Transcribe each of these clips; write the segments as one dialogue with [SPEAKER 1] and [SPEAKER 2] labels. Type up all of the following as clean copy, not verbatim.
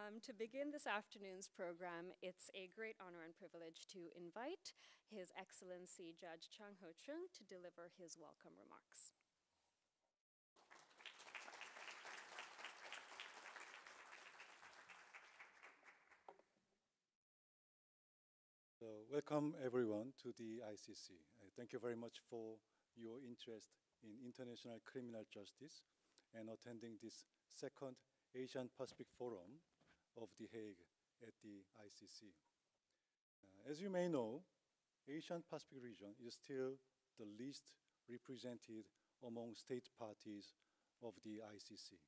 [SPEAKER 1] To begin this afternoon's program, it's a great honor and privilege to invite His Excellency Judge Chung Ho-chung to deliver his welcome remarks.
[SPEAKER 2] So welcome everyone to the ICC. Thank you very much for your interest in international criminal justice and attending this second Asian Pacific Forum of The Hague at the ICC. As you may know, Asian Pacific region is still the least represented among state parties of the ICC.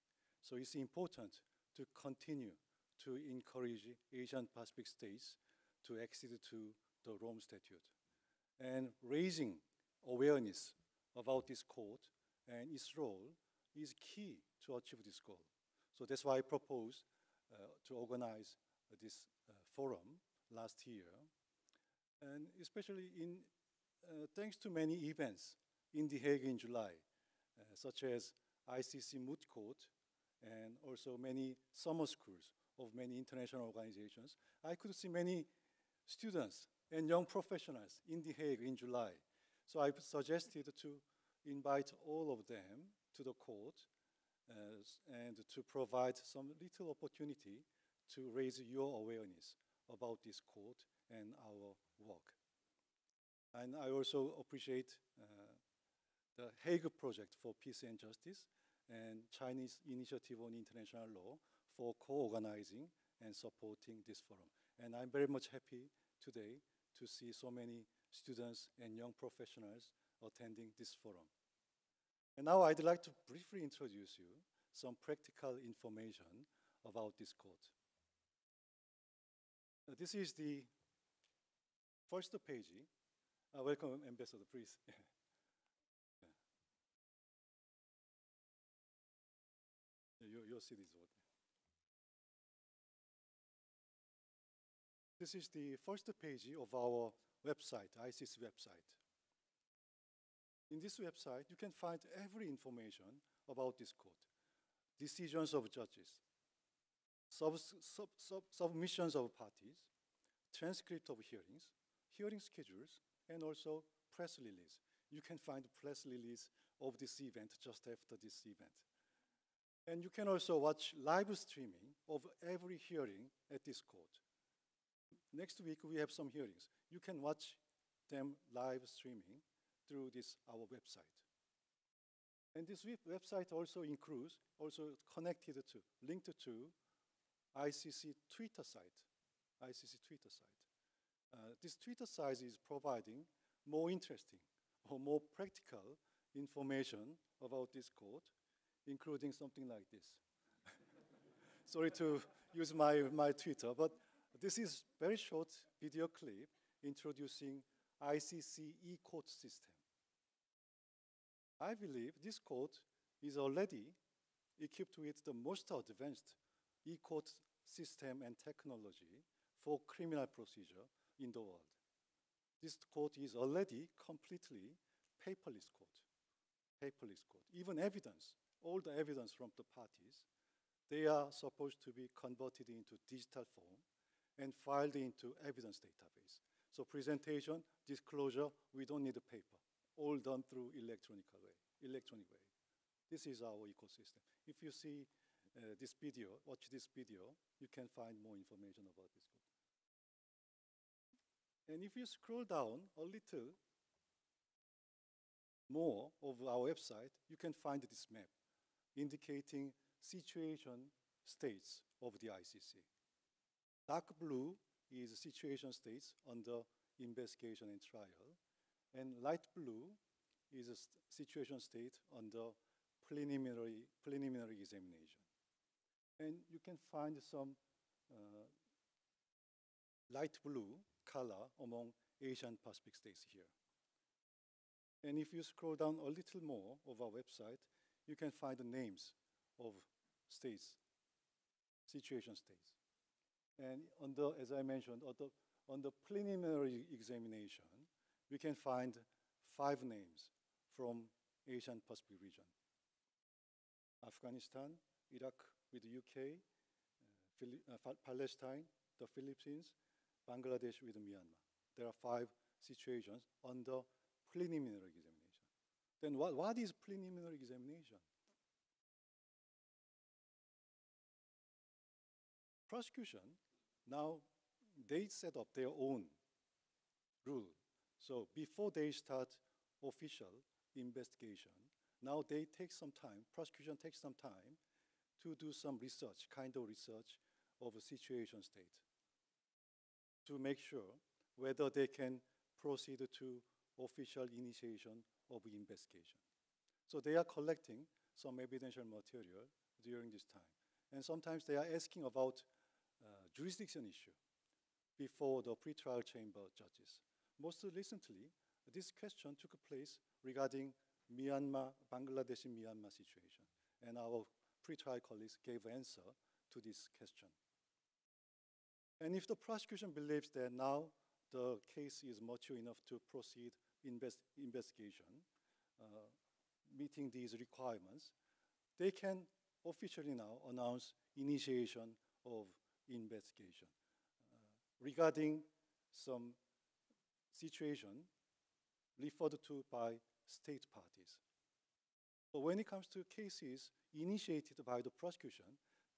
[SPEAKER 2] So it's important to continue to encourage Asian Pacific states to accede to the Rome Statute. And raising awareness about this court and its role is key to achieve this goal. So that's why I proposed to organize this forum last year. And especially thanks to many events in The Hague in July, such as ICC Moot Court and also many summer schools of many international organizations, I could see many students and young professionals in The Hague in July. So I suggested to invite all of them to the court and to provide some little opportunity to raise your awareness about this court and our work. And I also appreciate the Hague Project for Peace and Justice and Chinese Initiative on International Law for co-organizing and supporting this forum. And I'm very much happy today to see so many students and young professionals attending this forum. And now I'd like to briefly introduce you some practical information about this court. This is the first page. Welcome, Ambassador, please. Your seat is what? This is the first page of our website, ICC website. In this website, you can find every information about this court. Decisions of judges, submissions of parties, transcript of hearings, hearing schedules, and also press release. You can find press release of this event just after this event. And you can also watch live streaming of every hearing at this court. Next week, we have some hearings. You can watch them live streaming through our website. And this website also includes, connected to, linked to ICC Twitter site, this Twitter site is providing more interesting or more practical information about this court, including something like this. Sorry to use my Twitter, but this is very short video clip introducing ICC e-court system. I believe this court is already equipped with the most advanced e-court system and technology for criminal procedure in the world. This court is already completely paperless court. Even evidence, all the evidence from the parties, they are supposed to be converted into digital form and filed into evidence database. So presentation, disclosure, we don't need a paper. All done through electronic way. This is our ecosystem. If you see this video, watch this video, you can find more information about this court. And if you scroll down a little more of our website, you can find this map indicating situation states of the ICC. Dark blue is situation states under investigation and trial, and light blue is a situation state under preliminary examination. And you can find some light blue color among Asian Pacific states here. And if you scroll down a little more of our website, you can find the names of states, situation states. And as I mentioned, on the preliminary examination, we can find 5 names from Asian Pacific region. Afghanistan, Iraq with the UK, Palestine, the Philippines, Bangladesh with Myanmar. There are 5 situations under preliminary examination. Then what is preliminary examination? Prosecution, now they set up their own rule. So before they start official investigation, now they take some time, prosecution takes some time to do some research, kind of research of a situation state to make sure whether they can proceed to official initiation of investigation. So they are collecting some evidential material during this time. And sometimes they are asking about jurisdiction issue before the pretrial chamber judges. Most recently, this question took place regarding Myanmar, Bangladesh and Myanmar situation. And our pretrial colleagues gave answer to this question. And if the prosecution believes that now the case is mature enough to proceed investigation, meeting these requirements, they can officially now announce initiation of investigation regarding some situation referred to by state parties. But when it comes to cases initiated by the prosecution,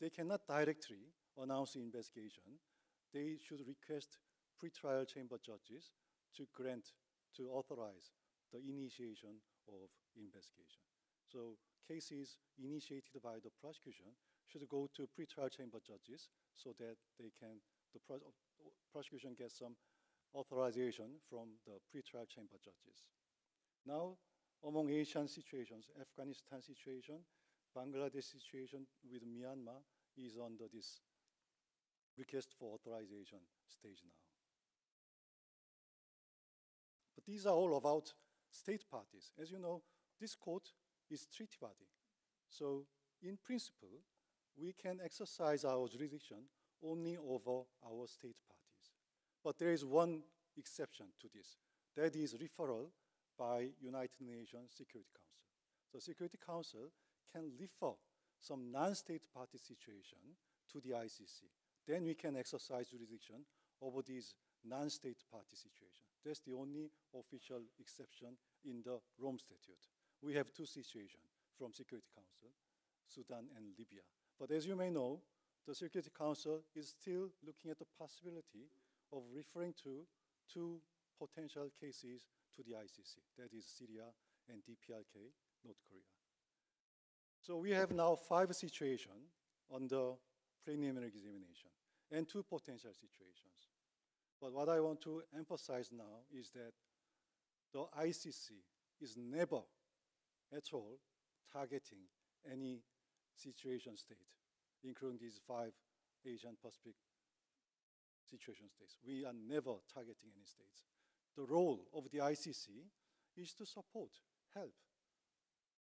[SPEAKER 2] they cannot directly announce the investigation. They should request pretrial chamber judges to grant, to authorize the initiation of investigation. So cases initiated by the prosecution should go to pretrial chamber judges so that they can, the prosecution gets some authorization from the pretrial chamber judges. Now, among Asian situations, Afghanistan situation, Bangladesh situation with Myanmar is under this request for authorization stage now. But these are all about state parties. As you know, this court is treaty body. So in principle, we can exercise our jurisdiction only over our state parties. But there is one exception to this. That is referral by United Nations Security Council. So Security Council can refer some non-state party situation to the ICC. Then we can exercise jurisdiction over these non-state party situation. That's the only official exception in the Rome Statute. We have 2 situations from Security Council, Sudan and Libya. But as you may know, the Security Council is still looking at the possibility of referring to 2 potential cases to the ICC. That is Syria and DPRK, North Korea. So we have now 5 situations under preliminary examination and 2 potential situations. But what I want to emphasize now is that the ICC is never at all targeting any situation state, including these 5 Asian Pacific situation states. We are never targeting any states. The role of the ICC is to support, help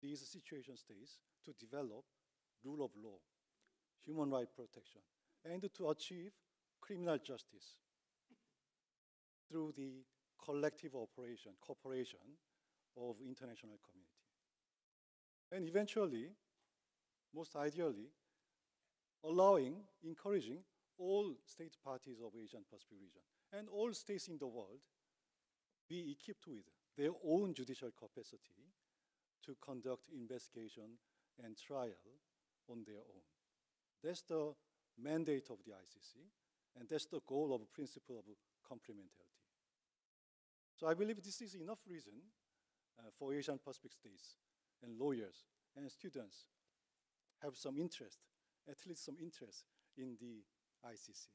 [SPEAKER 2] these situation states to develop rule of law, human rights protection, and to achieve criminal justice through the collective cooperation of international community. And eventually, most ideally, encouraging all state parties of Asian Pacific region and all states in the world be equipped with their own judicial capacity to conduct investigation and trial on their own. That's the mandate of the ICC, and that's the goal of the principle of complementarity. So I believe this is enough reason for Asian Pacific states and lawyers and students have some interest, at least some interest in the ICC.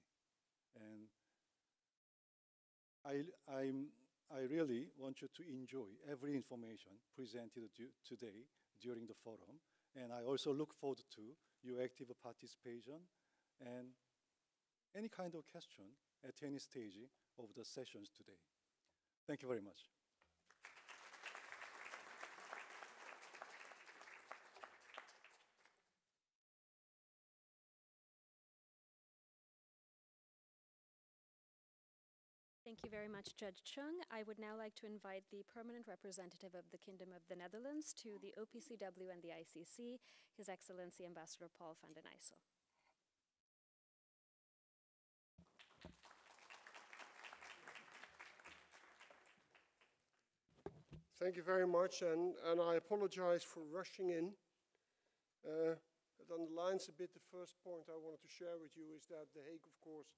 [SPEAKER 2] And I really want you to enjoy every information presented today during the forum. And I also look forward to your active participation and any kind of question at any stage of the sessions today. Thank you very much.
[SPEAKER 1] Thank you very much, Judge Chung. I would now like to invite the permanent representative of the Kingdom of the Netherlands to the OPCW and the ICC, His Excellency Ambassador Paul van den Ijssel.
[SPEAKER 3] Thank you very much, and I apologize for rushing in. It underlines a bit the first point I wanted to share with you is that The Hague, of course,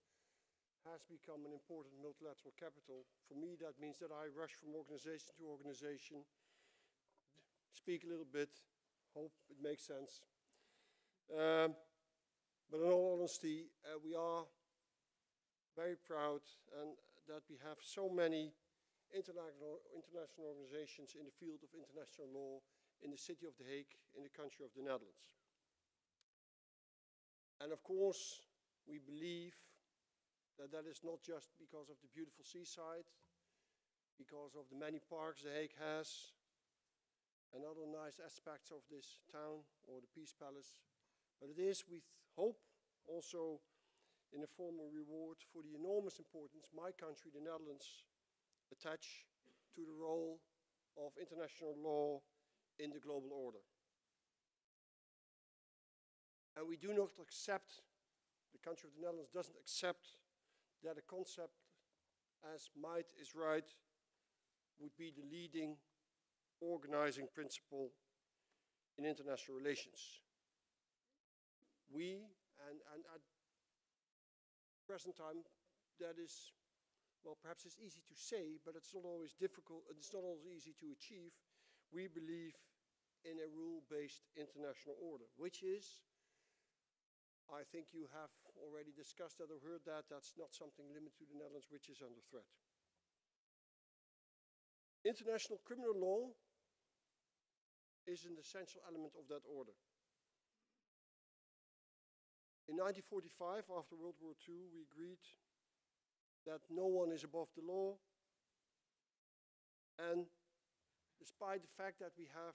[SPEAKER 3] has become an important multilateral capital. For me, that means that I rush from organization to organization, speak a little bit, hope it makes sense. But in all honesty, we are very proud and that we have so many international organizations in the field of international law in the city of The Hague, in the country of the Netherlands. And of course, we believe that that is not just because of the beautiful seaside, because of the many parks The Hague has, and other nice aspects of this town or the Peace Palace, but it is, we hope, also in a form of reward for the enormous importance my country, the Netherlands, attach to the role of international law in the global order. And we do not accept, the country of the Netherlands doesn't accept that a concept as might is right would be the leading organizing principle in international relations. We, and at present time, that is, well, perhaps it's easy to say, but it's not always difficult, it's not always easy to achieve. We believe in a rule-based international order, which is, I think you have already discussed that or heard that, that's not something limited to the Netherlands, which is under threat. International criminal law is an essential element of that order. In 1945, after World War II, we agreed that no one is above the law, and despite the fact that we have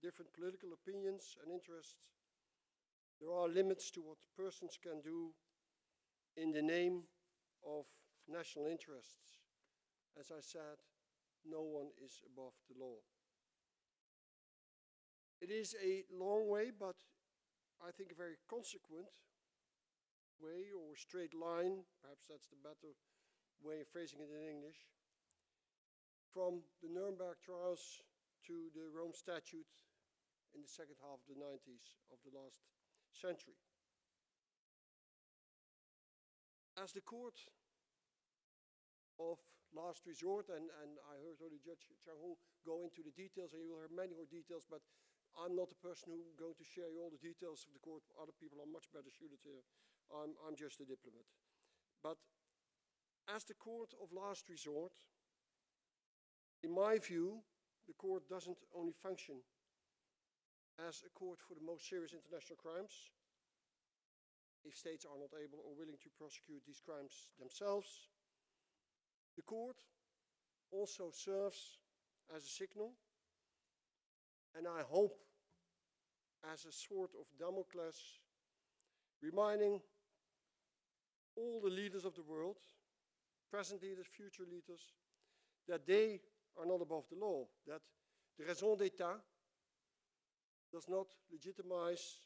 [SPEAKER 3] different political opinions and interests, there are limits to what persons can do in the name of national interests. As I said, no one is above the law. It is a long way, but I think a very consequent way or straight line, perhaps that's the better way of phrasing it in English, from the Nuremberg trials to the Rome Statute in the second half of the 90s of the last century. As the court of last resort, and I heard already Judge Chang-Ho go into the details, and you will hear many more details, but I'm not the person who's going to share you all the details of the court. Other people are much better suited here. I'm just a diplomat. But as the court of last resort, in my view, the court doesn't only function as a court for the most serious international crimes, if states are not able or willing to prosecute these crimes themselves. The court also serves as a signal, and I hope as a sword of Damocles, reminding all the leaders of the world, present leaders, future leaders, that they are not above the law, that the raison d'etat does not legitimize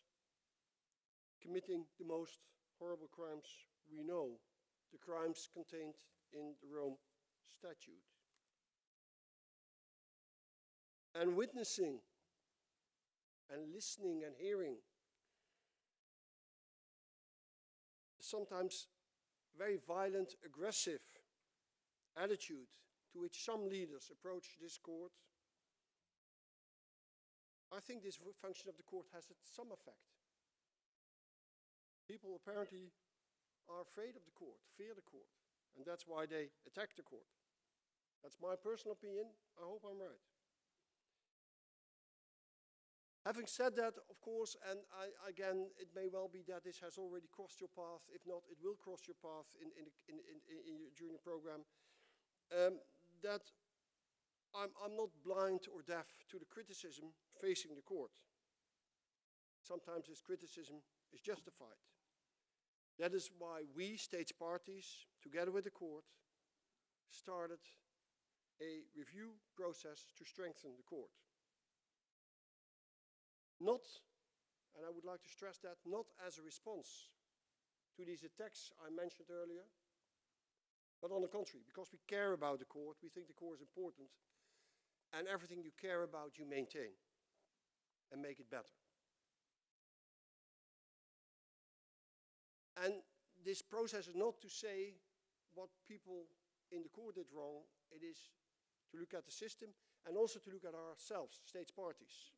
[SPEAKER 3] committing the most horrible crimes we know, the crimes contained in the Rome Statute. And witnessing and listening and hearing sometimes very violent, aggressive attitude to which some leaders approach this court, I think this function of the court has some effect. People apparently are afraid of the court, fear the court, and that's why they attack the court. That's my personal opinion. I hope I'm right. Having said that, of course, and again, it may well be that this has already crossed your path. If not, it will cross your path during the program. That I'm not blind or deaf to the criticism facing the court. Sometimes this criticism is justified. That is why we, states parties, together with the court, started a review process to strengthen the court. Not, and I would like to stress that, not as a response to these attacks I mentioned earlier, but on the contrary, because we care about the court, we think the court is important, and everything you care about you maintain and make it better. And this process is not to say what people in the court did wrong. It is to look at the system and also to look at ourselves, states parties.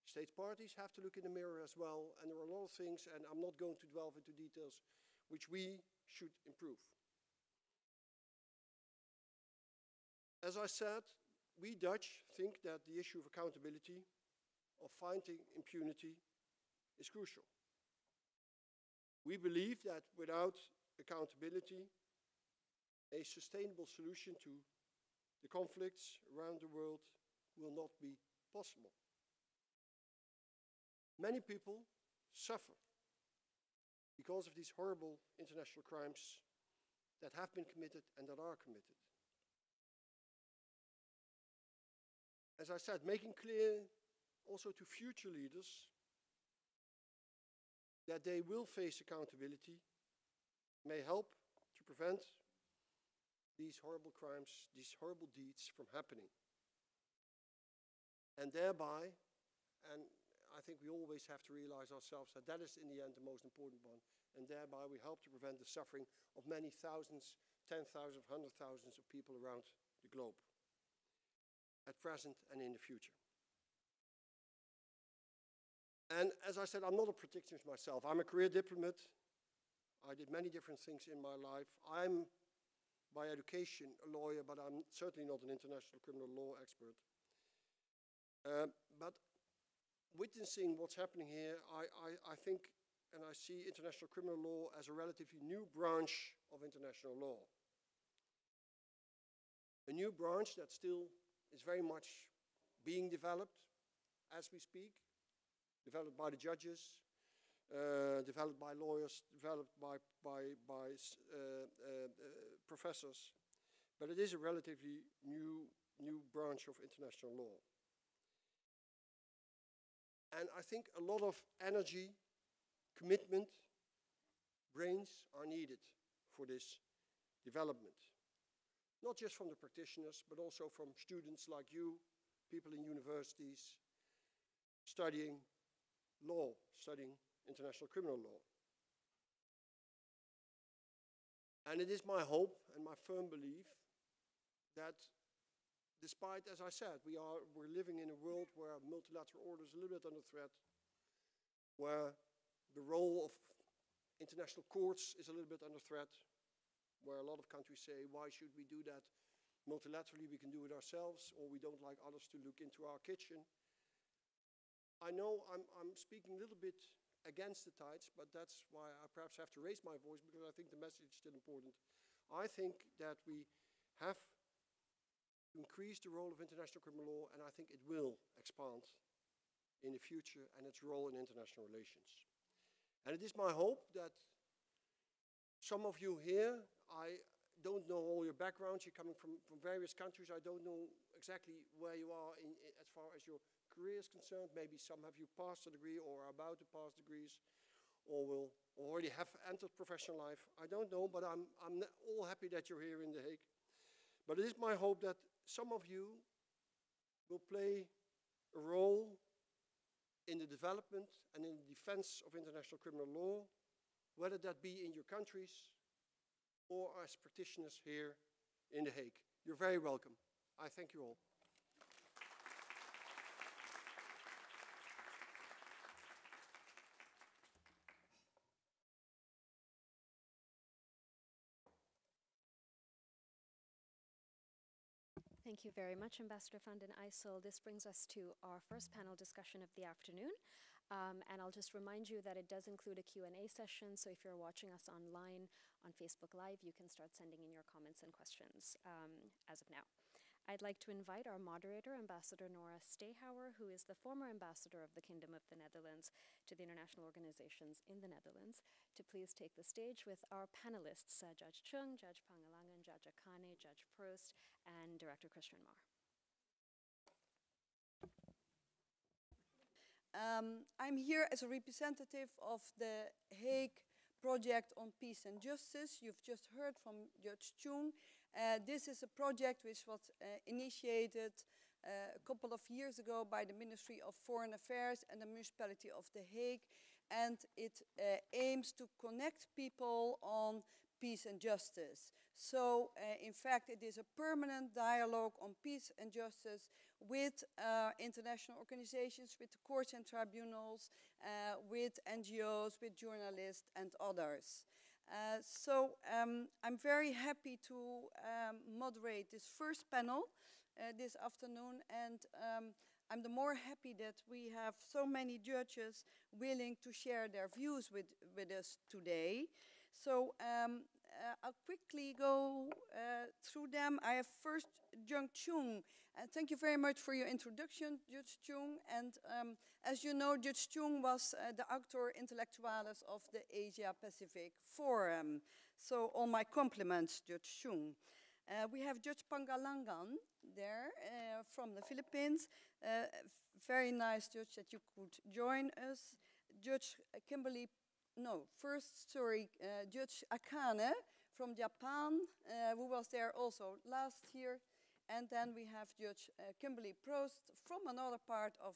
[SPEAKER 3] States parties have to look in the mirror as well, and there are a lot of things, and I'm not going to delve into details, which we should improve. As I said, we Dutch think that the issue of accountability, of fighting impunity, is crucial. We believe that without accountability, a sustainable solution to the conflicts around the world will not be possible. Many people suffer because of these horrible international crimes that have been committed and that are committed. As I said, making clear also to future leaders that they will face accountability may help to prevent these horrible crimes, these horrible deeds from happening. And thereby, and I think we always have to realize ourselves that that is in the end the most important one, and thereby we help to prevent the suffering of many thousands, 10,000, 100,000 of people around the globe, at present and in the future. And as I said, I'm not a protectionist myself. I'm a career diplomat. I did many different things in my life. I'm, by education, a lawyer, but I'm certainly not an international criminal law expert. But witnessing what's happening here, I think, and I see international criminal law as a relatively new branch of international law. A new branch that still is very much being developed as we speak, developed by the judges, developed by lawyers, developed by professors. But it is a relatively new branch of international law. And I think a lot of energy, commitment, brains are needed for this development. Not just from the practitioners, but also from students like you, people in universities, studying law, studying international criminal law. And it is my hope and my firm belief that despite, as I said, we're living in a world where multilateral order is a little bit under threat, where the role of international courts is a little bit under threat, where a lot of countries say, why should we do that multilaterally? We can do it ourselves, or we don't like others to look into our kitchen. I know I'm speaking a little bit against the tides, but that's why I perhaps have to raise my voice, because I think the message is still important. I think that we have to increase the role of international criminal law, and I think it will expand in the future, and its role in international relations. And it is my hope that some of you here, I don't know all your backgrounds, you're coming from various countries, I don't know exactly where you are as far as your career is concerned. Maybe some of you passed a degree or are about to pass degrees, or will already have entered professional life. I don't know, but I'm all happy that you're here in The Hague. But it is my hope that some of you will play a role in the development and in the defense of international criminal law, whether that be in your countries or as practitioners here in The Hague. You're very welcome. I thank you all.
[SPEAKER 1] Thank you very much, Ambassador van den Ijssel. This brings us to our first panel discussion of the afternoon. And I'll just remind you that it does include a Q&A session, so if you're watching us online on Facebook Live, you can start sending in your comments and questions as of now. I'd like to invite our moderator, Ambassador Nora Stehauer, who is the former ambassador of the Kingdom of the Netherlands to the international organizations in the Netherlands, to please take the stage with our panelists, Judge Chung, Judge Pangalangan, Judge Akane, Judge Prost, and Director Christian Marr.
[SPEAKER 4] I'm here as a representative of the Hague Project on Peace and Justice. You've just heard from Judge Chung. This is a project which was initiated a couple of years ago by the Ministry of Foreign Affairs and the Municipality of The Hague, and it aims to connect people on peace and justice. So, in fact, it is a permanent dialogue on peace and justice with international organizations, with the courts and tribunals, with NGOs, with journalists and others. So I'm very happy to moderate this first panel this afternoon, and I'm the more happy that we have so many judges willing to share their views with us today. So I'll quickly go through them. I have first Jung Chung. Thank you very much for your introduction, Judge Chung. And as you know, Judge Chung was the actor intellectualis of the Asia-Pacific Forum. So all my compliments, Judge Chung. We have Judge Pangalangan there from the Philippines. Very nice, Judge, that you could join us. Judge Kimberly, no, first, sorry, Judge Akane from Japan, who was there also last year. And then we have Judge Kimberly Prost from another part of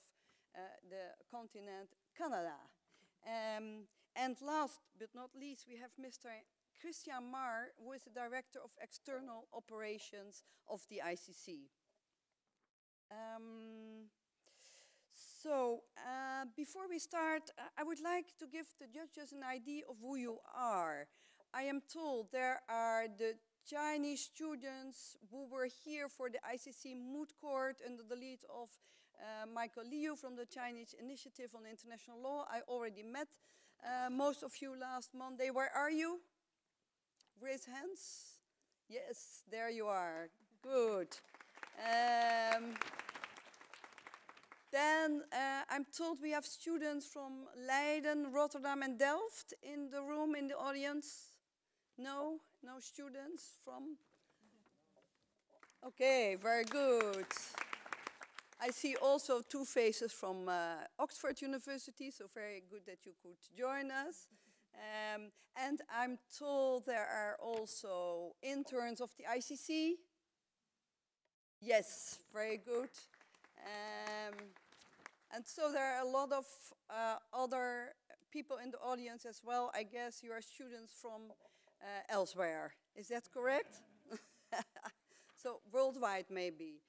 [SPEAKER 4] the continent, Canada. And last but not least, we have Mr. Christian Marr, who is the Director of External Operations of the ICC. Before we start, I would like to give the judges an idea of who you are. I am told there are the Chinese students who were here for the ICC Moot Court under the lead of Michael Liu from the Chinese Initiative on International Law. I already met most of you last Monday. Where are you? Raise hands. Yes, there you are. Good. Then I'm told we have students from Leiden, Rotterdam, and Delft in the room, in the audience. No? No students from? Okay, very good. I see also two faces from Oxford University, so very good that you could join us. And I'm told there are also interns of the ICC. Yes, very good. And so there are a lot of other people in the audience as well. I guess you are students from elsewhere. Is that correct? So worldwide maybe.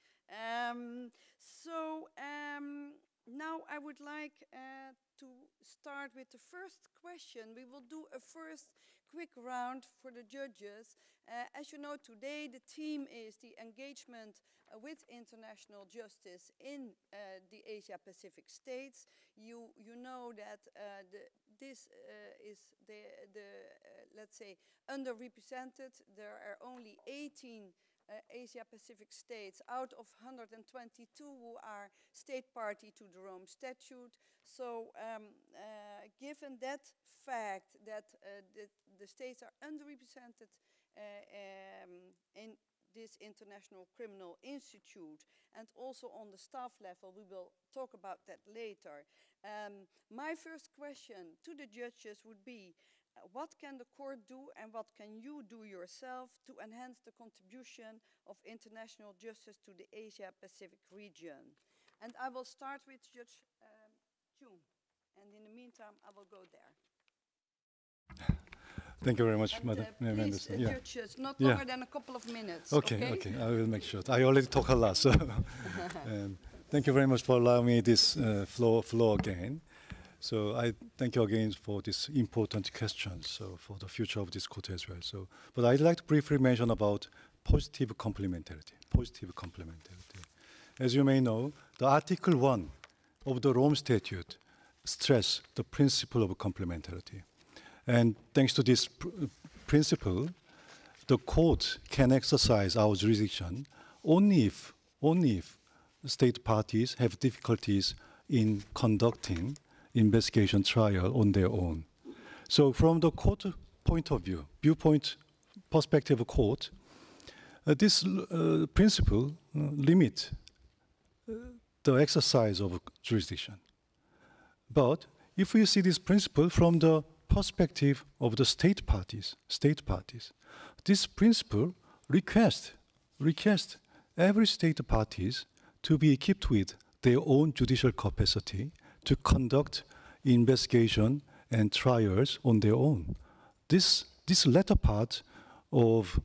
[SPEAKER 4] Now I would like to start with the first question. We will do a first quick round for the judges. As you know, today the theme is the engagement with international justice in the Asia-Pacific states. You know that this is let's say, underrepresented. There are only 18 Asia-Pacific states out of 122 who are state party to the Rome Statute. So given that fact that the states are underrepresented in this International Criminal Institute, and also on the staff level, we will talk about that later. My first question to the judges would be, what can the court do and what can you do yourself to enhance the contribution of international justice to the Asia-Pacific region? And I will start with Judge Chung, and in the meantime, I will go there.
[SPEAKER 2] Thank you very much,
[SPEAKER 4] and,
[SPEAKER 2] Madam.
[SPEAKER 4] Please, judges, not longer than a couple of minutes.
[SPEAKER 2] Okay, I will make sure. I already talk a lot, so thank you very much for allowing me this floor again. So I thank you again for this important question, so for the future of this court as well. So, but I'd like to briefly mention about positive complementarity. Positive complementarity. As you may know, the Article 1 of the Rome Statute stresses the principle of complementarity. And thanks to this principle, the court can exercise our jurisdiction only if state parties have difficulties in conducting investigation trial on their own. So from the court point of view, perspective of court, this principle limits the exercise of jurisdiction. But if we see this principle from the perspective of the state parties, this principle requests every state parties to be equipped with their own judicial capacity to conduct investigation and trials on their own. This latter part of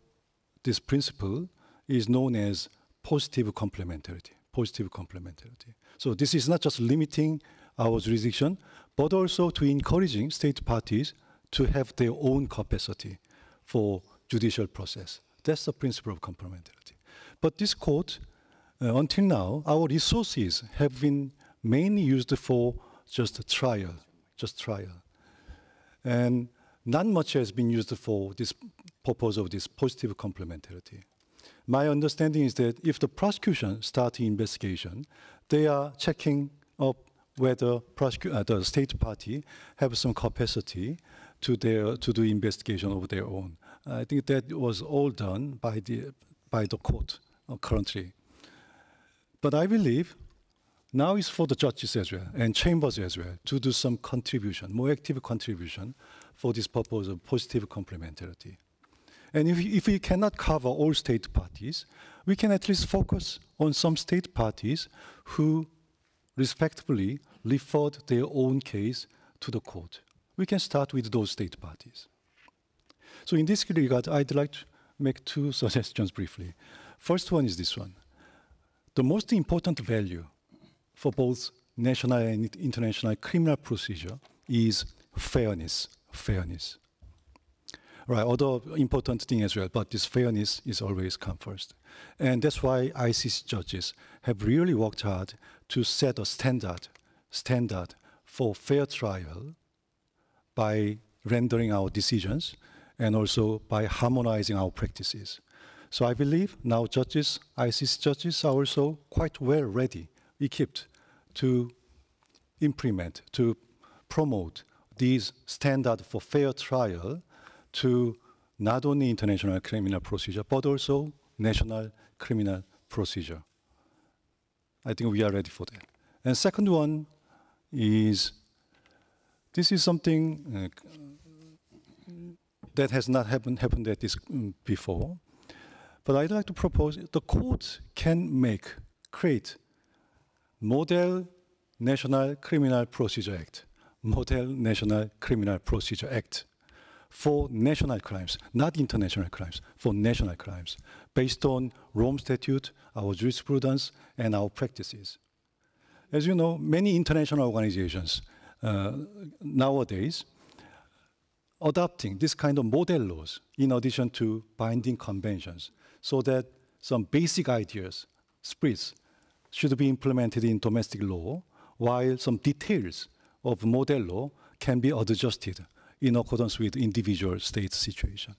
[SPEAKER 2] this principle is known as positive complementarity. Positive complementarity. So this is not just limiting our jurisdiction, but also to encouraging state parties to have their own capacity for judicial process. That's the principle of complementarity. But this court, until now, our resources have been mainly used for just trial. And not much has been used for this purpose of this positive complementarity. My understanding is that if the prosecution starts investigation, they are checking up whether the state party have some capacity to do investigation of their own. I think that was all done by the court currently. But I believe now is for the judges as well and chambers as well to do some contribution, more active contribution for this purpose of positive complementarity. And if we cannot cover all state parties, we can at least focus on some state parties who respectively referred their own case to the court. We can start with those state parties. So in this regard, I'd like to make two suggestions briefly. First one is this one. The most important value for both national and international criminal procedure is fairness. Right, other important thing as well, but this fairness is always come first. And that's why ICC judges have really worked hard to set a standard for fair trial by rendering our decisions and also by harmonizing our practices. So I believe now judges, ICC judges are also quite well ready, equipped to implement, to promote these standards for fair trial to not only international criminal procedure, but also national criminal procedure. I think we are ready for that. And second one is, this is something that has not happened at this before, but I'd like to propose the court can create Model National Criminal Procedure Act, Model National Criminal Procedure Act for national crimes, not international crimes, for national crimes, based on Rome Statute, our jurisprudence, and our practices. As you know, many international organizations nowadays adopting this kind of model laws in addition to binding conventions, so that some basic ideas, spirits, should be implemented in domestic law, while some details of model law can be adjusted in accordance with individual state situation.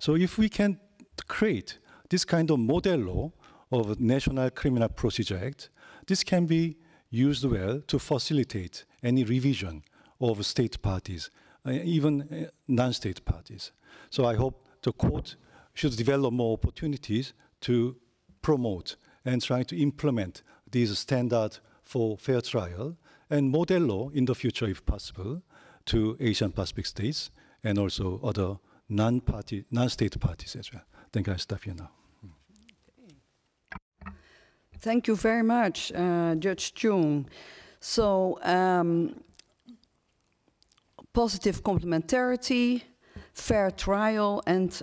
[SPEAKER 2] So if we can create this kind of model law of National Criminal Procedure Act, this can be used well to facilitate any revision of state parties, even non-state parties. So I hope the court should develop more opportunities to promote and try to implement these standards for fair trial and model law in the future, if possible, to Asian Pacific states and also other non-state parties as well. I think I'll stop here now.
[SPEAKER 4] Thank you very much, Judge Chung. So, positive complementarity, fair trial, and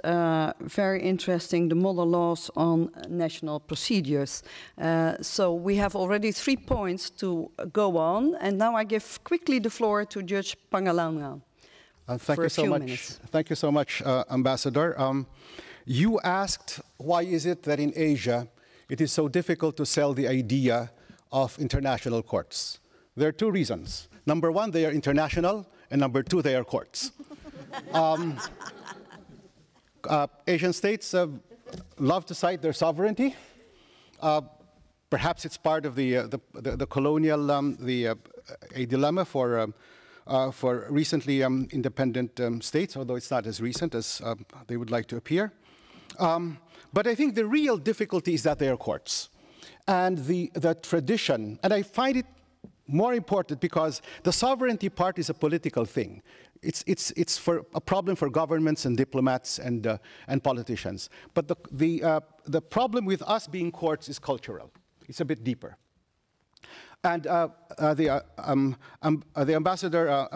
[SPEAKER 4] very interesting, the model laws on national procedures. So we have already 3 points to go on, and now I give quickly the floor to Judge Pangalanga.
[SPEAKER 5] Thank you so much.
[SPEAKER 4] Minutes.
[SPEAKER 5] Thank you so much, Ambassador. You asked, why is it that in Asia it is so difficult to sell the idea of international courts? There are 2 reasons. Number 1, they are international, and number 2, they are courts. Asian states love to cite their sovereignty. Perhaps it's part of the colonial, a dilemma for recently independent states, although it's not as recent as they would like to appear. But I think the real difficulty is that they are courts. And the tradition, and I find it more important because the sovereignty part is a political thing. It's for a problem for governments and diplomats and politicians. But the problem with us being courts is cultural. It's a bit deeper. And the Ambassador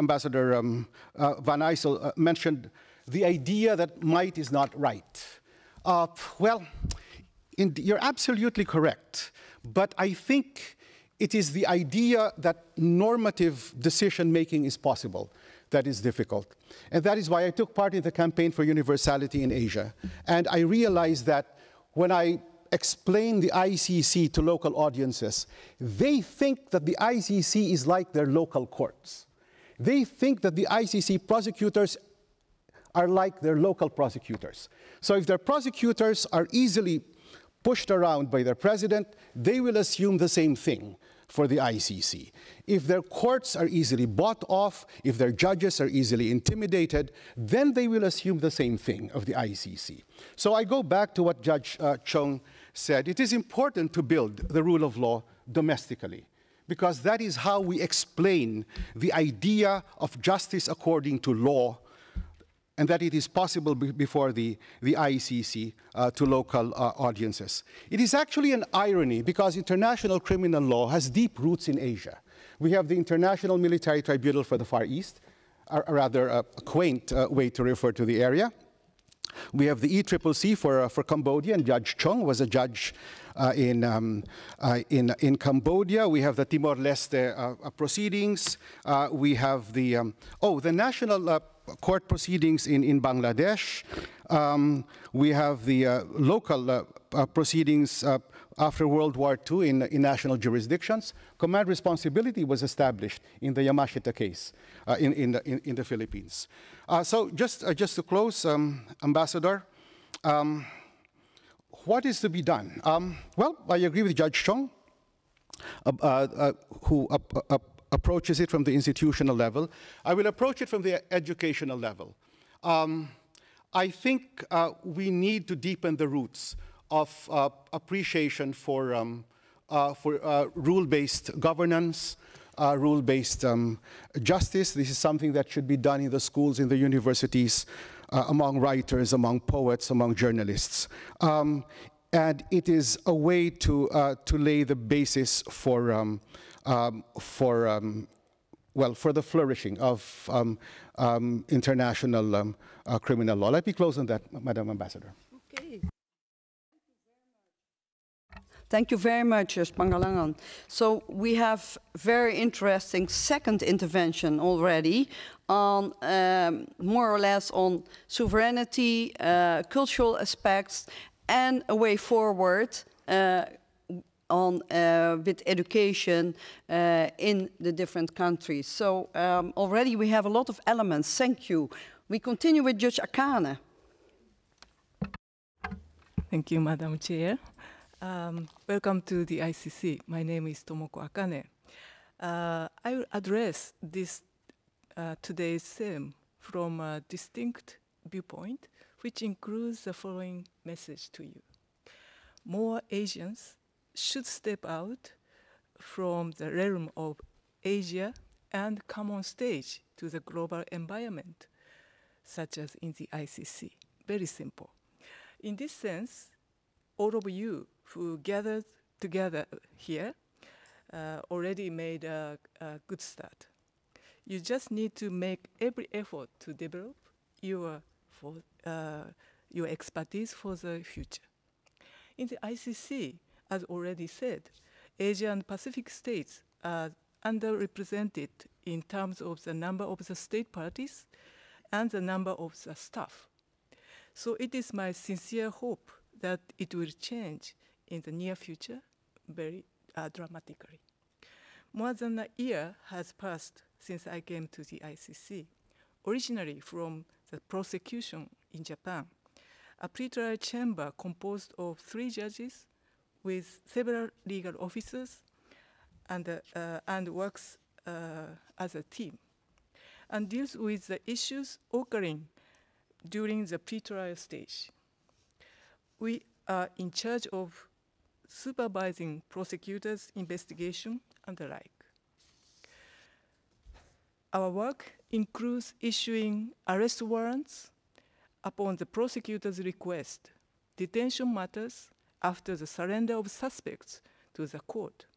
[SPEAKER 5] Van Ysel mentioned the idea that might is not right. Well, you're absolutely correct. But I think it is the idea that normative decision-making is possible that is difficult. And that is why I took part in the campaign for universality in Asia. And I realized that when I explain the ICC to local audiences, they think that the ICC is like their local courts. They think that the ICC prosecutors are like their local prosecutors. So if their prosecutors are easily pushed around by their president, they will assume the same thing for the ICC. If their courts are easily bought off, if their judges are easily intimidated, then they will assume the same thing of the ICC. So I go back to what Judge Chung said. It is important to build the rule of law domestically, because that is how we explain the idea of justice according to law, and that it is possible before the ICC to local audiences. It is actually an irony, because international criminal law has deep roots in Asia. We have the International Military Tribunal for the Far East, a rather quaint way to refer to the area. We have the ECCC for Cambodia, and Judge Chung was a judge in Cambodia. We have the Timor-Leste proceedings. We have the national court proceedings in Bangladesh. We have the local proceedings after World War II in national jurisdictions. Command responsibility was established in the Yamashita case in the Philippines. So just to close, Ambassador, what is to be done? Well, I agree with Judge Chung, who approaches it from the institutional level. I will approach it from the educational level. I think we need to deepen the roots of appreciation for rule-based governance, rule-based justice. This is something that should be done in the schools, in the universities, among writers, among poets, among journalists. And it is a way to lay the basis for the flourishing of international criminal law. Let me close on that, Madam Ambassador.
[SPEAKER 4] Okay. Thank you very much, Spangalangan. So we have very interesting second intervention already on more or less on sovereignty, cultural aspects, and a way forward on with education in the different countries. So already we have a lot of elements. Thank you. We continue with Judge Akane.
[SPEAKER 6] Thank you, Madam Chair. Welcome to the ICC. My name is Tomoko Akane. I will address this today's theme from a distinct viewpoint, which includes the following message to you. More Asians should step out from the realm of Asia and come on stage to the global environment, such as in the ICC. Very simple. In this sense, all of you who gathered together here already made a good start. You just need to make every effort to develop your expertise for the future. In the ICC, as already said, Asia and Pacific states are underrepresented in terms of the number of the state parties and the number of the staff. So it is my sincere hope that it will change in the near future very dramatically. More than a year has passed since I came to the ICC, originally from the prosecution in Japan, a pretrial chamber composed of 3 judges with several legal officers and works as a team, and deals with the issues occurring during the pretrial stage. We are in charge of supervising prosecutors' investigation and the like. Our work includes issuing arrest warrants upon the prosecutor's request, detention matters after the surrender of suspects to the court,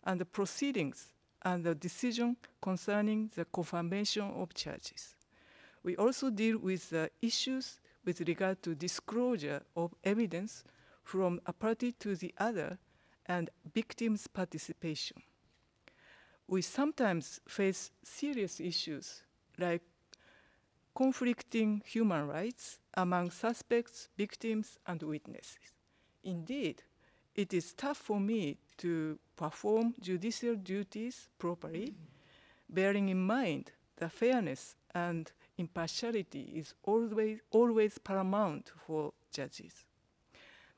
[SPEAKER 6] and the proceedings and the decision concerning the confirmation of charges. We also deal with the issues with regard to disclosure of evidence from a party to the other and victims' participation. We sometimes face serious issues like conflicting human rights among suspects, victims, and witnesses. Indeed, it is tough for me to perform judicial duties properly, bearing in mind the fairness and impartiality is always paramount for judges.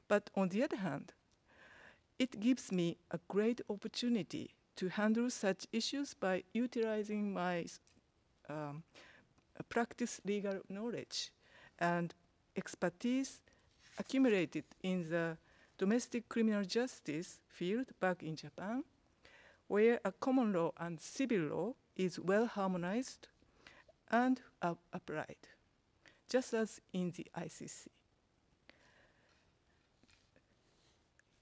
[SPEAKER 6] But on the other hand, it gives me a great opportunity to handle such issues by utilizing my practice legal knowledge and expertise accumulated in the domestic criminal justice field back in Japan, where a common law and civil law is well harmonized and applied, just as in the ICC.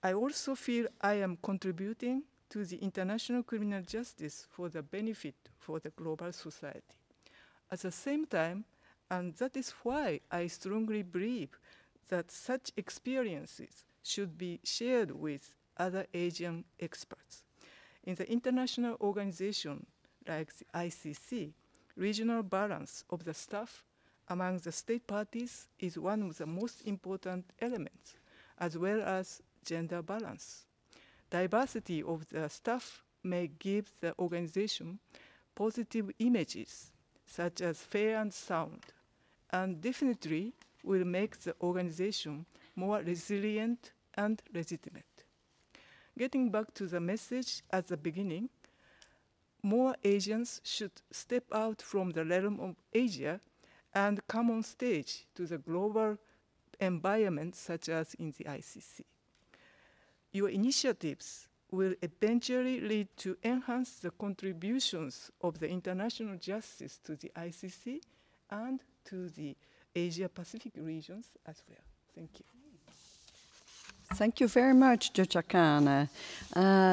[SPEAKER 6] I also feel I am contributing to the international criminal justice for the benefit for the global society. At the same time, and that is why I strongly believe that such experiences should be shared with other Asian experts. In the international organization like the ICC, regional balance of the staff among the state parties is one of the most important elements, as well as gender balance. Diversity of the staff may give the organization positive images, such as fair and sound, and definitely will make the organization more resilient and legitimate. Getting back to the message at the beginning, more Asians should step out from the realm of Asia and come on stage to the global environment such as in the ICC. Your initiatives will eventually lead to enhance the contributions of the international justice to the ICC and to the Asia-Pacific regions as well. Thank you.
[SPEAKER 4] Thank you very much, Judge Akane.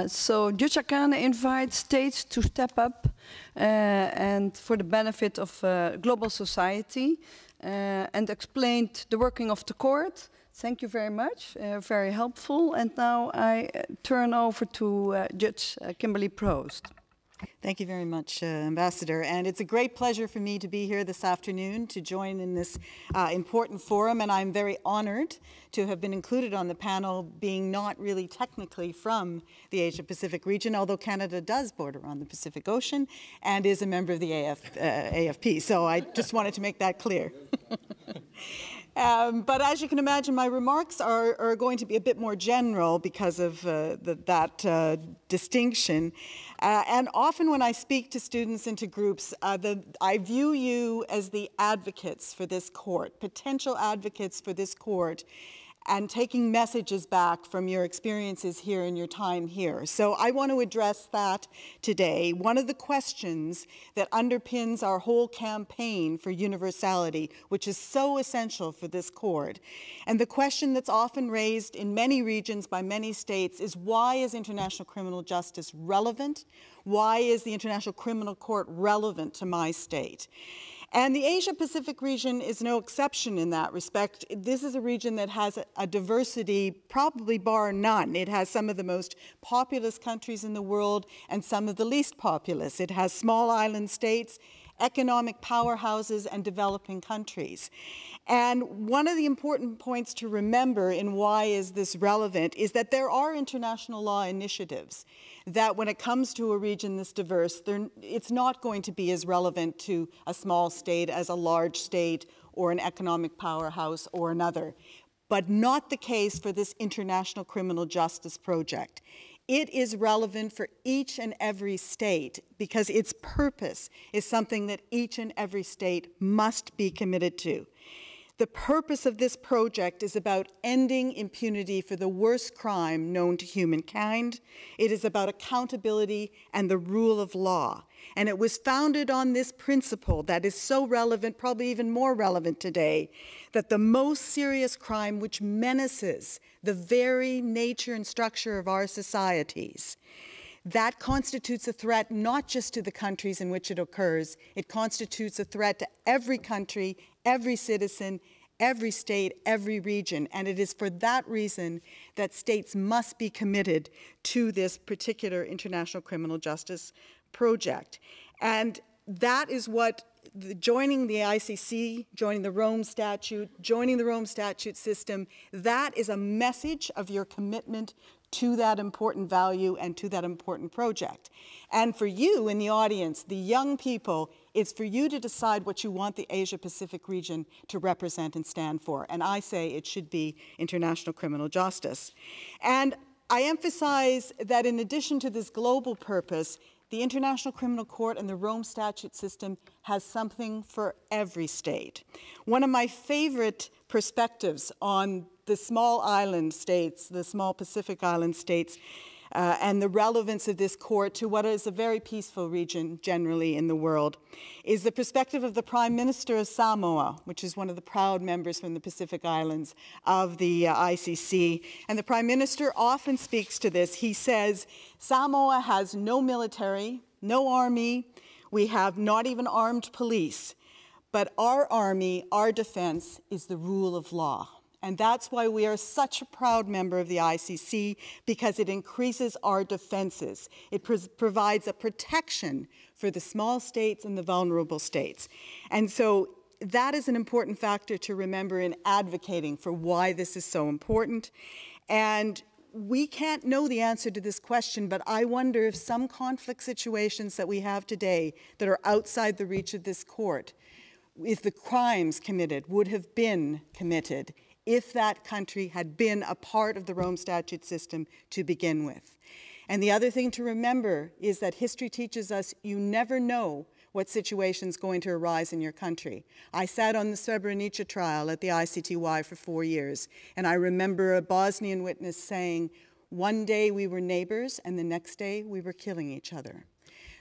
[SPEAKER 4] So Judge Akane invites states to step up and for the benefit of global society and explained the working of the court. Thank you very much, very helpful. And now I turn over to Judge Kimberly Prost.
[SPEAKER 7] Thank you very much, Ambassador. And it's a great pleasure for me to be here this afternoon to join in this important forum. And I'm very honored to have been included on the panel, being not really technically from the Asia-Pacific region, although Canada does border on the Pacific Ocean and is a member of the AFP. So I just wanted to make that clear. But as you can imagine, my remarks are going to be a bit more general because of that distinction. And often when I speak to students and to groups, I view you as the advocates for this court, potential advocates for this court, and taking messages back from your experiences here and your time here. So I want to address that today. One of the questions that underpins our whole campaign for universality, which is so essential for this court, and the question that's often raised in many regions by many states is, why is international criminal justice relevant? Why is the International Criminal Court relevant to my state? And the Asia-Pacific region is no exception in that respect. This is a region that has a diversity probably bar none. It has some of the most populous countries in the world and some of the least populous. It has small island states, economic powerhouses, and developing countries. And one of the important points to remember in why is this relevant is that there are international law initiatives that when it comes to a region this diverse, it's not going to be as relevant to a small state as a large state or an economic powerhouse or another. But not the case for this international criminal justice project. It is relevant for each and every state because its purpose is something that each and every state must be committed to. The purpose of this project is about ending impunity for the worst crime known to humankind. It is about accountability and the rule of law. And it was founded on this principle that is so relevant, probably even more relevant today, that the most serious crime which menaces the very nature and structure of our societies, that constitutes a threat not just to the countries in which it occurs, it constitutes a threat to every country, every citizen, every state, every region. And it is for that reason that states must be committed to this particular international criminal justice project. And that is what joining the ICC, joining the Rome Statute, joining the Rome Statute system, that is a message of your commitment to that important value and to that important project. And for you in the audience, the young people, it's for you to decide what you want the Asia-Pacific region to represent and stand for. And I say it should be international criminal justice. And I emphasize that in addition to this global purpose, the International Criminal Court and the Rome Statute system has something for every state. One of my favorite perspectives on the small island states, the small Pacific island states, and the relevance of this court to what is a very peaceful region generally in the world, is the perspective of the Prime Minister of Samoa, which is one of the proud members from the Pacific Islands of the ICC. And the Prime Minister often speaks to this. He says, Samoa has no military, no army, we have not even armed police, but our army, our defense is the rule of law. And that's why we are such a proud member of the ICC, because it increases our defenses. It provides a protection for the small states and the vulnerable states. And so that is an important factor to remember in advocating for why this is so important. And we can't know the answer to this question, but I wonder if some conflict situations that we have today that are outside the reach of this court, if the crimes committed would have been committed if that country had been a part of the Rome Statute system to begin with. And the other thing to remember is that history teaches us you never know what situation is going to arise in your country. I sat on the Srebrenica trial at the ICTY for 4 years, and I remember a Bosnian witness saying, one day we were neighbors, and the next day we were killing each other.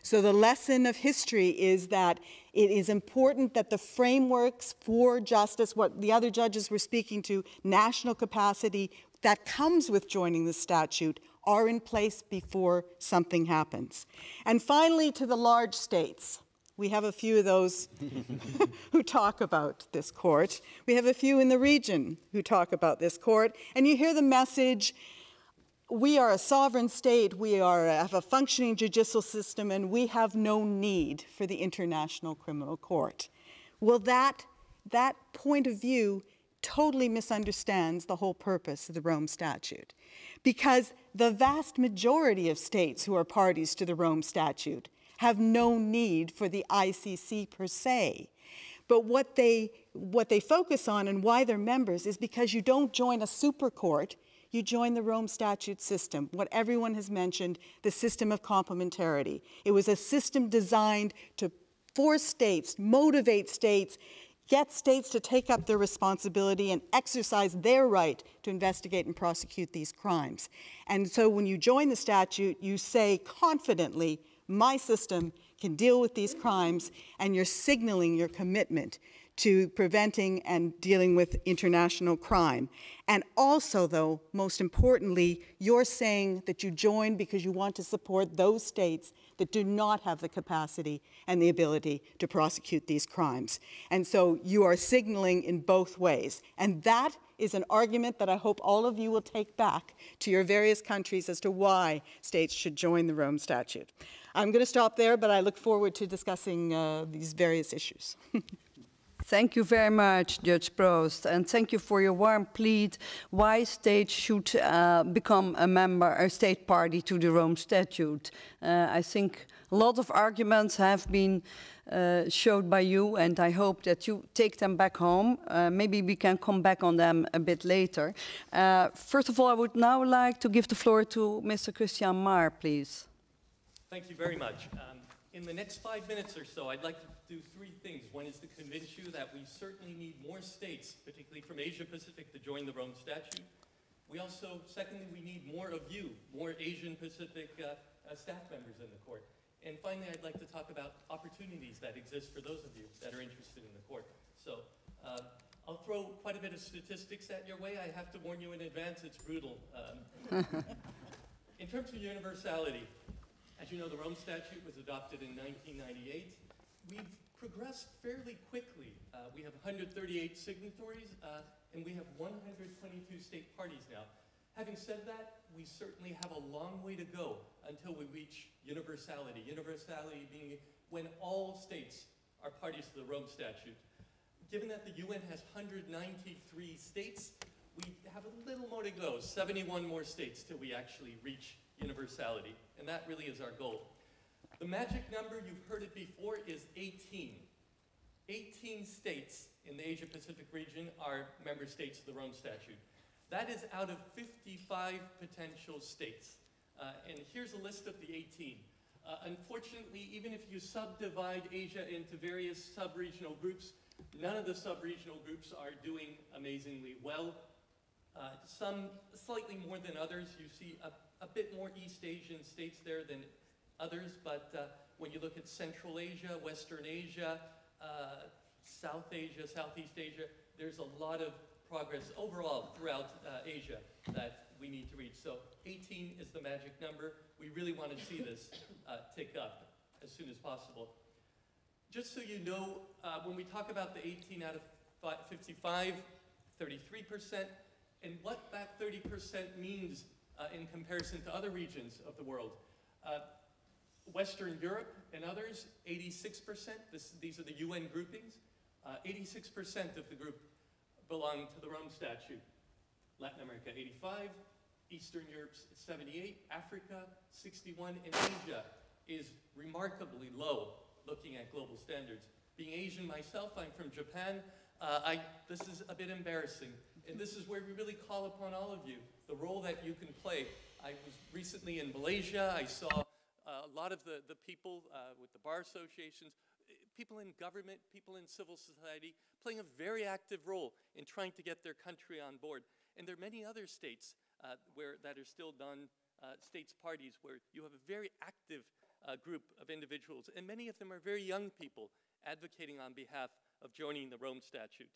[SPEAKER 7] So the lesson of history is that it is important that the frameworks for justice, what the other judges were speaking to, national capacity, that comes with joining the statute, are in place before something happens. And finally, to the large states. We have a few of those who talk about this court. We have a few in the region who talk about this court. And you hear the message, we are a sovereign state, we have a functioning judicial system, and we have no need for the International Criminal Court. Well, that point of view totally misunderstands the whole purpose of the Rome Statute, because the vast majority of states who are parties to the Rome Statute have no need for the ICC per se. But what they focus on and why they're members is because you don't join a super court, you join the Rome Statute system, what everyone has mentioned, the system of complementarity. It was a system designed to force states, motivate states, get states to take up their responsibility and exercise their right to investigate and prosecute these crimes. And so when you join the statute, you say confidently, my system can deal with these crimes, and you're signaling your commitment to preventing and dealing with international crime. And also, though, most importantly, you're saying that you join because you want to support those states that do not have the capacity and the ability to prosecute these crimes. And so you are signaling in both ways. And that is an argument that I hope all of you will take back to your various countries as to why states should join the Rome Statute. I'm going to stop there, but I look forward to discussing these various issues.
[SPEAKER 4] Thank you very much, Judge Prost, and thank you for your warm plea why states should become a state party to the Rome Statute. I think a lot of arguments have been showed by you, and I hope that you take them back home. Maybe we can come back on them a bit later. First of all, I would now like to give the floor to Mr. Christian Maar, please.
[SPEAKER 8] Thank you very much. In the next 5 minutes or so, I'd like to do three things. One is to convince you that we certainly need more states, particularly from Asia Pacific, to join the Rome Statute. We also, secondly, we need more of you, more Asian Pacific staff members in the court. And finally, I'd like to talk about opportunities that exist for those of you that are interested in the court. So I'll throw quite a bit of statistics at your way. I have to warn you in advance, it's brutal. In terms of universality, as you know, the Rome Statute was adopted in 1998. We've progressed fairly quickly. We have 138 signatories, and we have 122 state parties now. Having said that, we certainly have a long way to go until we reach universality. Universality being when all states are parties to the Rome Statute. Given that the UN has 193 states, we have a little more to go, 71 more states till we actually reach universality, and that really is our goal. The magic number, you've heard it before, is 18. 18 states in the Asia-Pacific region are member states of the Rome Statute. That is out of 55 potential states. And here's a list of the 18. Unfortunately, even if you subdivide Asia into various sub-regional groups, none of the sub-regional groups are doing amazingly well. Some slightly more than others. You see a bit more East Asian states there than others, but when you look at Central Asia, Western Asia, South Asia, Southeast Asia, there's a lot of progress overall throughout Asia that we need to reach. So 18 is the magic number. We really want to see this tick up as soon as possible. Just so you know, when we talk about the 18 out of 55, 33%, and what that 30% means in comparison to other regions of the world. Western Europe and others, 86%. These are the UN groupings. 86% of the group belong to the Rome Statute. Latin America, 85. Eastern Europe, 78. Africa, 61. And Asia is remarkably low, looking at global standards. Being Asian myself, I'm from Japan. This is a bit embarrassing. And this is where we really call upon all of you, the role that you can play. I was recently in Malaysia. I saw a lot of the people with the bar associations, people in government, people in civil society, playing a very active role in trying to get their country on board. And there are many other states that are still non-states parties where you have a very active group of individuals. And many of them are very young people advocating on behalf of joining the Rome Statute.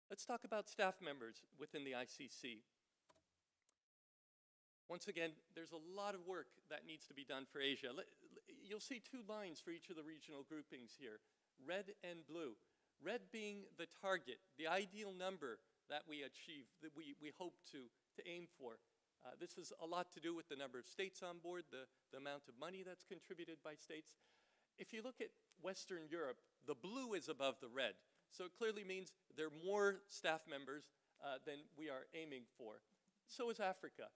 [SPEAKER 8] Let's talk about staff members within the ICC. Once again, there's a lot of work that needs to be done for Asia. You'll see two lines for each of the regional groupings here, red and blue. Red being the target, the ideal number that we achieve, that we hope to aim for. This has a lot to do with the number of states on board, the amount of money that's contributed by states. If you look at Western Europe, the blue is above the red. So it clearly means there are more staff members than we are aiming for. So is Africa.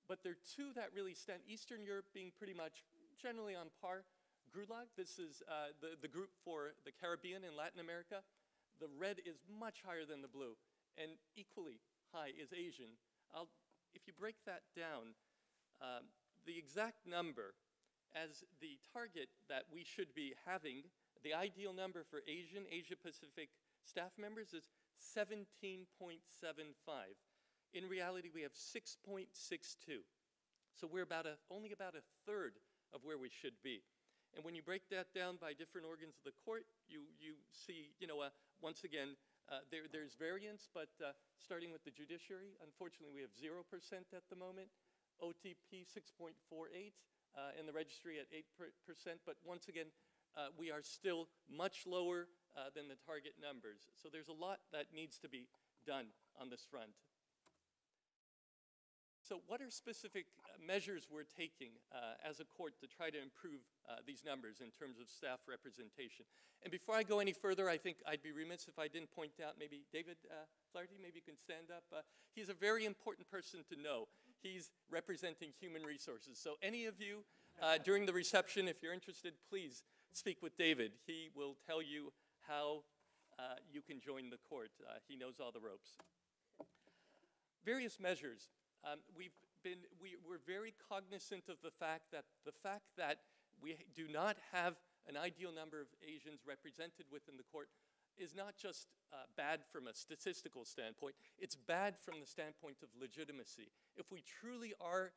[SPEAKER 8] But there are two that really stand, Eastern Europe being pretty much generally on par. GRULAG, this is the group for the Caribbean and Latin America. The red is much higher than the blue, and equally high is Asian. If you break that down, the exact number as the target that we should be having, the ideal number for Asia-Pacific staff members is 17.75. In reality, we have 6.62. So we're only about a third of where we should be. And when you break that down by different organs of the court, you see, once again, there's variance, but starting with the judiciary, unfortunately, we have 0% at the moment. OTP, 6.48, and the registry at 8%. But once again, we are still much lower than the target numbers. So there's a lot that needs to be done on this front. So what are specific measures we're taking as a court to try to improve these numbers in terms of staff representation? And before I go any further, I think I'd be remiss if I didn't point out, maybe David Flaherty, maybe you can stand up. He's a very important person to know. He's representing human resources. So any of you during the reception, if you're interested, please speak with David. He will tell you how you can join the court. He knows all the ropes. Various measures. We've we're very cognizant of the fact that we do not have an ideal number of Asians represented within the court is not just bad from a statistical standpoint, it's bad from the standpoint of legitimacy. If we truly are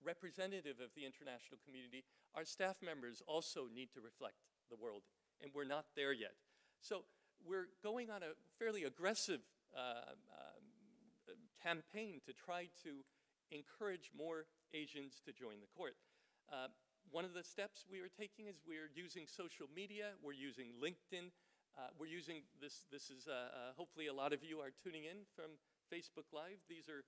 [SPEAKER 8] representative of the international community, our staff members also need to reflect the world, and we're not there yet. So we're going on a fairly aggressive campaign to try to encourage more Asians to join the court. One of the steps we are taking is we're using social media, we're using LinkedIn, we're using this is hopefully a lot of you are tuning in from Facebook Live. These are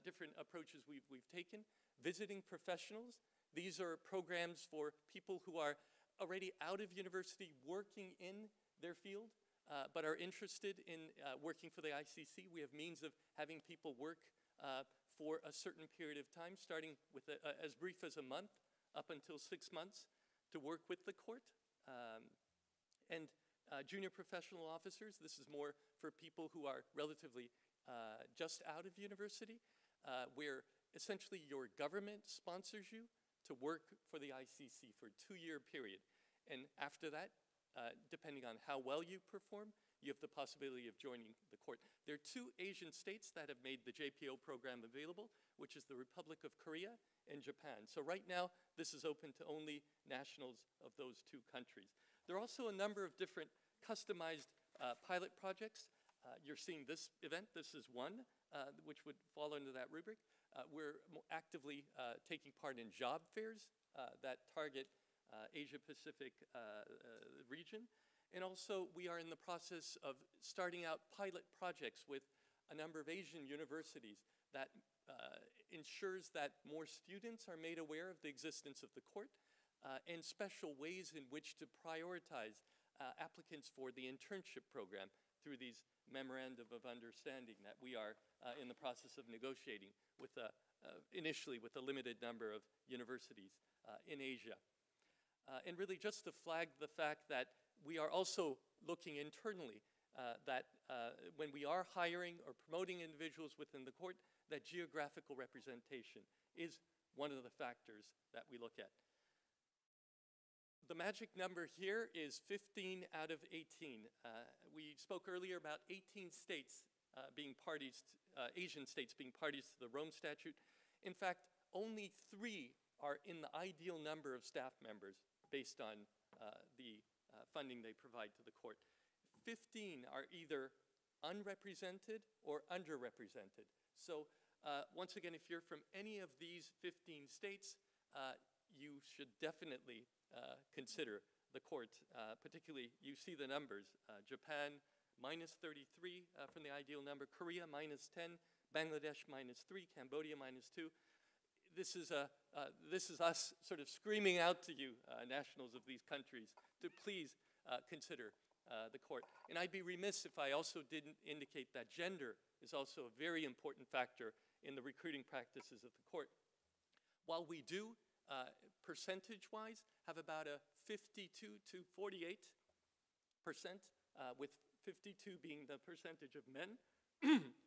[SPEAKER 8] different approaches we've taken. Visiting professionals, these are programs for people who are already out of university working in their field, but are interested in working for the ICC. We have means of having people work for a certain period of time, starting with as brief as a month up until 6 months to work with the court. And junior professional officers, this is more for people who are relatively just out of university, where essentially your government sponsors you to work for the ICC for a 2-year period. And after that, depending on how well you perform, you have the possibility of joining the court. There are 2 Asian states that have made the JPO program available, which is the Republic of Korea and Japan. So right now, this is open to only nationals of those 2 countries. There are also a number of different customized pilot projects. You're seeing this event. This is one, which would fall under that rubric. We're actively taking part in job fairs that target Asia-Pacific region. And also, we are in the process of starting out pilot projects with a number of Asian universities that ensures that more students are made aware of the existence of the court and special ways in which to prioritize applicants for the internship program through these memorandum of understanding that we are in the process of negotiating with initially with a limited number of universities in Asia. And really just to flag the fact that we are also looking internally that when we are hiring or promoting individuals within the court, that geographical representation is one of the factors that we look at. The magic number here is 15 out of 18. We spoke earlier about 18 states being parties, Asian states being parties to the Rome Statute. In fact, only 3 are in the ideal number of staff members based on the funding they provide to the court. 15 are either unrepresented or underrepresented. So once again, if you're from any of these 15 states, you should definitely consider the court. Particularly, you see the numbers. Japan, -33 from the ideal number. Korea, -10. Bangladesh, -3. Cambodia, -2. This is us sort of screaming out to you, nationals of these countries, to please consider the court. And I'd be remiss if I also didn't indicate that gender is also a very important factor in the recruiting practices of the court. While we do, percentage-wise, have about a 52 to 48%, with 52 being the percentage of men.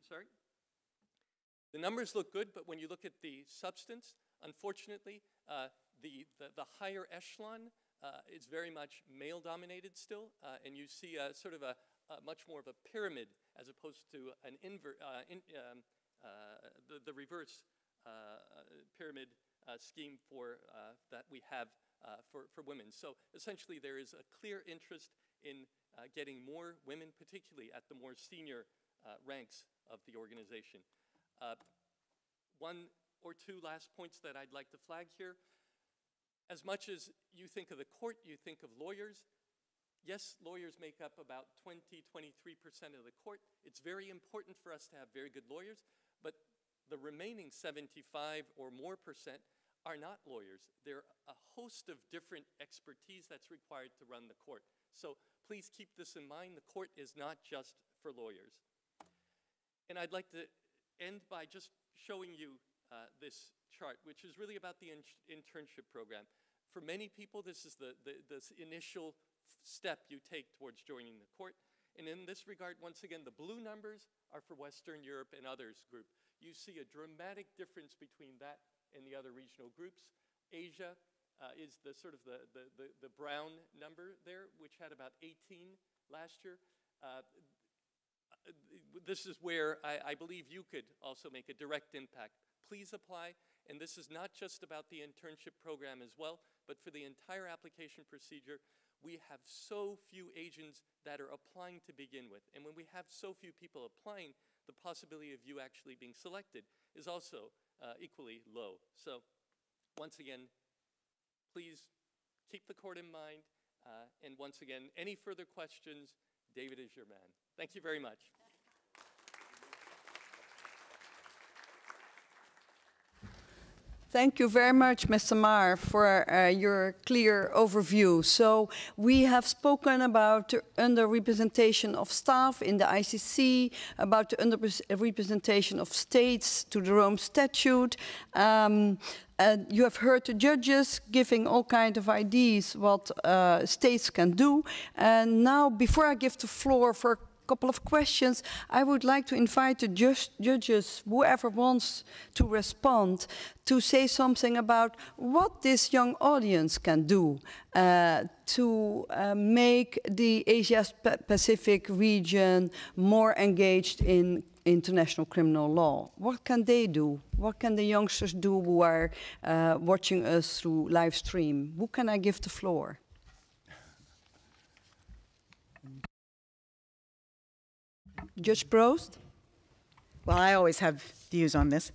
[SPEAKER 8] Sorry. The numbers look good, but when you look at the substance, unfortunately, the higher echelon is very much male-dominated still, and you see sort of a much more of a pyramid as opposed to an the reverse pyramid scheme that we have for women. So essentially, there is a clear interest in getting more women, particularly at the more senior ranks of the organization. 1 or 2 last points that I'd like to flag here. As much as you think of the court, you think of lawyers. Yes, lawyers make up about 20–23% of the court. It's very important for us to have very good lawyers, but the remaining 75 or more % are not lawyers. There are a host of different expertise that's required to run the court. So please keep this in mind. The court is not just for lawyers. And I'd like to end by just showing you this chart, which is really about the internship program. For many people, this is this initial step you take towards joining the court. And in this regard, once again, the blue numbers are for Western Europe and others group. you see a dramatic difference between that and the other regional groups. Asia is the sort of the brown number there, which had about 18 last year. This is where I believe you could also make a direct impact. Please apply, and this is not just about the internship program as well, but for the entire application procedure. We have so few Asians that are applying to begin with, and when we have so few people applying, the possibility of you actually being selected is also equally low. So once again, please keep the court in mind, and once again, any further questions, David is your man. Thank you very much.
[SPEAKER 4] Thank you very much, Mr. Maar, for your clear overview. So we have spoken about the underrepresentation of staff in the ICC, about the underrepresentation of states to the Rome Statute. You have heard the judges giving all kinds of ideas what states can do. And now, before I give the floor for a couple of questions, I would like to invite the judges, whoever wants to respond, to say something about what this young audience can do to make the Asia-Pacific region more engaged in international criminal law. What can they do? What can the youngsters do who are watching us through live stream? Who can I give the floor? Judge Prost?
[SPEAKER 7] Well, I always have views on this.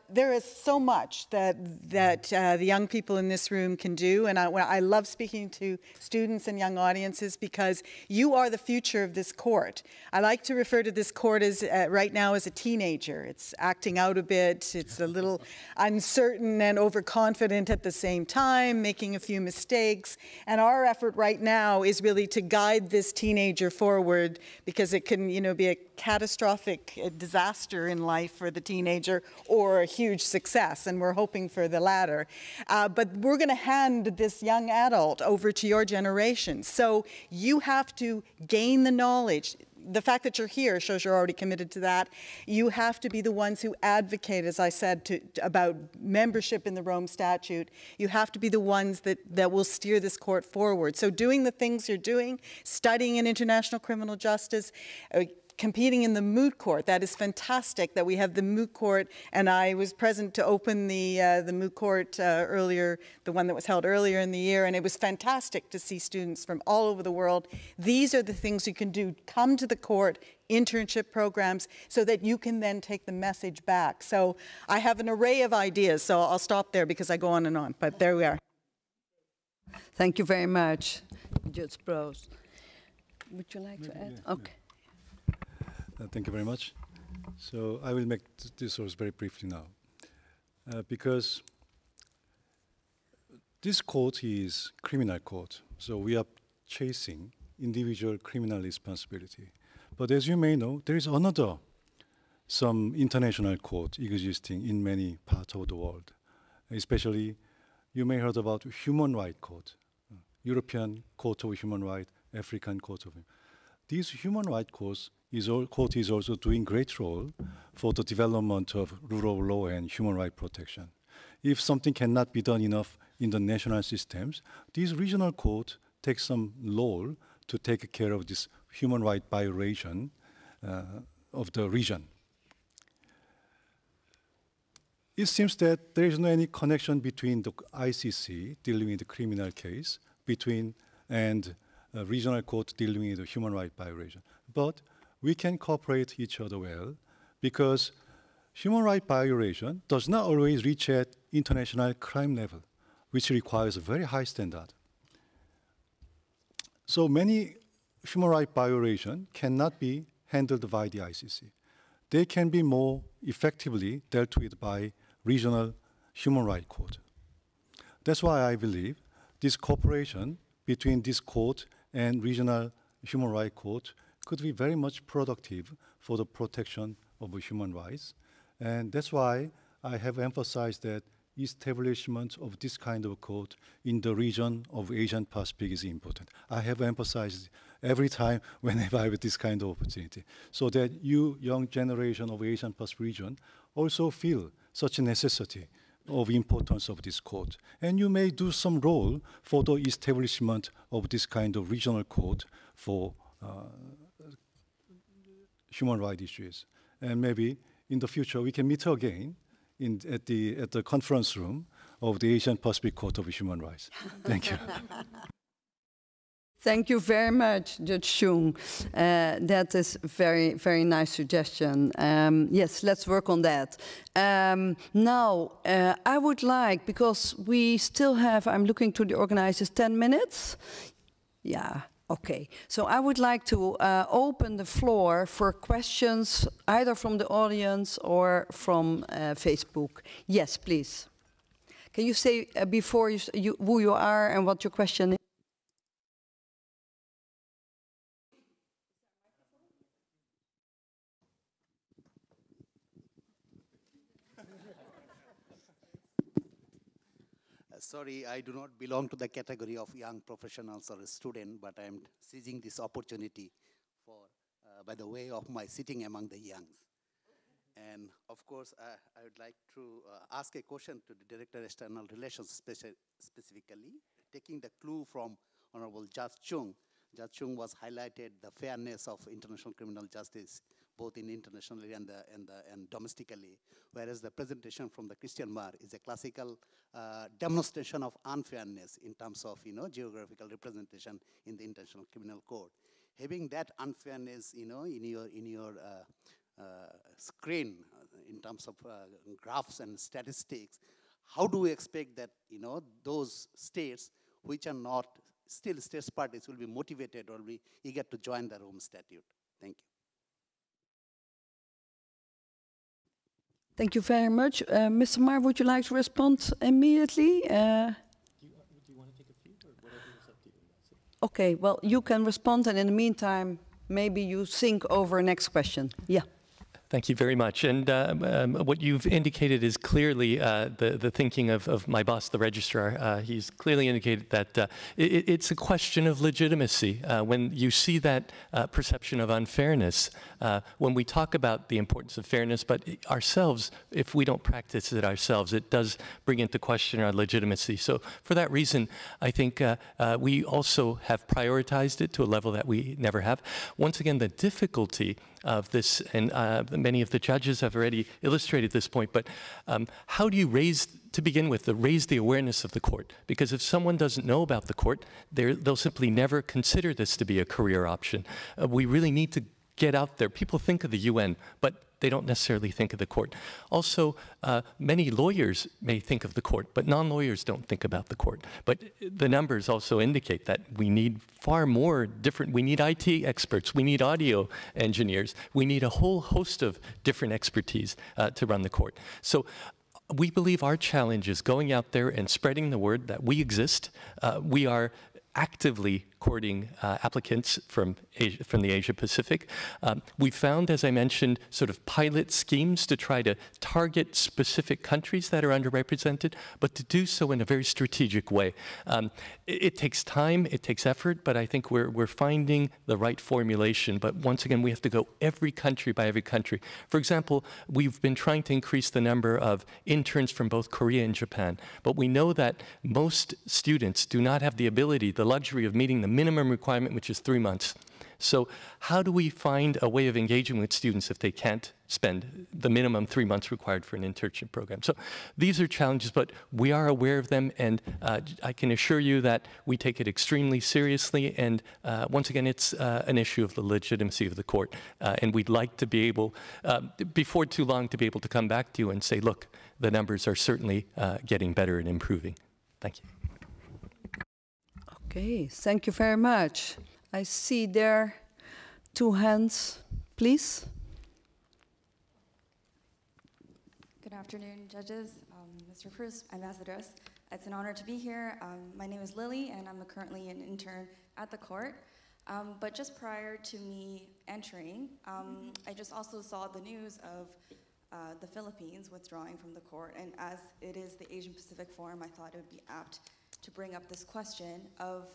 [SPEAKER 7] There is so much that the young people in this room can do, and I love speaking to students and young audiences because you are the future of this court. I like to refer to this court as right now as a teenager. It's acting out a bit, it's a little uncertain and overconfident at the same time, making a few mistakes, and our effort right now is really to guide this teenager forward because it can, you know, be a catastrophic disaster in life for the teenager or a huge success, and we're hoping for the latter. But we're going to hand this young adult over to your generation. So you have to gain the knowledge. The fact that you're here shows you're already committed to that. You have to be the ones who advocate, as I said, about membership in the Rome Statute. You have to be the ones that will steer this court forward. So doing the things you're doing, studying in international criminal justice, competing in the moot court. That is fantastic that we have the moot court, and I was present to open the moot court earlier, the one that was held earlier in the year, and it was fantastic to see students from all over the world. These are the things you can do. Come to the court, internship programs, so that you can then take the message back. So I have an array of ideas, so I'll stop there because I go on and on, but there we are.
[SPEAKER 4] Thank you very much, Judge Prost. Would you like to add? Okay.
[SPEAKER 2] Thank you very much. So I will make this very briefly now, because this court is criminal court, so we are chasing individual criminal responsibility. But as you may know, there is another, some international court existing in many parts of the world. Especially, you may heard about Human Rights Court, European Court of Human Rights, African Court of Human Rights. These human rights court is also doing great role for the development of rule of law and human rights protection. If something cannot be done enough in the national systems, these regional courts take some role to take care of this human rights violation of the region. It seems that there is no any connection between the ICC dealing with the criminal case and regional court dealing with the human rights violation. But we can cooperate each other well because human rights violation does not always reach at international crime level, which requires a very high standard. So many human rights violations cannot be handled by the ICC. They can be more effectively dealt with by regional human rights court. That's why I believe this cooperation between this court and regional human rights court could be very much productive for the protection of human rights. And that's why I have emphasized that establishment of this kind of court in the region of Asian Pacific is important. I have emphasized every time whenever I have this kind of opportunity, so that you, young generation of Asian Pacific region, also feel such a necessity of importance of this court. And you may do some role for the establishment of this kind of regional court for human rights issues. And maybe in the future we can meet again at the conference room of the Asian Pacific Court of Human Rights. Thank you.
[SPEAKER 4] Thank you very much, Judge Chung. That is a very, very nice suggestion. Yes, let's work on that. Now, I would like, because we still have, I'm looking to the organizers, 10 minutes? Yeah, okay. So I would like to open the floor for questions, either from the audience or from Facebook. Yes, please. Can you say before who you are and what your question is?
[SPEAKER 9] Sorry, I do not belong to the category of young professionals or a student, but I'm seizing this opportunity for, by the way of my sitting among the young. And of course, I would like to ask a question to the Director of External Relations specifically, taking the clue from Honorable Judge Chung. Judge Chung was highlighted the fairness of international criminal justice, both in internationally and domestically, whereas the presentation from the Christian Mar is a classical demonstration of unfairness in terms of geographical representation in the International Criminal Court. Having that unfairness in your screen in terms of graphs and statistics, how do we expect that those states which are not still states parties will be motivated or be eager to join the Rome Statute? Thank you.
[SPEAKER 4] Thank you very much. Mr. Mar, would you like to respond immediately?
[SPEAKER 8] Do you want to take a few, or whatever is up to you?
[SPEAKER 4] Okay, well, you can respond, and in the meantime, maybe you think over next question. Yeah.
[SPEAKER 8] Thank you very much. And what you've indicated is clearly the thinking of my boss, the registrar. He's clearly indicated that it's a question of legitimacy. When you see that perception of unfairness, when we talk about the importance of fairness, but ourselves, if we don't practice it ourselves, it does bring into question our legitimacy. So for that reason, I think we also have prioritized it to a level that we never have. Once again, the difficulty of this, and many of the judges have already illustrated this point, but how do you raise the awareness of the court? Because if someone doesn't know about the court, they'll simply never consider this to be a career option. We really need to get out there. People think of the UN, but they don't necessarily think of the court. Also, many lawyers may think of the court, but non-lawyers don't think about the court. But the numbers also indicate that we need far more different, we need IT experts, we need audio engineers, we need a whole host of different expertise to run the court. So we believe our challenge is going out there and spreading the word that we exist. We are actively courting applicants from the Asia Pacific. We found, as I mentioned, sort of pilot schemes to try to target specific countries that are underrepresented, but to do so in a very strategic way. It takes time, it takes effort, but I think we're finding the right formulation. But once again, we have to go every country by every country. For example, we've been trying to increase the number of interns from both Korea and Japan, but we know that most students do not have the ability, the luxury of meeting the minimum requirement, which is 3 months. So how do we find a way of engaging with students if they can't spend the minimum 3 months required for an internship program? So these are challenges, but we are aware of them, and I can assure you that we take it extremely seriously, and once again, it's an issue of the legitimacy of the court, and we'd like to be able, before too long, to be able to come back to you and say, look, the numbers are certainly getting better and improving. Thank you.
[SPEAKER 4] Okay, thank you very much. I see there 2 hands, please.
[SPEAKER 10] Good afternoon, judges, Mr. Cruz, ambassadors. It's an honor to be here. My name is Lily, and I'm currently an intern at the court. But just prior to me entering, I just also saw the news of the Philippines withdrawing from the court. And as it is the Asian Pacific Forum, I thought it would be apt to bring up this question of,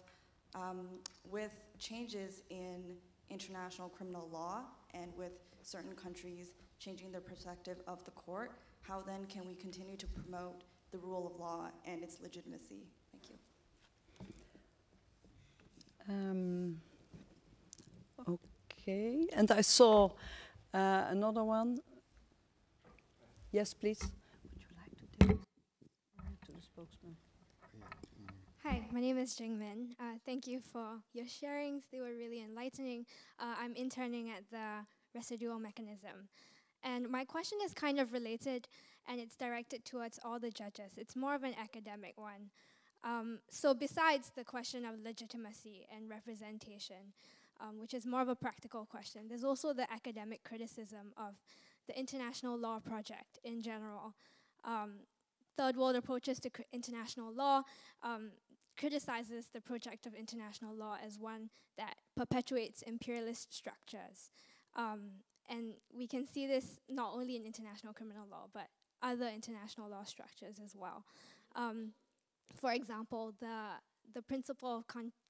[SPEAKER 10] with changes in international criminal law and with certain countries changing their perspective of the court, how then can we continue to promote the rule of law and its legitimacy? Thank you.
[SPEAKER 4] Okay, and I saw another one. Yes, please. Would you like to take it to the spokesman?
[SPEAKER 11] Hi, my name is Jingmin. Thank you for your sharings. They were really enlightening. I'm interning at the residual mechanism. And my question is kind of related, and it's directed towards all the judges. It's more of an academic one. So besides the question of legitimacy and representation, which is more of a practical question, there's also the academic criticism of the international law project in general. Third world approaches to international law criticizes the project of international law as one that perpetuates imperialist structures. And we can see this not only in international criminal law, but other international law structures as well. For example, the principle of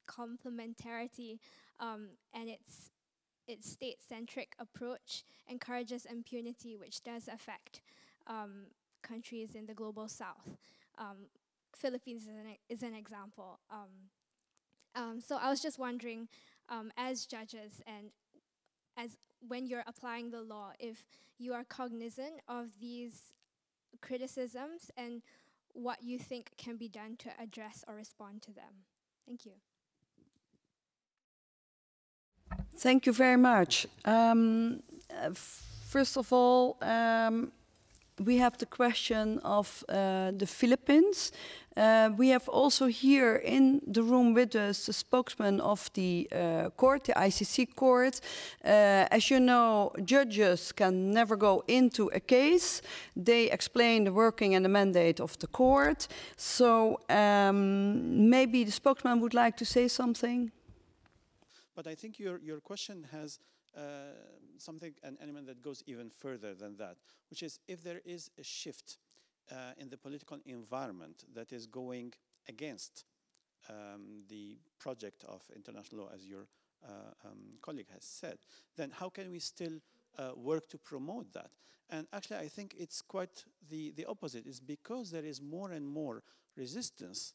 [SPEAKER 11] complementarity and its state-centric approach encourages impunity, which does affect countries in the global south. Philippines is an example. So I was just wondering, as judges and as when you're applying the law, if you are cognizant of these criticisms and what you think can be done to address or respond to them. Thank you.
[SPEAKER 4] Thank you very much. First of all, we have the question of the Philippines. We have also here in the room with us the spokesman of the court, the ICC court. As you know, judges can never go into a case. They explain the working and the mandate of the court. So maybe the spokesman would like to say something.
[SPEAKER 12] But I think your question has something, an element that goes even further than that, which is if there is a shift in the political environment that is going against the project of international law, as your colleague has said, then how can we still work to promote that? And actually, I think it's quite the opposite. It's because there is more and more resistance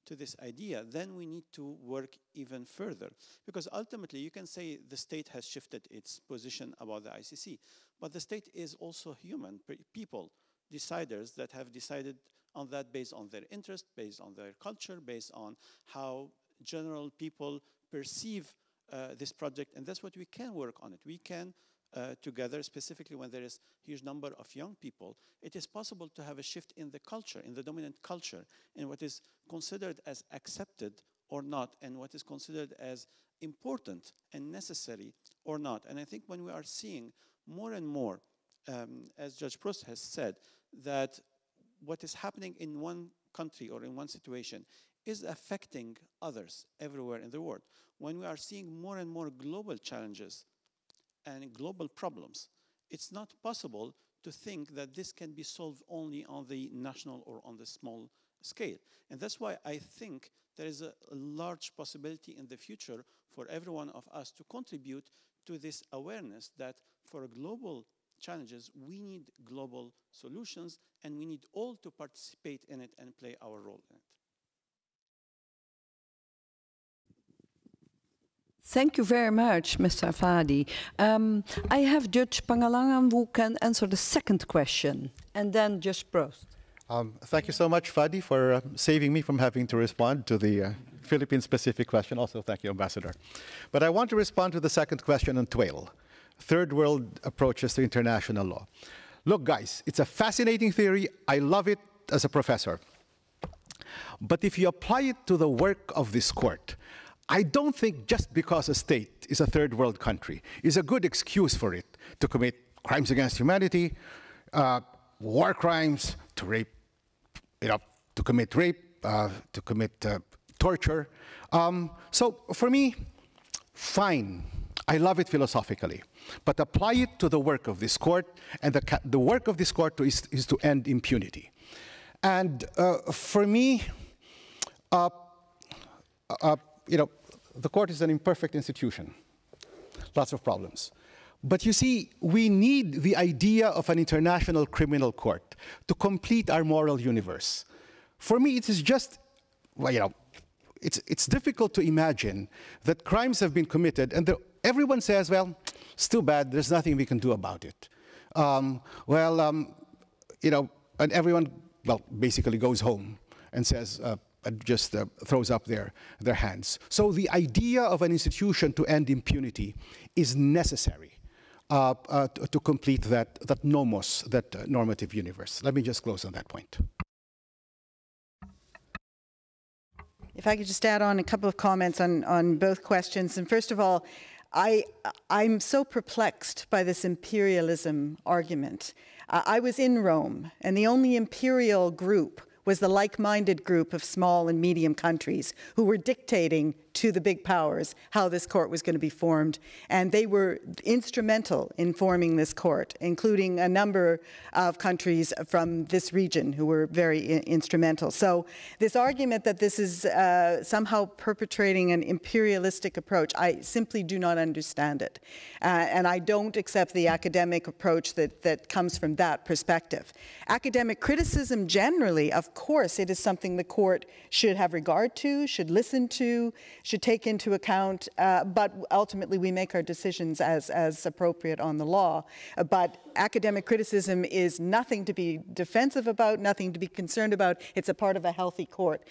[SPEAKER 12] to this idea, then we need to work even further. Because ultimately, you can say the state has shifted its position about the ICC, but the state is also human, people, deciders that have decided on that based on their interest, based on their culture, based on how general people perceive this project, and that's what we can work on it. We can together, specifically when there is a huge number of young people, it is possible to have a shift in the culture, in the dominant culture, in what is considered as accepted or not, and what is considered as important and necessary or not. And I think when we are seeing more and more, as Judge Prost has said, that what is happening in one country or in one situation is affecting others everywhere in the world. When we are seeing more and more global challenges and global problems, it's not possible to think that this can be solved only on the national or on the small scale. And that's why I think there is a large possibility in the future for every one of us to contribute to this awareness that for global challenges, we need global solutions, and we need all to participate in it and play our role in it.
[SPEAKER 4] Thank you very much, Mr. Fadi. I have Judge Pangalangan who can answer the second question, and then Judge Prost.
[SPEAKER 5] Thank you so much, Fadi, for saving me from having to respond to the Philippine-specific question. Also, thank you, Ambassador. But I want to respond to the second question on TWAIL, third world approaches to international law. Look, guys, it's a fascinating theory. I love it as a professor. But if you apply it to the work of this court, I don't think just because a state is a third world country is a good excuse for it to commit crimes against humanity, war crimes, to rape, to commit rape, to commit torture. So for me, fine. I love it philosophically. But apply it to the work of this court, and the work of this court is to end impunity. And for me, the court is an imperfect institution. Lots of problems. But you see, we need the idea of an international criminal court to complete our moral universe. For me, it is just, well, it's difficult to imagine that crimes have been committed and everyone says, well, it's too bad, there's nothing we can do about it. And everyone, well, basically goes home and says, just throws up their hands. So the idea of an institution to end impunity is necessary to complete that nomos, that normative universe. Let me just close on that point.
[SPEAKER 7] If I could just add on a couple of comments on both questions. And first of all, I'm so perplexed by this imperialism argument. I was in Rome, and the only imperial group was the like-minded group of small and medium countries who were dictating to the big powers how this court was going to be formed. And they were instrumental in forming this court, including a number of countries from this region who were very instrumental. So this argument that this is somehow perpetrating an imperialistic approach, I simply do not understand it. And I don't accept the academic approach that comes from that perspective. Academic criticism generally, of course, it is something the court should have regard to, should listen to, should take into account, but ultimately we make our decisions as appropriate on the law. But academic criticism is nothing to be defensive about, nothing to be concerned about. It's a part of a healthy court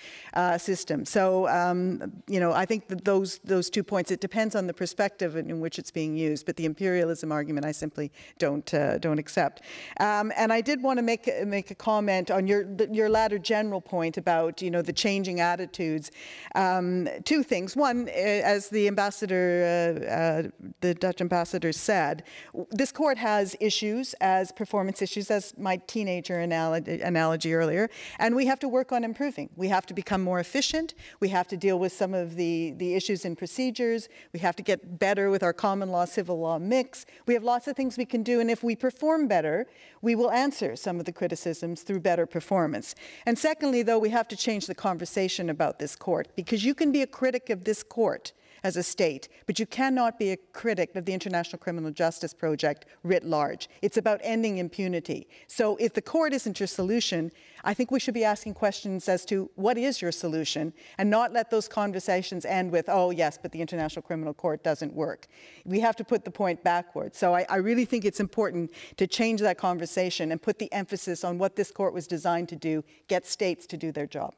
[SPEAKER 7] system. So, I think that those 2 points, it depends on the perspective in which it's being used, but the imperialism argument I simply don't accept. And I did want to make a comment on your latter general point about, the changing attitudes. 2 things. One, as the ambassador, the Dutch ambassador said, this court has issues as performance issues, as my teenager analogy earlier, and we have to work on improving. We have to become more efficient. We have to deal with some of the issues in procedures. We have to get better with our common law, civil law mix. We have lots of things we can do, and if we perform better, we will answer some of the criticisms through better performance. And secondly, though, we have to change the conversation about this court, because you can be a critic of this court as a state, but you cannot be a critic of the International Criminal Justice Project writ large. It's about ending impunity. So if the court isn't your solution, I think we should be asking questions as to what is your solution, and not let those conversations end with, oh yes, but the International Criminal Court doesn't work. We have to put the point backwards. So I really think it's important to change that conversation and put the emphasis on what this court was designed to do, get states to do their job.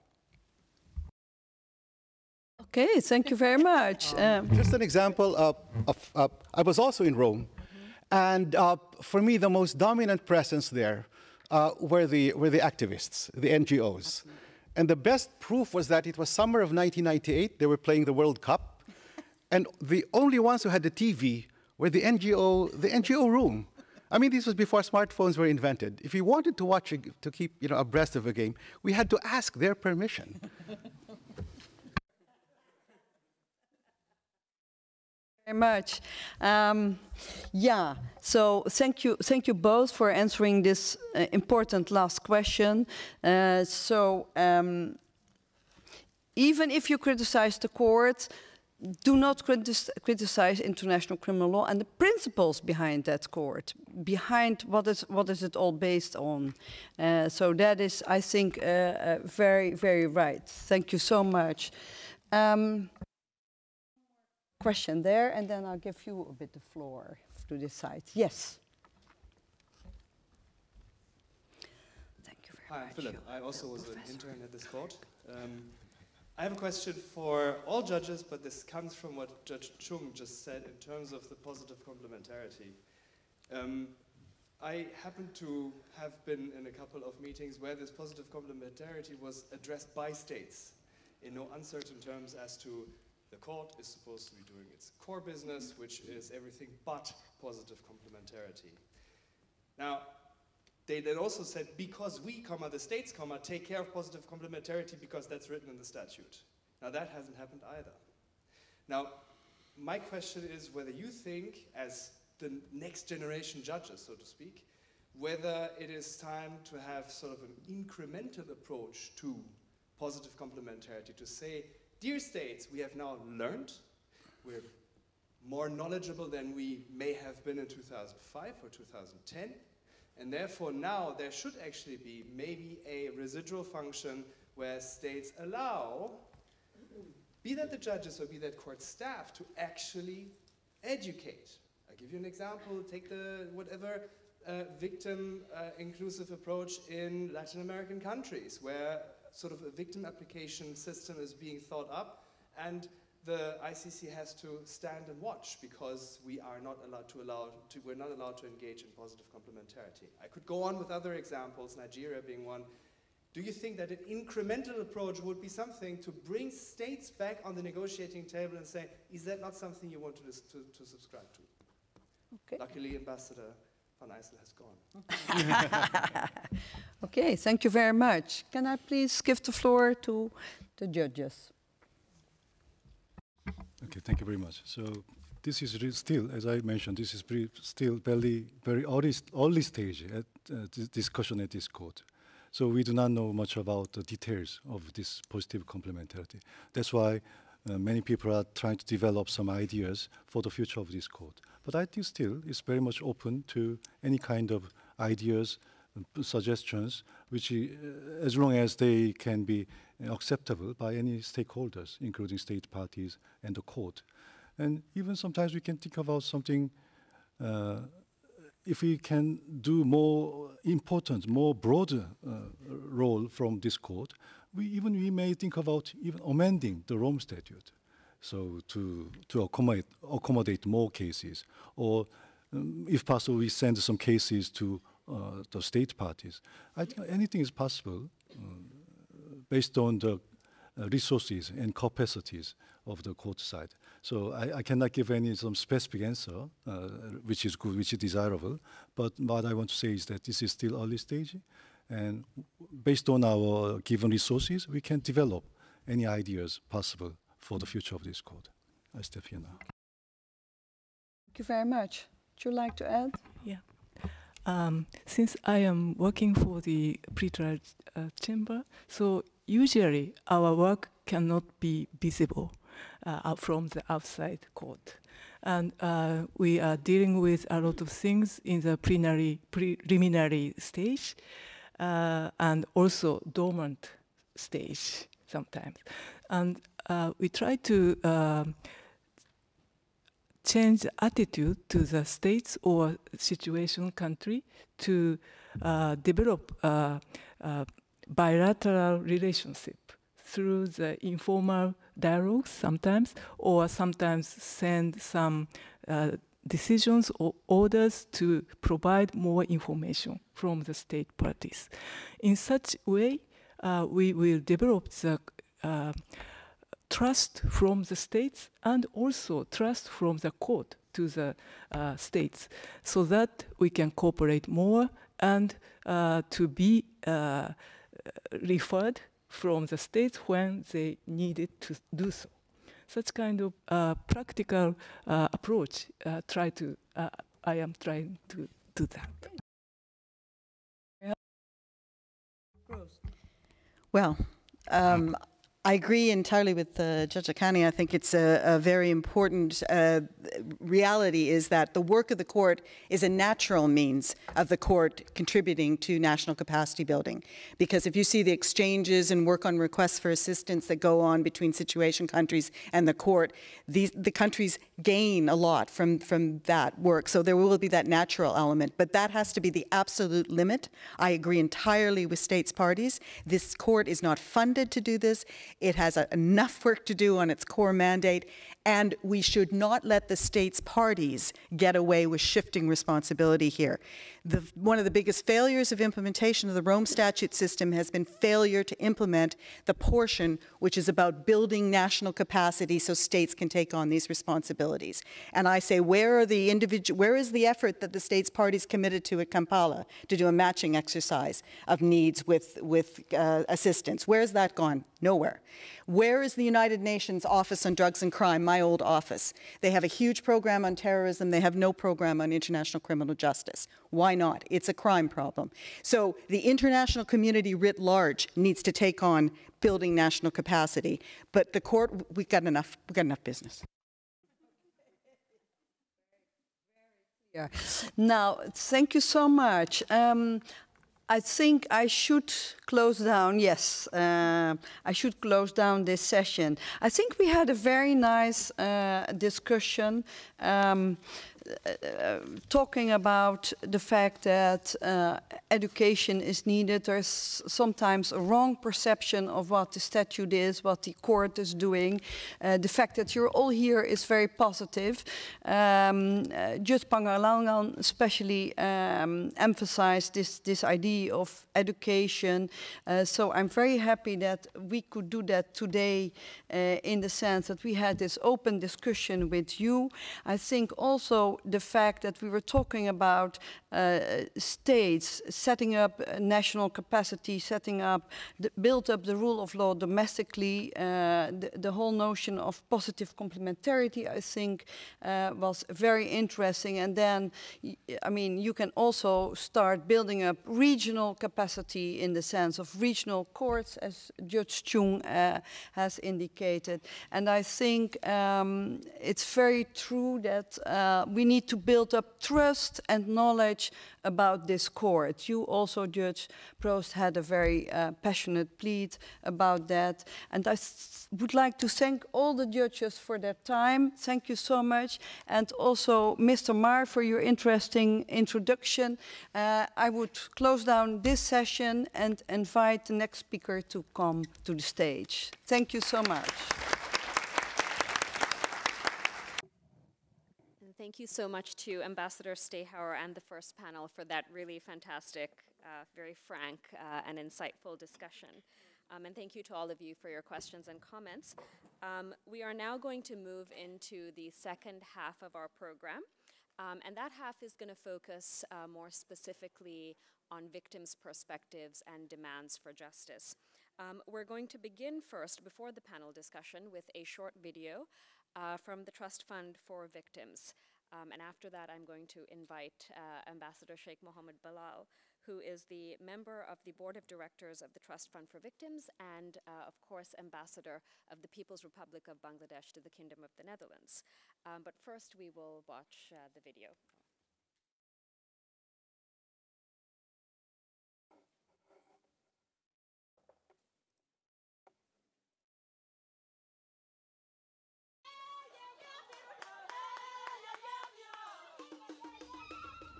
[SPEAKER 4] Okay, thank you very much.
[SPEAKER 5] Just an example I was also in Rome, and for me the most dominant presence there were the activists, the NGOs. And the best proof was that it was summer of 1998, they were playing the World Cup, and the only ones who had the TV were the NGO room. I mean, this was before smartphones were invented. If you wanted to watch, to keep abreast of a game, we had to ask their permission.
[SPEAKER 4] Very much. So thank you both for answering this important last question. Even if you criticize the court, do not criticize international criminal law and the principles behind that court, behind what is it all based on. So that is, I think, very, very right. Thank you so much. Question there, and then I'll give you a bit the floor to decide. Yes. Thank you very much.
[SPEAKER 13] Hi, Philip. I also was an intern at this court. I have a question for all judges, but this comes from what Judge Chung just said in terms of the positive complementarity. I happen to have been in a couple of meetings where this positive complementarity was addressed by states in no uncertain terms as to the court is supposed to be doing its core business, which is everything but positive complementarity. Now, they then also said, because we, the states, take care of positive complementarity because that's written in the statute. Now, that hasn't happened either. Now, my question is whether you think, as the next generation judges, so to speak, whether it is time to have sort of an incremental approach to positive complementarity, to say, dear states, we have now learned, we're more knowledgeable than we may have been in 2005 or 2010, and therefore now there should actually be maybe a residual function where states allow, be that the judges or be that court staff, to actually educate. I'll give you an example. Take the whatever victim inclusive approach in Latin American countries, where sort of a victim application system is being thought up, and the ICC has to stand and watch because we're not allowed to engage in positive complementarity. I could go on with other examples, Nigeria being one. Do you think that an incremental approach would be something to bring states back on the negotiating table and say, is that not something you want to subscribe to?
[SPEAKER 4] Okay.
[SPEAKER 13] Luckily, Ambassador van Ijssel has gone.
[SPEAKER 4] Okay, thank you very much. Can I please give the floor to the judges?
[SPEAKER 2] Okay, thank you very much. So this is still, as I mentioned, this is still very early stage at discussion at this court. So we do not know much about the details of this positive complementarity. That's why many people are trying to develop some ideas for the future of this court. But I think still it's very much open to any kind of ideas, suggestions, which as long as they can be acceptable by any stakeholders, including state parties and the court. And even sometimes we can think about something, if we can do more important, more broader role from this court, we may think about even amending the Rome Statute, so to accommodate more cases, or if possible, we send some cases to the state parties. I think anything is possible based on the resources and capacities of the court side. So I cannot give some specific answer, which is good, which is desirable. But what I want to say is that this is still early stage, and based on our given resources, we can develop any ideas possible for the future of this court. I step here now.
[SPEAKER 4] Thank you very much. Would you like to add?
[SPEAKER 6] Yeah. Since I am working for the pretrial chamber, so usually our work cannot be visible from the outside court. And we are dealing with a lot of things in the preliminary stage and also dormant stage sometimes. And we try to change attitude to the states or situation country to develop bilateral relationship through the informal dialogues sometimes, or sometimes send some decisions or orders to provide more information from the state parties. In such way, we will develop the trust from the states and also trust from the court to the states, so that we can cooperate more and to be referred from the states when they needed to do so. Such kind of practical approach, I am trying to do that.
[SPEAKER 7] Well, I agree entirely with Judge Akani. I think it's a very important reality is that the work of the court is a natural means of the court contributing to national capacity building. Because if you see the exchanges and work on requests for assistance that go on between situation countries and the court, the countries gain a lot from that work. So there will be that natural element, but that has to be the absolute limit. I agree entirely with states parties. This court is not funded to do this. It has enough work to do on its core mandate, and we should not let the states parties get away with shifting responsibility here. One of the biggest failures of implementation of the Rome Statute system has been failure to implement the portion which is about building national capacity so states can take on these responsibilities. And I say, where is the effort that the states parties committed to at Kampala to do a matching exercise of needs with assistance? Where has that gone? Nowhere. Where is the United Nations Office on Drugs and Crime, my my old office. They have a huge program on terrorism. They have no program on international criminal justice. Why not? It's a crime problem. So the international community writ large needs to take on building national capacity. But the court, we've got enough business.
[SPEAKER 4] Yeah. Now, thank you so much. I think I should close down, yes, I should close down this session. I think we had a very nice discussion talking about the fact that education is needed. There's sometimes a wrong perception of what the statute is, what the court is doing. The fact that you're all here is very positive. Judge Pangalangan especially emphasized this idea of education. So I'm very happy that we could do that today in the sense that we had this open discussion with you. I think also the fact that we were talking about states setting up national capacity, build up the rule of law domestically, the whole notion of positive complementarity, I think, was very interesting. And then, I mean, you can also start building up regional capacity in the sense of regional courts, as Judge Chung has indicated. And I think it's very true that we need to build up trust and knowledge about this court. You also, Judge Prost, had a very passionate plea about that. And I would like to thank all the judges for their time. Thank you so much. And also, Mr. Maar, for your interesting introduction. I would close down this session and invite the next speaker to come to the stage. Thank you so much.
[SPEAKER 1] Thank you so much to Ambassador Stehauer and the first panel for that really fantastic, very frank and insightful discussion. And thank you to all of you for your questions and comments. We are now going to move into the second half of our program. And that half is going to focus more specifically on victims' perspectives and demands for justice. We're going to begin first, before the panel discussion, with a short video from the Trust Fund for Victims. And after that, I'm going to invite Ambassador Sheikh Mohammed Bilal, who is the member of the Board of Directors of the Trust Fund for Victims and, of course, Ambassador of the People's Republic of Bangladesh to the Kingdom of the Netherlands. But first, we will watch the video.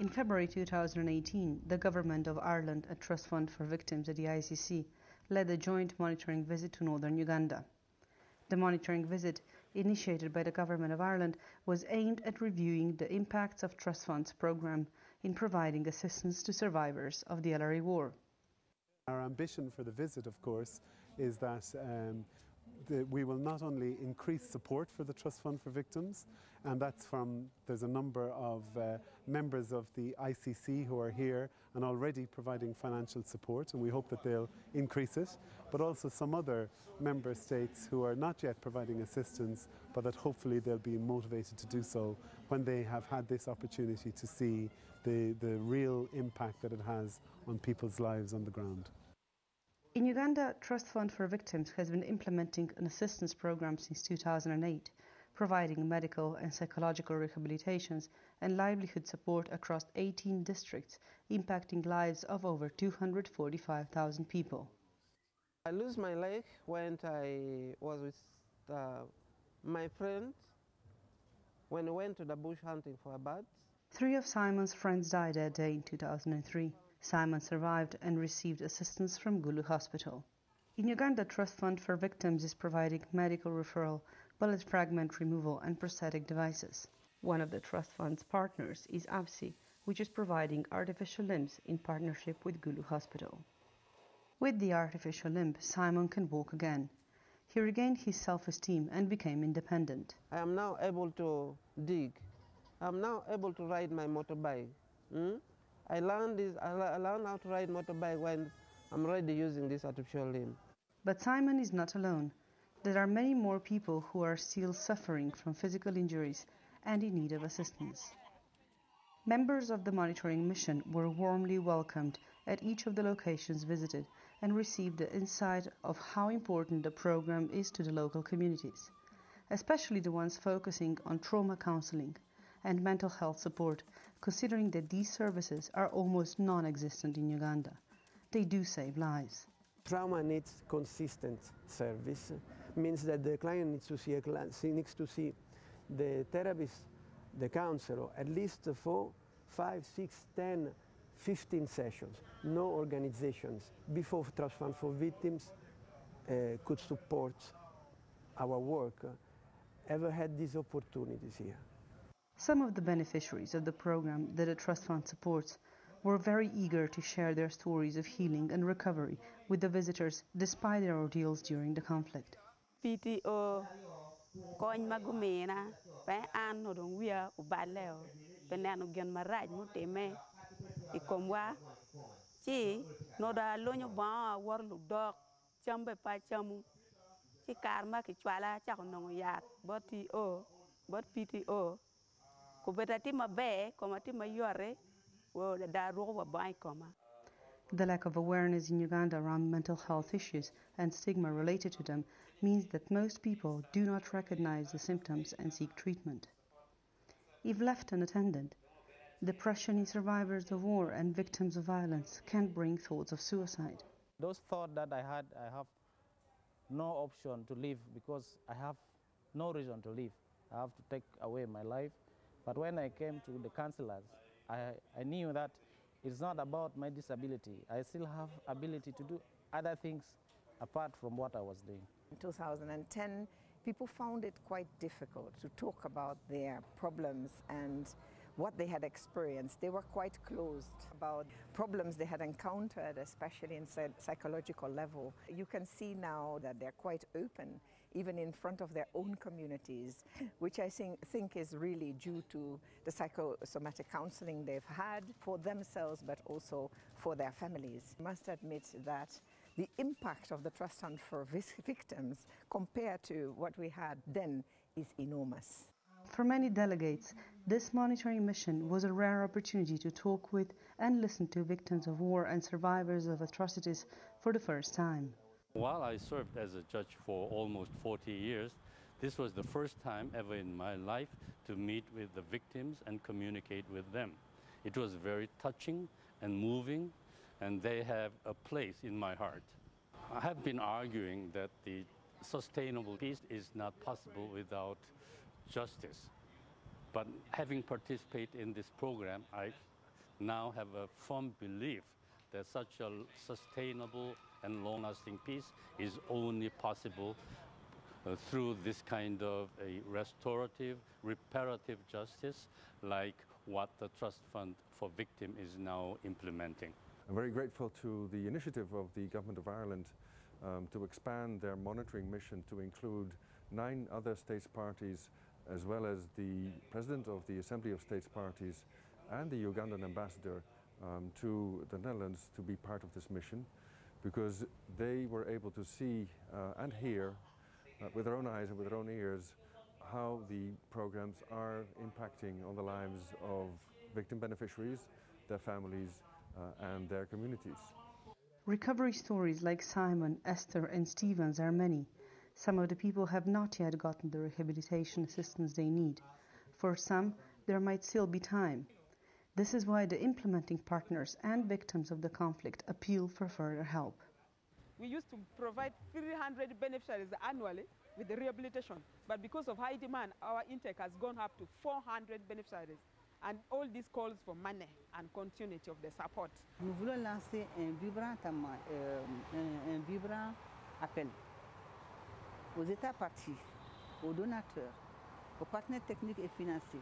[SPEAKER 14] In February 2018, the Government of Ireland and Trust Fund for Victims at the ICC led a joint monitoring visit to northern Uganda. The monitoring visit, initiated by the Government of Ireland, was aimed at reviewing the impacts of Trust Fund's programme in providing assistance to survivors of the LRA war.
[SPEAKER 15] Our ambition for the visit, of course, is that we will not only increase support for the Trust Fund for Victims, and that's there's a number of members of the ICC who are here and already providing financial support, and we hope that they'll increase it, but also some other member states who are not yet providing assistance, but that hopefully they'll be motivated to do so when they have had this opportunity to see the real impact that it has on people's lives on the ground.
[SPEAKER 14] In Uganda, Trust Fund for Victims has been implementing an assistance program since 2008, providing medical and psychological rehabilitations and livelihood support across 18 districts, impacting lives of over 245,000 people.
[SPEAKER 16] I lost my leg when I was with my friends when we went to the bush hunting for birds.
[SPEAKER 14] 3 of Simon's friends died that day in 2003. Simon survived and received assistance from Gulu Hospital. In Uganda, Trust Fund for Victims is providing medical referral, bullet fragment removal and prosthetic devices. One of the Trust Fund's partners is AFSI, which is providing artificial limbs in partnership with Gulu Hospital. With the artificial limb, Simon can walk again. He regained his self-esteem and became independent.
[SPEAKER 16] I am now able to dig. I am now able to ride my motorbike. I learned how to ride motorbike when I'm already using this artificial limb.
[SPEAKER 14] But Simon is not alone. there are many more people who are still suffering from physical injuries and in need of assistance. Members of the monitoring mission were warmly welcomed at each of the locations visited and received the insight of how important the program is to the local communities, especially the ones focusing on trauma counseling and mental health support, considering that these services are almost non-existent in Uganda. They do save lives.
[SPEAKER 17] Trauma needs consistent service, means that the client needs to see the therapist, the counselor, at least 4, 5, 6, 10, 15 sessions. No organizations before Trust Fund for Victims could support our work ever had these opportunities here.
[SPEAKER 14] Some of the beneficiaries of the program that the Trust Fund supports were very eager to share their stories of healing and recovery with the visitors despite their ordeals during the conflict.
[SPEAKER 18] PTO koñ magumena pe an no don wia ubaleo penano gen maraj muteme ikomwa chi no da lonyo ba war lu dok chambe pa chamu chi karma ki chwala cha no ya boti o bot PTO ko betati mabe ko mati mayore wo da ro wa bai koma.
[SPEAKER 14] The lack of awareness in Uganda around mental health issues and stigma related to them means that most people do not recognize the symptoms and seek treatment. If left unattended, depression in survivors of war and victims of violence can bring thoughts of suicide.
[SPEAKER 19] Those thoughts that I had, I have no option to live because I have no reason to live. I have to take away my life. But when I came to the counselors, I knew that it's not about my disability. I still have ability to do other things apart from what I was doing.
[SPEAKER 20] In 2010, people found it quite difficult to talk about their problems and what they had experienced. They were quite closed about problems they had encountered, especially in psychological level. You can see now that they're quite open, even in front of their own communities, which I think is really due to the psychosomatic counseling they've had for themselves, but also for their families. I must admit that the impact of the Trust Fund for Victims compared to what we had then is enormous.
[SPEAKER 14] For many delegates, this monitoring mission was a rare opportunity to talk with and listen to victims of war and survivors of atrocities for the first time.
[SPEAKER 21] While I served as a judge for almost 40 years, this was the first time ever in my life to meet with the victims and communicate with them. It was very touching and moving, and they have a place in my heart. I have been arguing that the sustainable peace is not possible without justice. But having participated in this program, I now have a firm belief that such a sustainable and long-lasting peace is only possible through this kind of a restorative, reparative justice like what the Trust Fund for Victims is now implementing.
[SPEAKER 22] I'm very grateful to the initiative of the Government of Ireland to expand their monitoring mission to include 9 other states parties, as well as the President of the Assembly of States Parties and the Ugandan ambassador to the Netherlands to be part of this mission, because they were able to see and hear with their own eyes and with their own ears how the programs are impacting on the lives of victim beneficiaries, their families, and their communities.
[SPEAKER 14] Recovery stories like Simon, Esther, and Stevens are many. Some of the people have not yet gotten the rehabilitation assistance they need. For some, there might still be time. This is why the implementing partners and victims of the conflict appeal for further help.
[SPEAKER 23] We used to provide 300 beneficiaries annually with the rehabilitation, but because of high demand, our intake has gone up to 400 beneficiaries. And all this calls for money and continuity of the support.
[SPEAKER 24] Nous voulons lancer un vibrant appel aux États partis, aux donateurs, aux partenaires techniques et financiers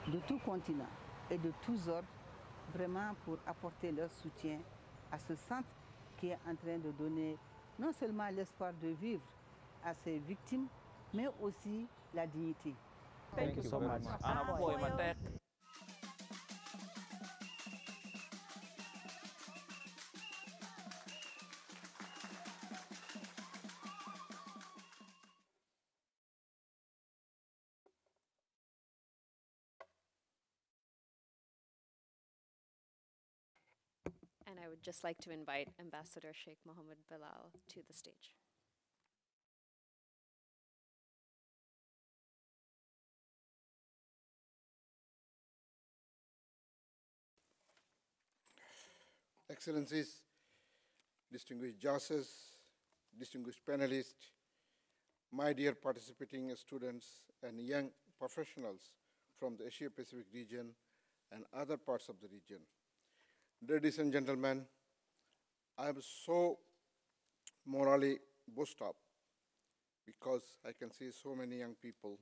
[SPEAKER 24] de tout continent et de tous ordres, vraiment pour apporter leur soutien à ce centre qui est en train de donner non seulement l'espoir de vivre à ses victimes, mais aussi la dignité.
[SPEAKER 19] Thank you so much.
[SPEAKER 1] I would just like to invite Ambassador Sheikh Mohammed Bilal to the stage.
[SPEAKER 3] Excellencies, distinguished judges, distinguished panelists, my dear participating students and young professionals from the Asia-Pacific region and other parts of the region. Ladies and gentlemen, I am so morally boosted up because I can see so many young people,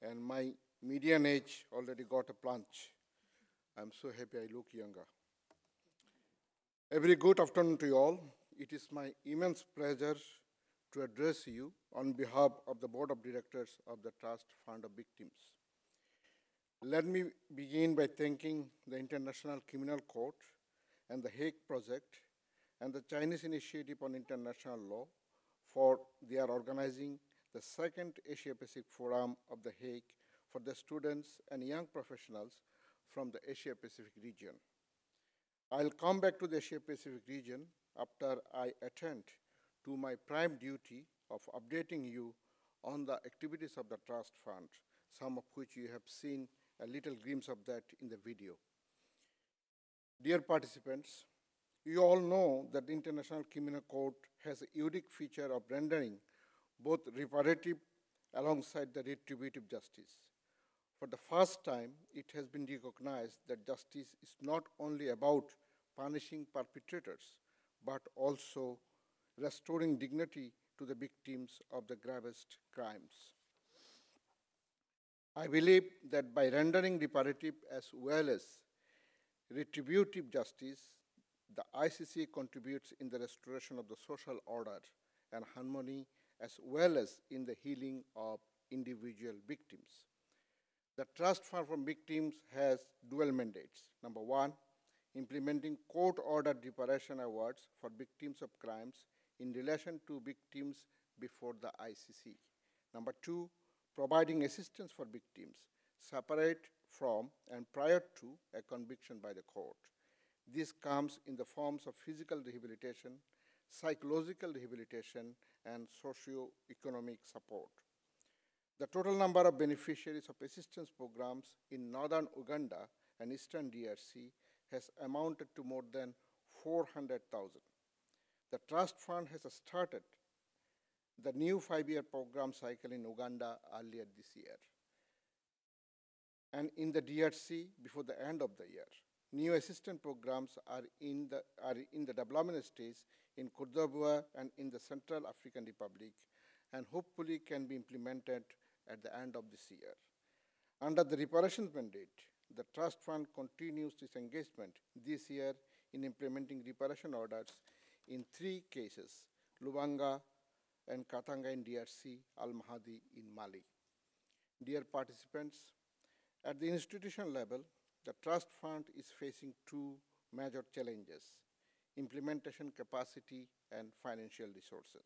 [SPEAKER 3] and my median age already got a plunge. I'm so happy I look younger. A very good afternoon to you all. It is my immense pleasure to address you on behalf of the Board of Directors of the Trust Fund of Victims. Let me begin by thanking the International Criminal Court and the Hague Project and the Chinese Initiative on International Law for their organizing the second Asia-Pacific Forum of the Hague for the students and young professionals from the Asia-Pacific region. I'll come back to the Asia-Pacific region after I attend to my prime duty of updating you on the activities of the Trust Fund, some of which you have seen a little glimpse of that in the video. Dear participants, you all know that the International Criminal Court has a unique feature of rendering both reparative alongside the retributive justice. For the first time, it has been recognized that justice is not only about punishing perpetrators, but also restoring dignity to the victims of the gravest crimes. I believe that by rendering reparative as well as retributive justice, the ICC contributes in the restoration of the social order and harmony as well as in the healing of individual victims. The Trust Fund for Victims has dual mandates. Number one, implementing court-ordered reparation awards for victims of crimes in relation to victims before the ICC. Number two, providing assistance for victims separate from and prior to a conviction by the court. This comes in the forms of physical rehabilitation, psychological rehabilitation, and socio-economic support. The total number of beneficiaries of assistance programs in northern Uganda and eastern DRC has amounted to more than 400,000. The Trust Fund has started the new 5-year program cycle in Uganda earlier this year, and in the DRC before the end of the year. New assistance programs are in the development stage in Côte d'Ivoire and in the Central African Republic, and hopefully can be implemented at the end of this year. Under the reparations mandate, the Trust Fund continues its engagement this year in implementing reparation orders in 3 cases, Lubanga and Katanga in DRC, Al-Mahdi in Mali. Dear participants, at the institutional level, the Trust Fund is facing 2 major challenges: implementation capacity and financial resources.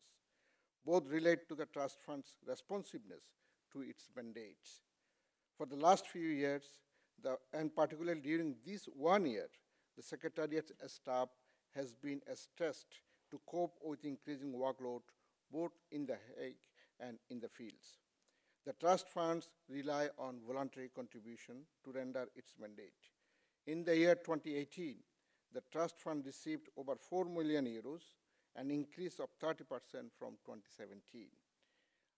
[SPEAKER 3] Both relate to the Trust Fund's responsiveness to its mandates. For the last few years, and particularly during this 1 year, the Secretariat's staff has been stressed to cope with increasing workload both in The Hague and in the fields. The trust funds rely on voluntary contribution to render its mandate. In the year 2018, the trust fund received over 4 million euros, an increase of 30% from 2017.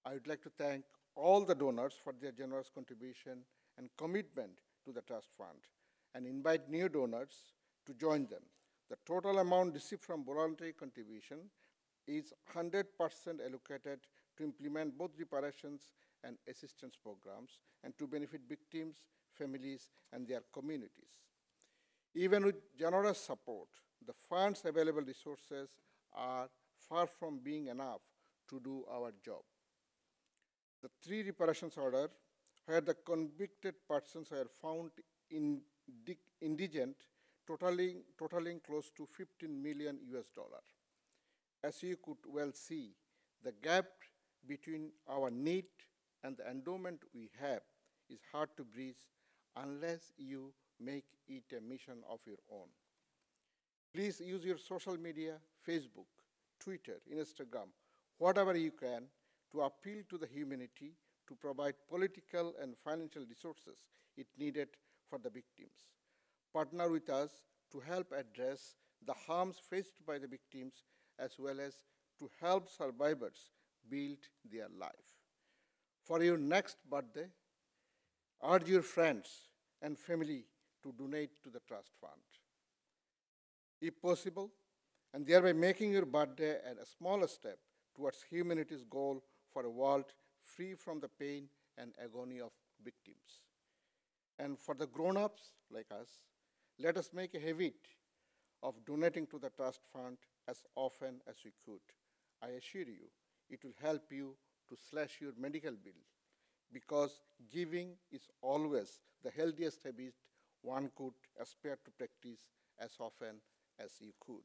[SPEAKER 3] I would like to thank all the donors for their generous contribution and commitment to the trust fund, and invite new donors to join them. The total amount received from voluntary contribution is 100% allocated to implement both reparations and assistance programs and to benefit victims, families, and their communities. Even with generous support, the fund's available resources are far from being enough to do our job. The 3 reparations orders, where the convicted persons were found indigent, totaling close to 15 million US dollars. As you could well see, the gap between our need and the endowment we have is hard to bridge unless you make it a mission of your own. Please use your social media, Facebook, Twitter, Instagram, whatever you can, to appeal to the humanity to provide political and financial resources it needed for the victims. Partner with us to help address the harms faced by the victims as well as to help survivors build their life. For your next birthday, urge your friends and family to donate to the trust fund. If possible, and thereby making your birthday a small step towards humanity's goal for a world free from the pain and agony of victims. And for the grown-ups like us, let us make a habit of donating to the trust fund as often as we could. I assure you, it will help you to slash your medical bill, because giving is always the healthiest habit one could aspire to practice as often as you could.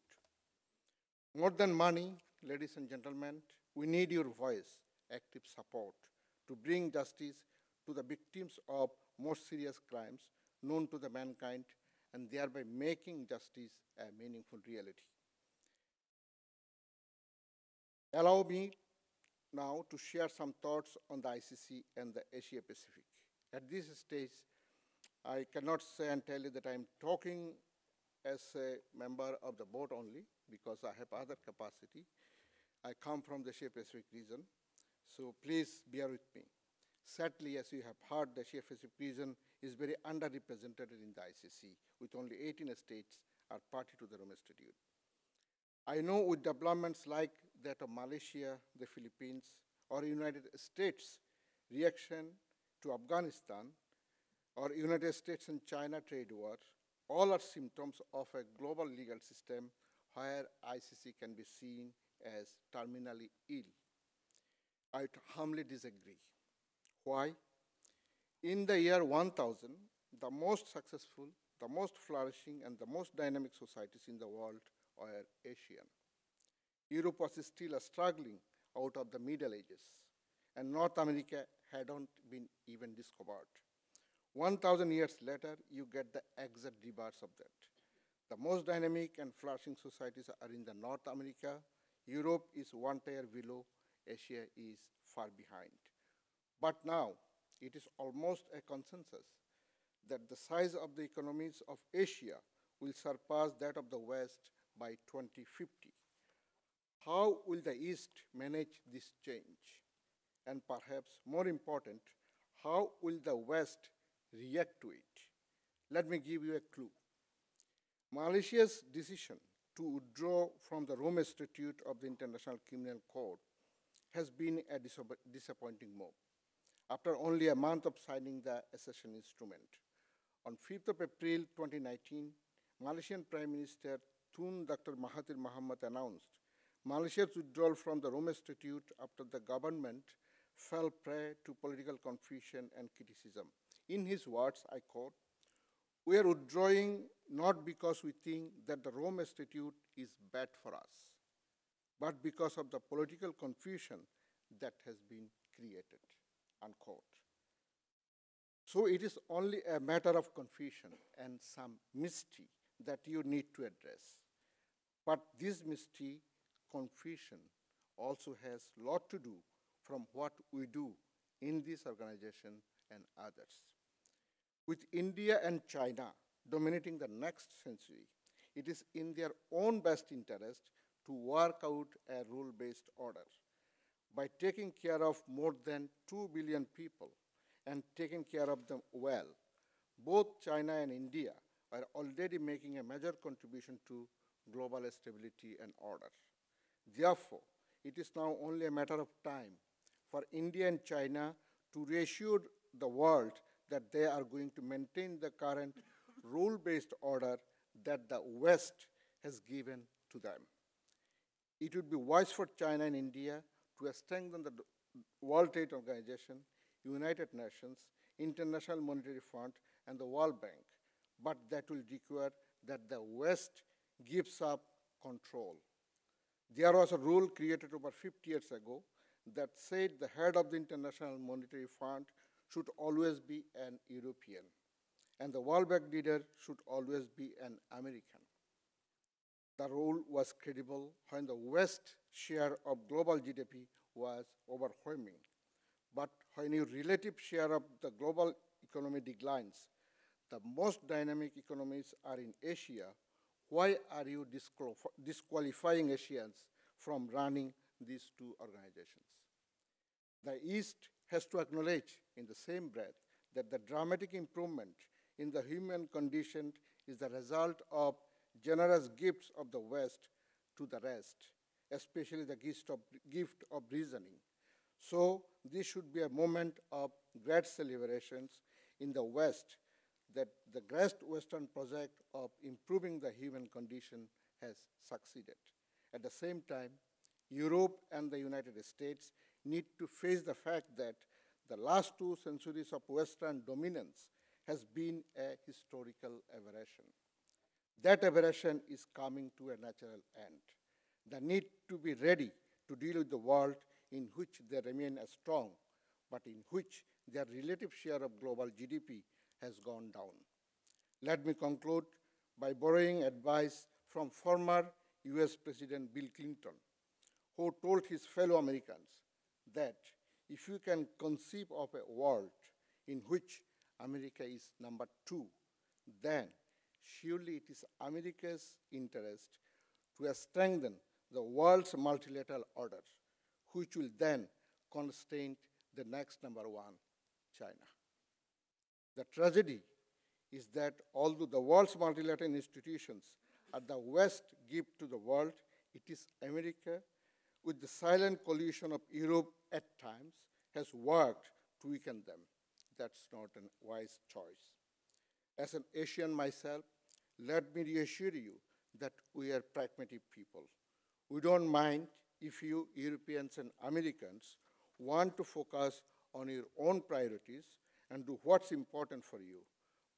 [SPEAKER 3] More than money, ladies and gentlemen, we need your voice, active support to bring justice to the victims of most serious crimes known to the mankind, and thereby making justice a meaningful reality. Allow me now to share some thoughts on the ICC and the Asia Pacific. At this stage, I cannot say and tell you that I'm talking as a member of the board only, because I have other capacity. I come from the Asia Pacific region, so please bear with me. Sadly, as you have heard, the Asia Pacific region is very underrepresented in the ICC, with only 18 states are party to the Rome Statute. I know with developments like that of Malaysia, the Philippines, or United States reaction to Afghanistan, or United States and China trade war, all are symptoms of a global legal system where ICC can be seen as terminally ill. I humbly disagree. Why? In the year 1000, the most successful, the most flourishing, and the most dynamic societies in the world were Asian. Europe was still struggling out of the Middle Ages, and North America hadn't been even discovered. 1,000 years later, you get the exact reverse of that. The most dynamic and flourishing societies are in the North America. Europe is one tier below. Asia is far behind. But now, it is almost a consensus that the size of the economies of Asia will surpass that of the West by 2050. How will the East manage this change? And perhaps more important, how will the West react to it? Let me give you a clue. Malaysia's decision to withdraw from the Rome Statute of the International Criminal Court has been a disappointing move. After only a month of signing the accession instrument, on 5th of April 2019, Malaysian Prime Minister Tun Dr. Mahathir Mohamad announced Malaysia's withdrawal from the Rome Statute after the government fell prey to political confusion and criticism. In his words, I quote, "We are withdrawing not because we think that the Rome Statute is bad for us, but because of the political confusion that has been created," unquote. So it is only a matter of confusion and some mystery that you need to address. But this mystery, confusion, also has a lot to do from what we do in this organization and others. With India and China dominating the next century, it is in their own best interest to work out a rule-based order. By taking care of more than 2 billion people and taking care of them well, both China and India are already making a major contribution to global stability and order. Therefore, it is now only a matter of time for India and China to reassure the world that they are going to maintain the current rule-based order that the West has given to them. It would be wise for China and India to strengthen the World Trade Organization, United Nations, International Monetary Fund, and the World Bank, but that will require that the West gives up control. There was a rule created over 50 years ago that said the head of the International Monetary Fund should always be an European, and the World Bank leader should always be an American. The role was credible when the West's share of global GDP was overwhelming. But when your relative share of the global economy declines, the most dynamic economies are in Asia. Why are you disqualifying Asians from running these two organizations? The East has to acknowledge in the same breath that the dramatic improvement in the human condition is the result of generous gifts of the West to the rest, especially the gift of reasoning. So this should be a moment of great celebrations in the West that the great Western project of improving the human condition has succeeded. At the same time, Europe and the United States need to face the fact that the last 2 centuries of Western dominance has been a historical aberration. That aberration is coming to a natural end. They need to be ready to deal with the world in which they remain as strong, but in which their relative share of global GDP has gone down. Let me conclude by borrowing advice from former US President Bill Clinton, who told his fellow Americans that if you can conceive of a world in which America is number 2, then surely it is America's interest to strengthen the world's multilateral order, which will then constrain the next number 1, China. The tragedy is that although the world's multilateral institutions are the West gift to the world, it is America, with the silent coalition of Europe at times, has worked to weaken them. That's not a wise choice. As an Asian myself, let me reassure you that we are pragmatic people. We don't mind if you Europeans and Americans want to focus on your own priorities and do what's important for you.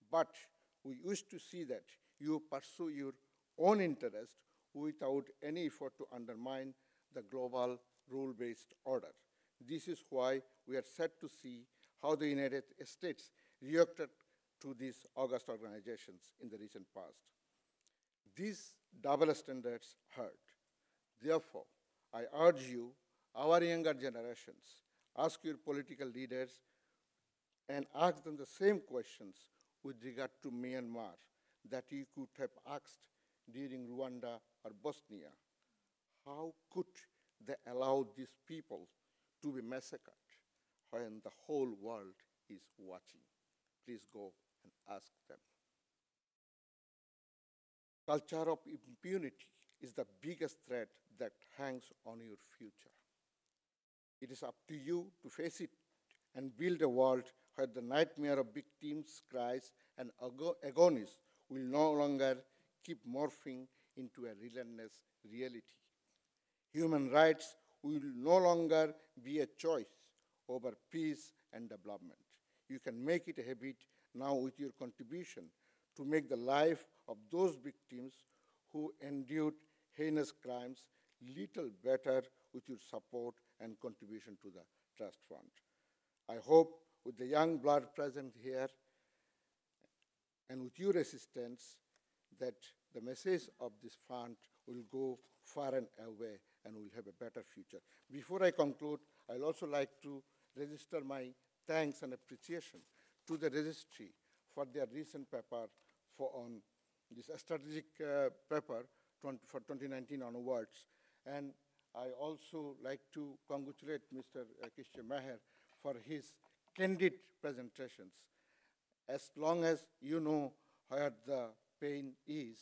[SPEAKER 3] But we wish to see that you pursue your own interest without any effort to undermine the global rule-based order. This is why we are set to see how the United States reacted to these august organizations in the recent past. These double standards hurt. Therefore, I urge you, our younger generations, ask your political leaders and ask them the same questions with regard to Myanmar that you could have asked during Rwanda or Bosnia. How could they allow these people to be massacred when the whole world is watching? Please go and ask them. Culture of impunity is the biggest threat that hangs on your future. It is up to you to face it and build a world where the nightmare of victims' cries and agonies will no longer keep morphing into a relentless reality. Human rights will no longer be a choice over peace and development. You can make it a habit now with your contribution to make the life of those victims who endured heinous crimes little better with your support and contribution to the Trust Fund. I hope with the young blood present here and with your assistance that the message of this fund will go far and away and will have a better future. Before I conclude, I'd also like to register my thanks and appreciation to the registry for their recent paper on this strategic paper for 2019 onwards. And I also like to congratulate Mr. Kishore Meher for his candid presentations. As long as you know where the pain is,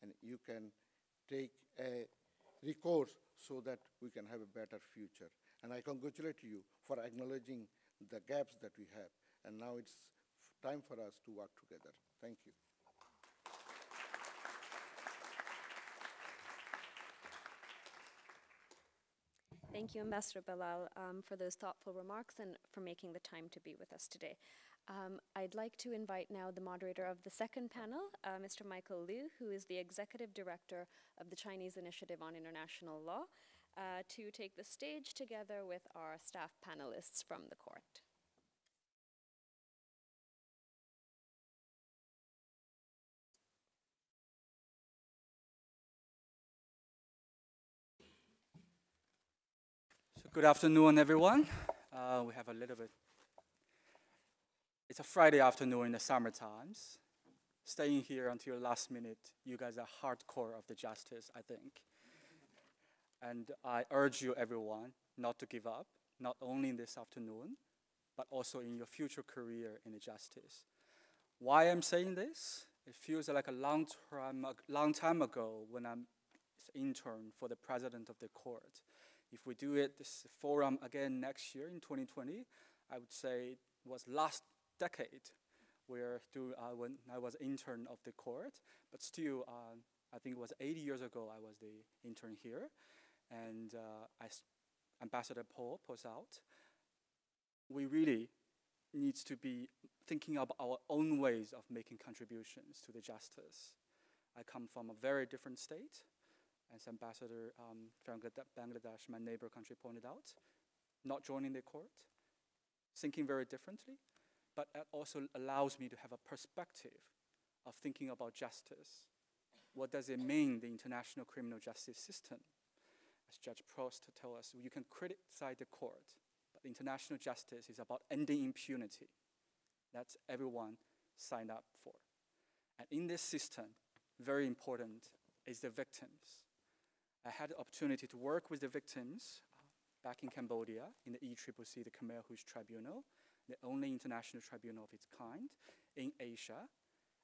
[SPEAKER 3] and you can take a recourse so that we can have a better future. And I congratulate you for acknowledging the gaps that we have. And now it's time for us to work together. Thank you.
[SPEAKER 1] Thank you, Ambassador Bilal, for those thoughtful remarks and for making the time to be with us today. I'd like to invite now the moderator of the second panel, Mr. Michael Liu, who is the Executive Director of the Chinese Initiative on International Law, to take the stage together with our staff panelists from the court.
[SPEAKER 8] Good afternoon, everyone. We have a little bit. It's a Friday afternoon in the summer times. Staying here until last minute, you guys are hardcore of the justice, I think. And I urge you, everyone, not to give up, not only in this afternoon, but also in your future career in the justice. Why I'm saying this? It feels like a long time ago when I'm intern for the president of the court. If we do it, this forum again next year in 2020, I would say it was last decade when I was intern of the court, but still, I think it was 80 years ago I was the intern here, and Ambassador Paul points out, we really need to be thinking of our own ways of making contributions to the justice. I come from a very different state, as Ambassador from Bangladesh, my neighbor country, pointed out, not joining the court, thinking very differently, but it also allows me to have a perspective of thinking about justice. What does it mean, the international criminal justice system? As Judge Prost told us, you can criticize the court, but international justice is about ending impunity. That's everyone signed up for. And in this system, very important is the victims. I had the opportunity to work with the victims back in Cambodia in the ECCC, the Khmer Rouge Tribunal, the only international tribunal of its kind in Asia.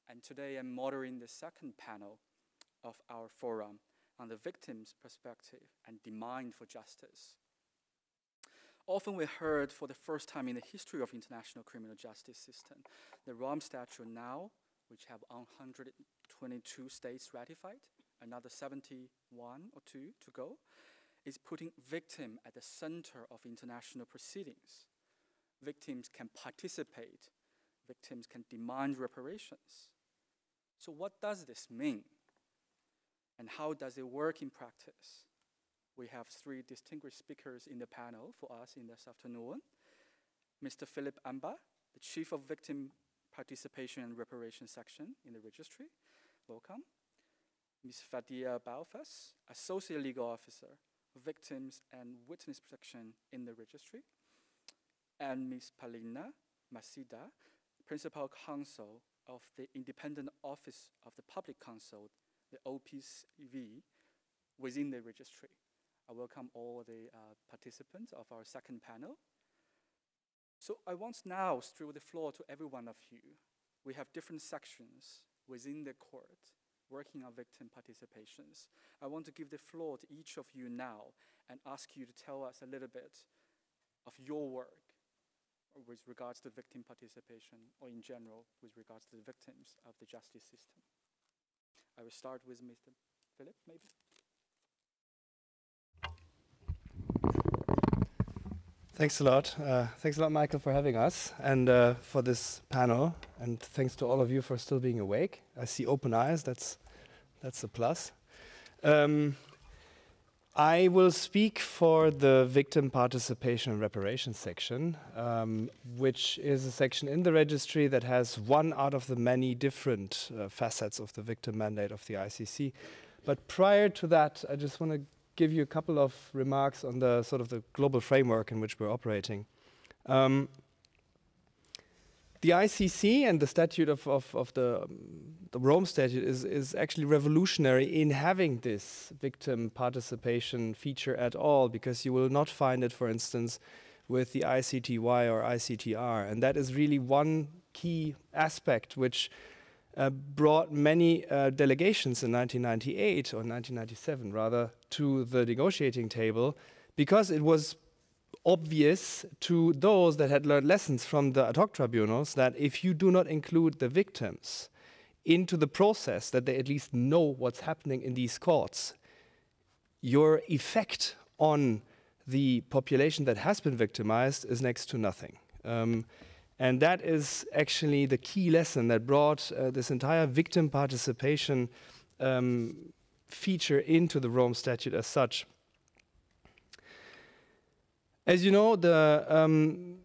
[SPEAKER 8] And today I'm moderating the second panel of our forum on the victim's perspective and demand for justice. Often we heard for the first time in the history of international criminal justice system, the Rome Statute now, which have 122 states ratified, another 71 or 2 to go, is putting victim at the center of international proceedings. Victims can participate, victims can demand reparations. So what does this mean? And how does it work in practice? We have 3 distinguished speakers in the panel for us in this afternoon. Mr. Philip Amba, the Chief of Victim Participation and Reparation Section in the registry. Welcome. Ms. Fadia Balfas, Associate Legal Officer, Victims and Witness Protection in the registry. And Ms. Palina Masida, Principal Counsel of the Independent Office of the Public Counsel, the OPCV, within the registry. I welcome all the participants of our second panel. So I want now to throw the floor to every one of you. We have different sections within the court working on victim participations. I want to give the floor to each of you now and ask you to tell us a little bit of your work with regards to victim participation, or in general with regards to the victims of the justice system. I will start with Mr. Philip, maybe.
[SPEAKER 9] Thanks a lot. Thanks a lot, Michael, for having us and for this panel. And thanks to all of you for still being awake. I see open eyes. That's a plus. I will speak for the victim participation and reparation section, which is a section in the registry that has one out of the many different facets of the victim mandate of the ICC. But prior to that, I just want to give you a couple of remarks on the sort of the global framework in which we're operating. The ICC and the statute of the Rome Statute is actually revolutionary in having this victim participation feature at all, because you will not find it, for instance, with the ICTY or ICTR. And that is really one key aspect which brought many delegations in 1998, or 1997 rather, to the negotiating table, because it was obvious to those that had learned lessons from the ad hoc tribunals that if you do not include the victims into the process, that they at least know what's happening in these courts, your effect on the population that has been victimized is next to nothing. And that is actually the key lesson that brought this entire victim participation feature into the Rome Statute as such. As you know, the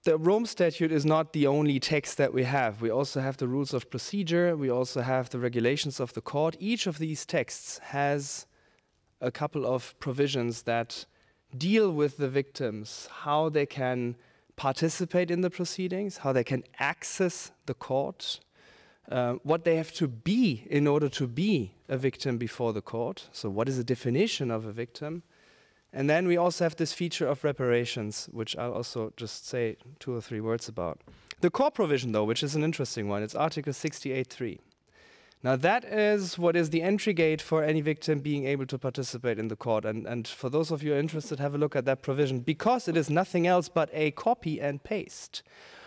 [SPEAKER 9] Rome Statute is not the only text that we have. We also have the rules of procedure. We also have the regulations of the court. Each of these texts has a couple of provisions that deal with the victims, how they can participate in the proceedings, how they can access the court, what they have to be in order to be a victim before the court. So what is the definition of a victim? And then we also have this feature of reparations, which I'll also just say 2 or 3 words about. The core provision, though, which is an interesting one, it's Article 68.3. Now that is what is the entry gate for any victim being able to participate in the court. And for those of you interested, have a look at that provision, because it is nothing else but a copy and paste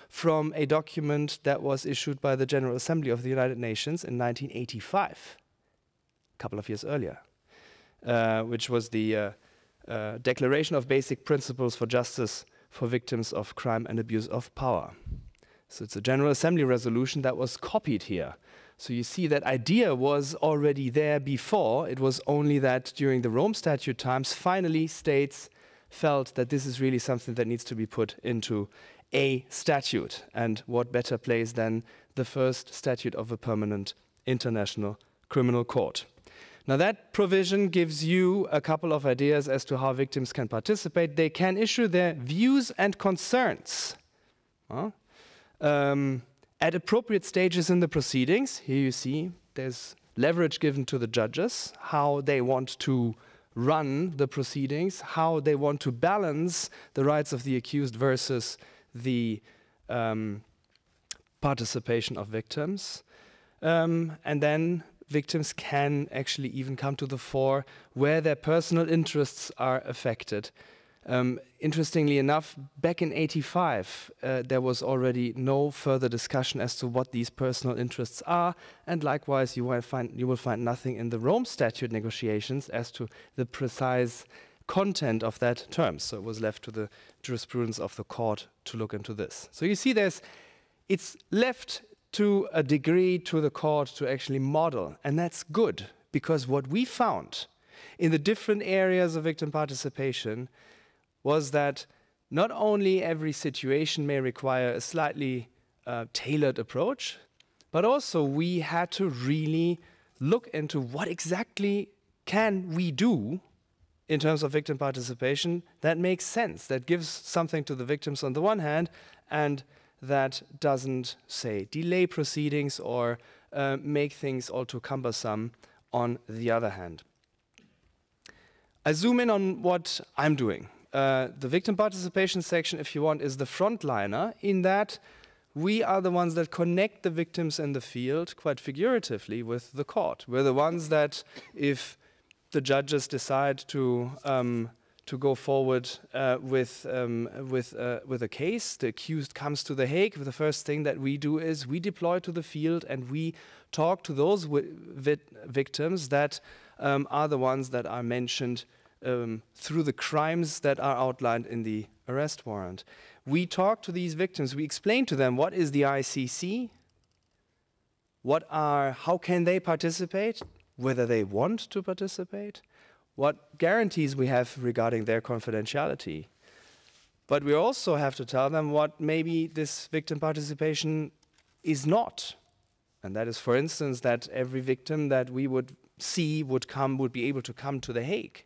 [SPEAKER 9] from a document that was issued by the General Assembly of the United Nations in 1985, a couple of years earlier, which was the Declaration of Basic Principles for Justice for Victims of Crime and Abuse of Power. So it's a General Assembly resolution that was copied here. So you see that idea was already there before. It was only that during the Rome Statute times, finally states felt that this is really something that needs to be put into a statute. And what better place than the first statute of a permanent international criminal court. Now that provision gives you a couple of ideas as to how victims can participate. They can issue their views and concerns at appropriate stages in the proceedings. Here you see there's leverage given to the judges, how they want to run the proceedings, how they want to balance the rights of the accused versus the participation of victims. And then victims can actually even come to the fore where their personal interests are affected. Interestingly enough, back in '85, there was already no further discussion as to what these personal interests are, and likewise, you will find nothing in the Rome Statute negotiations as to the precise content of that term. So it was left to the jurisprudence of the court to look into this. So you see, it's left to a degree to the court to actually model, and that's good, because what we found in the different areas of victim participation was that not only every situation may require a slightly tailored approach, but also we had to really look into what exactly can we do in terms of victim participation that makes sense, that gives something to the victims on the one hand, and that doesn't, say, delay proceedings or make things all too cumbersome on the other hand. I zoom in on what I'm doing. The victim participation section, if you want, is the frontliner in that we are the ones that connect the victims in the field, quite figuratively, with the court. We're the ones that, if the judges decide to go forward with a case, the accused comes to The Hague, the first thing that we do is we deploy to the field and we talk to those victims that are the ones that are mentioned through the crimes that are outlined in the arrest warrant. We talk to these victims, we explain to them what is the ICC, how can they participate, whether they want to participate, what guarantees we have regarding their confidentiality. But we also have to tell them what maybe this victim participation is not. And that is, for instance, that every victim that we would see would be able to come to The Hague.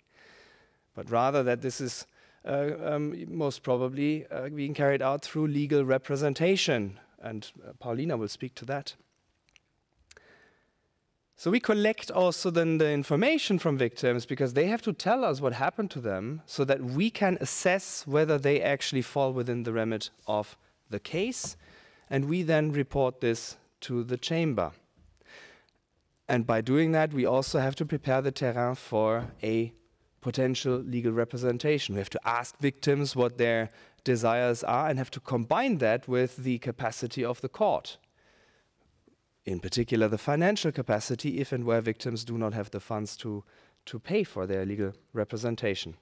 [SPEAKER 9] But rather that this is most probably being carried out through legal representation. And Paulina will speak to that. So we collect also then the information from victims because they have to tell us what happened to them so that we can assess whether they actually fall within the remit of the case. And we then report this to the chamber. And by doing that, we also have to prepare the terrain for a potential legal representation. We have to ask victims what their desires are and have to combine that with the capacity of the court. In particular, the financial capacity, if and where victims do not have the funds to pay for their legal representation.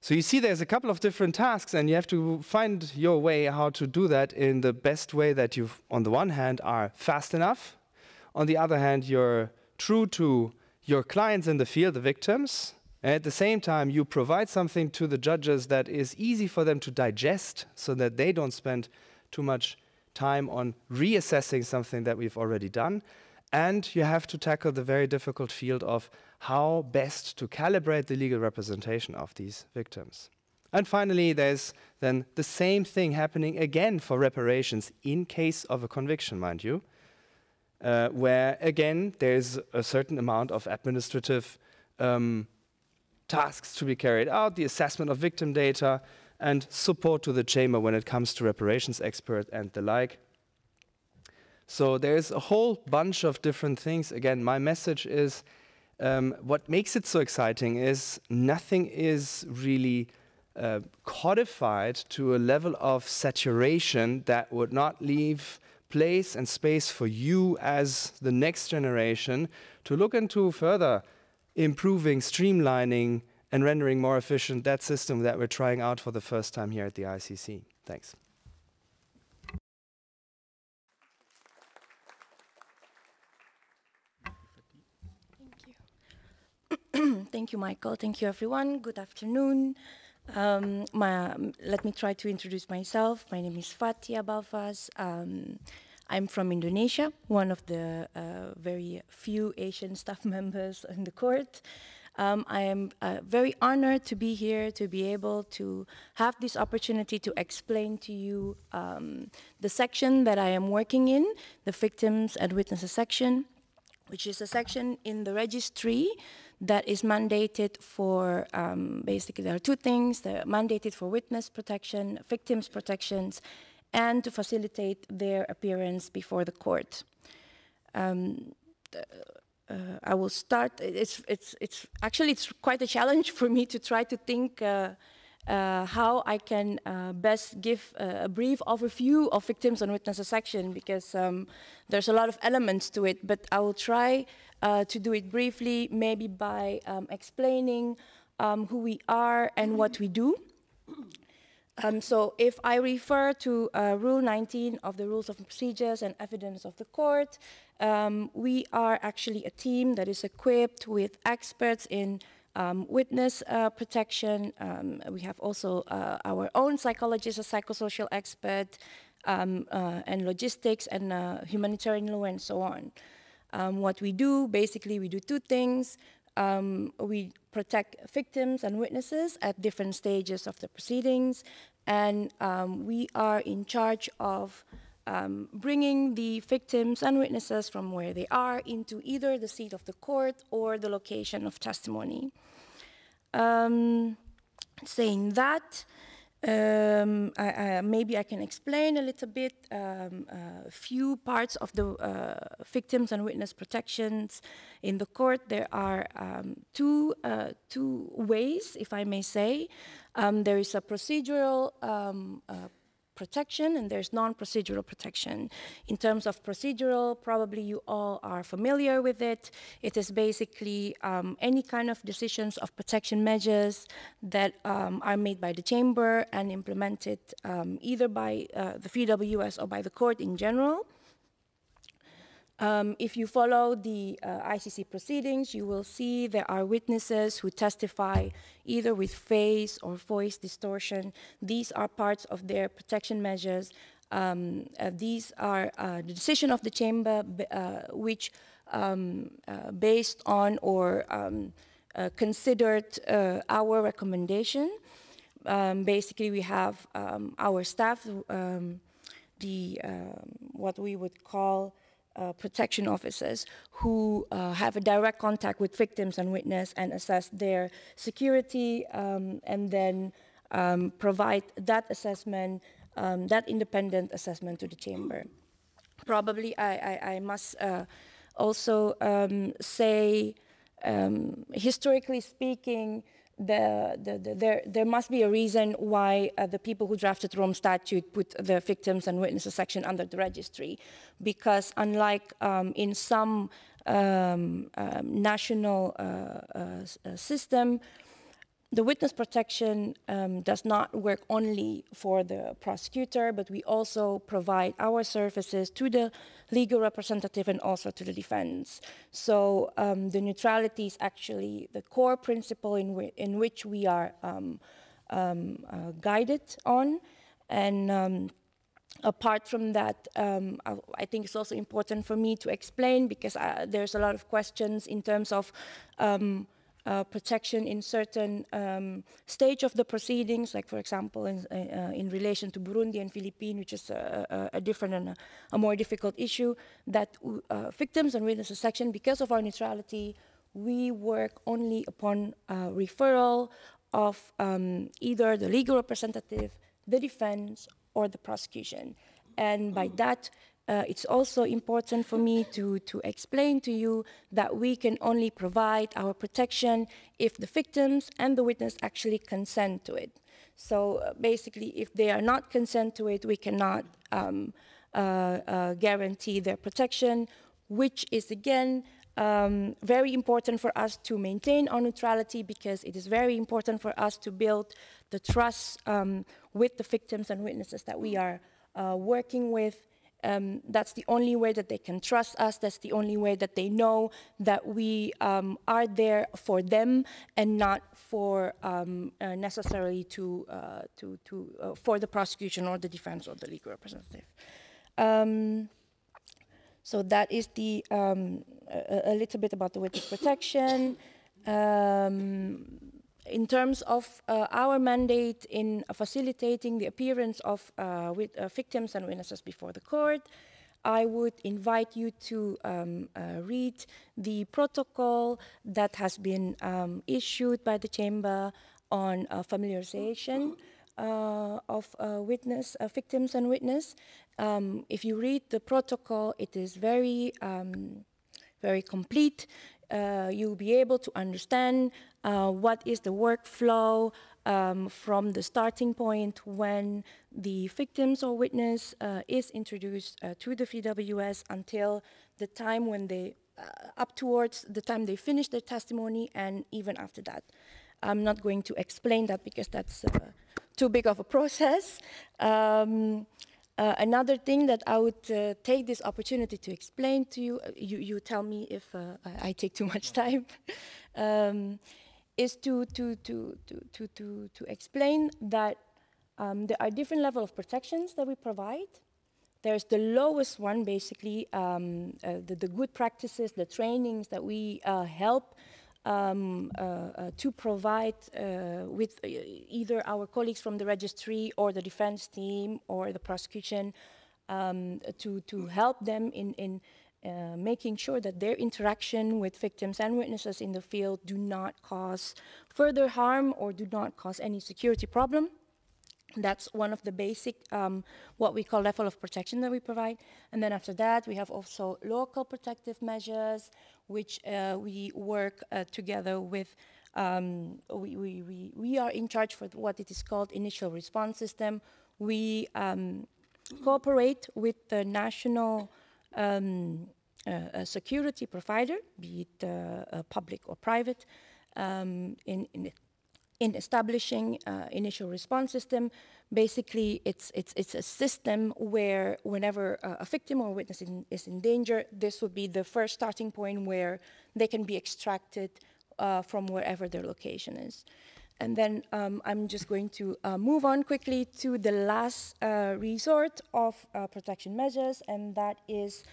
[SPEAKER 9] So you see there's a couple of different tasks, and you have to find your way how to do that in the best way that you, on the one hand, are fast enough. On the other hand, you're true to your clients in the field, the victims. And at the same time, you provide something to the judges that is easy for them to digest so that they don't spend too much time on reassessing something that we've already done. And you have to tackle the very difficult field of how best to calibrate the legal representation of these victims. And finally, there's then the same thing happening again for reparations in case of a conviction, mind you, where again there's a certain amount of administrative tasks to be carried out, the assessment of victim data, and support to the chamber when it comes to reparations expert and the like. So there's a whole bunch of different things. Again, my message is what makes it so exciting is nothing is really codified to a level of saturation that would not leave place and space for you as the next generation to look into further improving, streamlining, and rendering more efficient that system that we're trying out for the first time here at the ICC. Thanks.
[SPEAKER 5] Thank you, Michael. Thank you, everyone. Good afternoon. Let me try to introduce myself. My name is Fatia Balfas. I'm from Indonesia, one of the very few Asian staff members in the court. I am very honored to be here, to be able to have this opportunity to explain to you the section that I am working in, the Victims and Witnesses section, which is a section in the registry that is mandated for, basically there are two things, they're mandated for witness protection, victims protections, and to facilitate their appearance before the court. I will start, it's quite a challenge for me to try to think how I can best give a brief overview of Victims and Witnesses section, because there's a lot of elements to it, but I will try to do it briefly, maybe by explaining who we are and what we do. So if I refer to Rule 19 of the Rules of Procedures and Evidence of the Court, we are actually a team that is equipped with experts in witness protection. We have also our own psychologist, a psychosocial expert, and logistics and humanitarian law and so on. What we do, basically we do two things. We protect victims and witnesses at different stages of the proceedings, and we are in charge of bringing the victims and witnesses from where they are into either the seat of the court or the location of testimony. Saying that, maybe I can explain a little bit a few parts of the victims and witness protections in the court. There are two ways, if I may say. There is a procedural protection and there's non-procedural protection. In terms of procedural, probably you all are familiar with it. It is basically any kind of decisions of protection measures that are made by the chamber and implemented either by the VWS or by the court in general. If you follow the ICC proceedings, you will see there are witnesses who testify either with face or voice distortion. These are parts of their protection measures. These are the decision of the chamber which based on or considered our recommendation. Basically, we have our staff, what we would call protection officers who have a direct contact with victims and witness and assess their security and then provide that assessment, that independent assessment to the chamber. Probably I must also say, historically speaking, there must be a reason why the people who drafted Rome Statute put the victims and witnesses section under the registry, because unlike in some national system, the witness protection does not work only for the prosecutor, but we also provide our services to the legal representative and also to the defense. So the neutrality is actually the core principle in which we are guided on. And apart from that, I think it's also important for me to explain, because there's a lot of questions in terms of protection in certain stage of the proceedings, like for example in relation to Burundi and Philippines, which is a different and a more difficult issue, that victims and witnesses section, because of our neutrality, we work only upon referral of either the legal representative, the defense, or the prosecution. And by that, it's also important for me to explain to you that we can only provide our protection if the victims and the witness actually consent to it. So basically, if they are not consent to it, we cannot guarantee their protection, which is again very important for us to maintain our neutrality, because it is very important for us to build the trust with the victims and witnesses that we are working with. That's the only way that they can trust us. That's the only way that they know that we are there for them and not for necessarily for the prosecution or the defense or the legal representative. So that is a little bit about the witness protection. In terms of our mandate in facilitating the appearance of victims and witnesses before the court, I would invite you to read the protocol that has been issued by the Chamber on familiarization of victims and witness. If you read the protocol, it is very, very complete. You'll be able to understand what is the workflow from the starting point when the victims or witness is introduced to the VWS until the time when they, up towards the time they finish their testimony, and even after that. I'm not going to explain that because that's too big of a process. Another thing that I would take this opportunity to explain to you, you tell me if I take too much time, is to explain that there are different levels of protections that we provide. There's the lowest one, basically, the good practices, the trainings that we help to provide with either our colleagues from the registry or the defense team or the prosecution to help them in making sure that their interaction with victims and witnesses in the field do not cause further harm or do not cause any security problem. That's one of the basic, what we call level of protection that we provide. And then after that, we have also local protective measures, which we work together with. We are in charge for what it is called initial response system. We cooperate with the national security provider, be it public or private, in establishing initial response system. Basically, it's a system where whenever a victim or witness is in danger, this would be the first starting point where they can be extracted from wherever their location is. And then I'm just going to move on quickly to the last resort of protection measures, and that is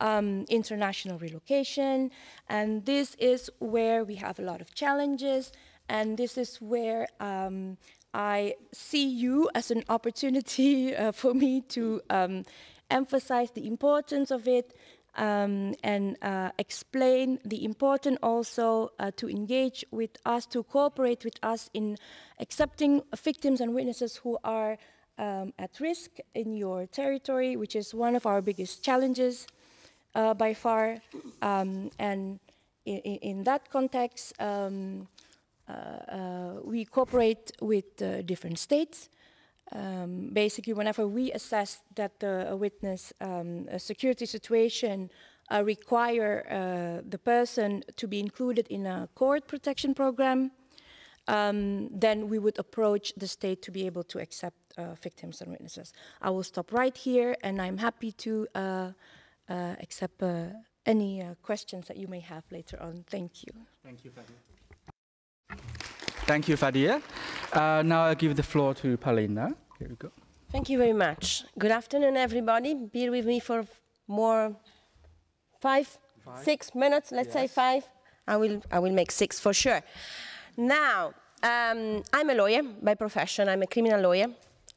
[SPEAKER 5] international relocation. And this is where we have a lot of challenges. And this is where I see you as an opportunity for me to emphasize the importance of it and explain the importance also to engage with us, to cooperate with us in accepting victims and witnesses who are at risk in your territory, which is one of our biggest challenges by far. And in that context, we cooperate with different states. Basically, whenever we assess that a witness a security situation require the person to be included in a court protection program, then we would approach the state to be able to accept victims and witnesses. I will stop right here, and I'm happy to accept any questions that you may have later on. Thank you.
[SPEAKER 8] Thank you, Fadia. Thank you, Fadia. Now I'll give the floor to Paulina. Here we go.
[SPEAKER 5] Thank you very much. Good afternoon, everybody. Be with me for more 6 minutes, let's say 5. I will make 6 for sure. Now, I'm a lawyer by profession. I'm a criminal lawyer.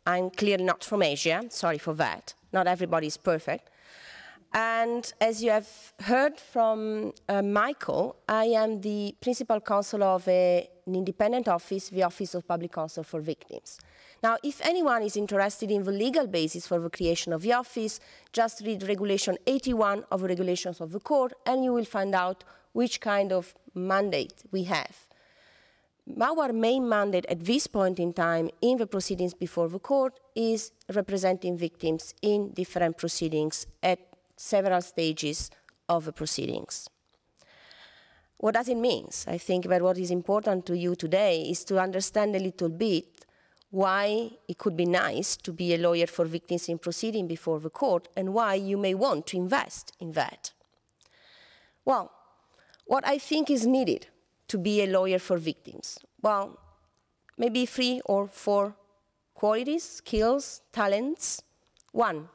[SPEAKER 5] I'm clearly not from Asia. Sorry for that. Not everybody is perfect. And as you have heard from Michael, I am the principal counsel of an independent office, the Office of Public Counsel for Victims. Now, if anyone is interested in the legal basis for the creation of the office, just read Regulation 81 of the Regulations of the Court, and you will find out which kind of mandate we have. Our main mandate at this point in time in the proceedings before the court is representing victims in different proceedings at several stages of the proceedings. What does it mean? I think that what is important to you today is to understand a little bit why it could be nice to be a lawyer for victims in proceeding before the court and why you may want to invest in that. Well, what I think is needed to be a lawyer for victims? Well, maybe 3 or 4 qualities, skills, talents. 1,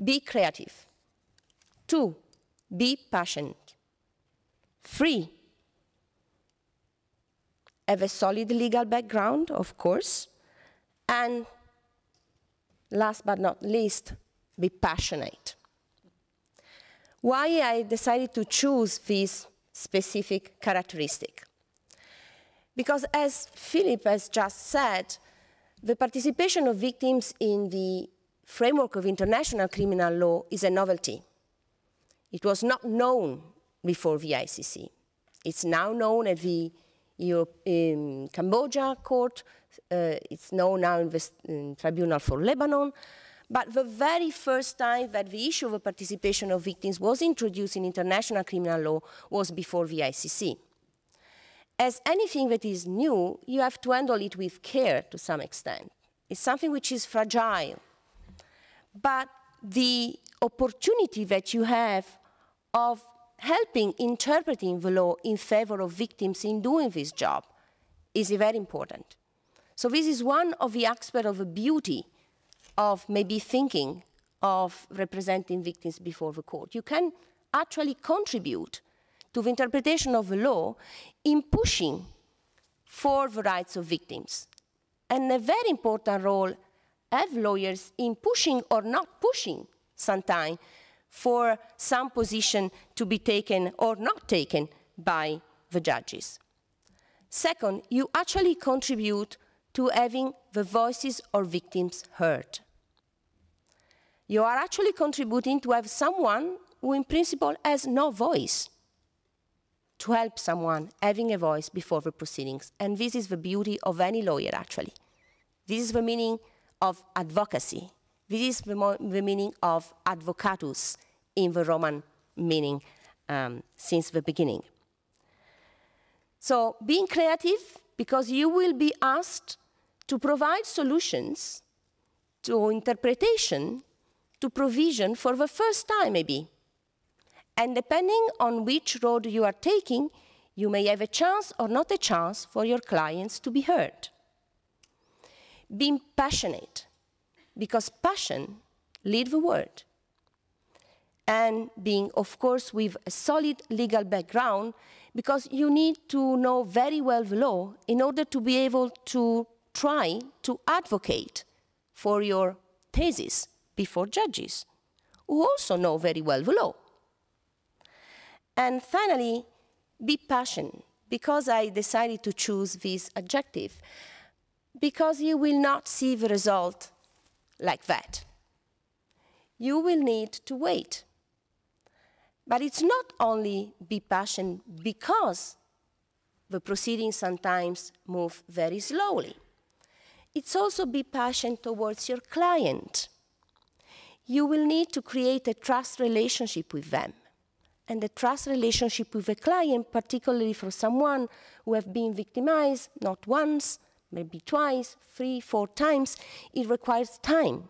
[SPEAKER 5] be creative. 2, be passionate. 3, have a solid legal background, of course. And last but not least, be passionate. Why I decided to choose this specific characteristic? Because as Philip has just said, the participation of victims in the framework of international criminal law is a novelty. It was not known before the ICC. It's now known at the Cambodia court. It's known now in the Tribunal for Lebanon. But the very first time that the issue of the participation of victims was introduced in international criminal law was before the ICC. As anything that is new, you have to handle it with care to some extent. It's something which is fragile. But the opportunity that you have of helping interpreting the law in favor of victims in doing this job is very important. So this is one of the aspects of the beauty of maybe thinking of representing victims before the court. You can actually contribute to the interpretation of the law in pushing for the rights of victims. And a very important role have lawyers in pushing or not pushing sometimes for some position to be taken or not taken by the judges. Second, you actually contribute to having the voices of victims heard. You are actually contributing to have someone who in principle has no voice, to help someone having a voice before the proceedings. And this is the beauty of any lawyer, actually. This is the meaning of advocacy. This is the meaning of advocatus in the Roman meaning since the beginning. So being creative, because you will be asked to provide solutions to interpretation, to provision for the first time maybe. And depending on which road you are taking, you may have a chance or not a chance for your clients to be heard. Being passionate, because passion leads the world. And being, of course, with a solid legal background, because you need to know very well the law in order to be able to try to advocate for your thesis before judges, who also know very well the law. And finally, be passionate, because I decided to choose this adjective, because you will not see the result like that. You will need to wait. But it's not only be passionate because the proceedings sometimes move very slowly. It's also be passionate towards your client. You will need to create a trust relationship with them. And the trust relationship with a client, particularly for someone who have been victimized, not once, maybe twice, 3, 4 times, it requires time.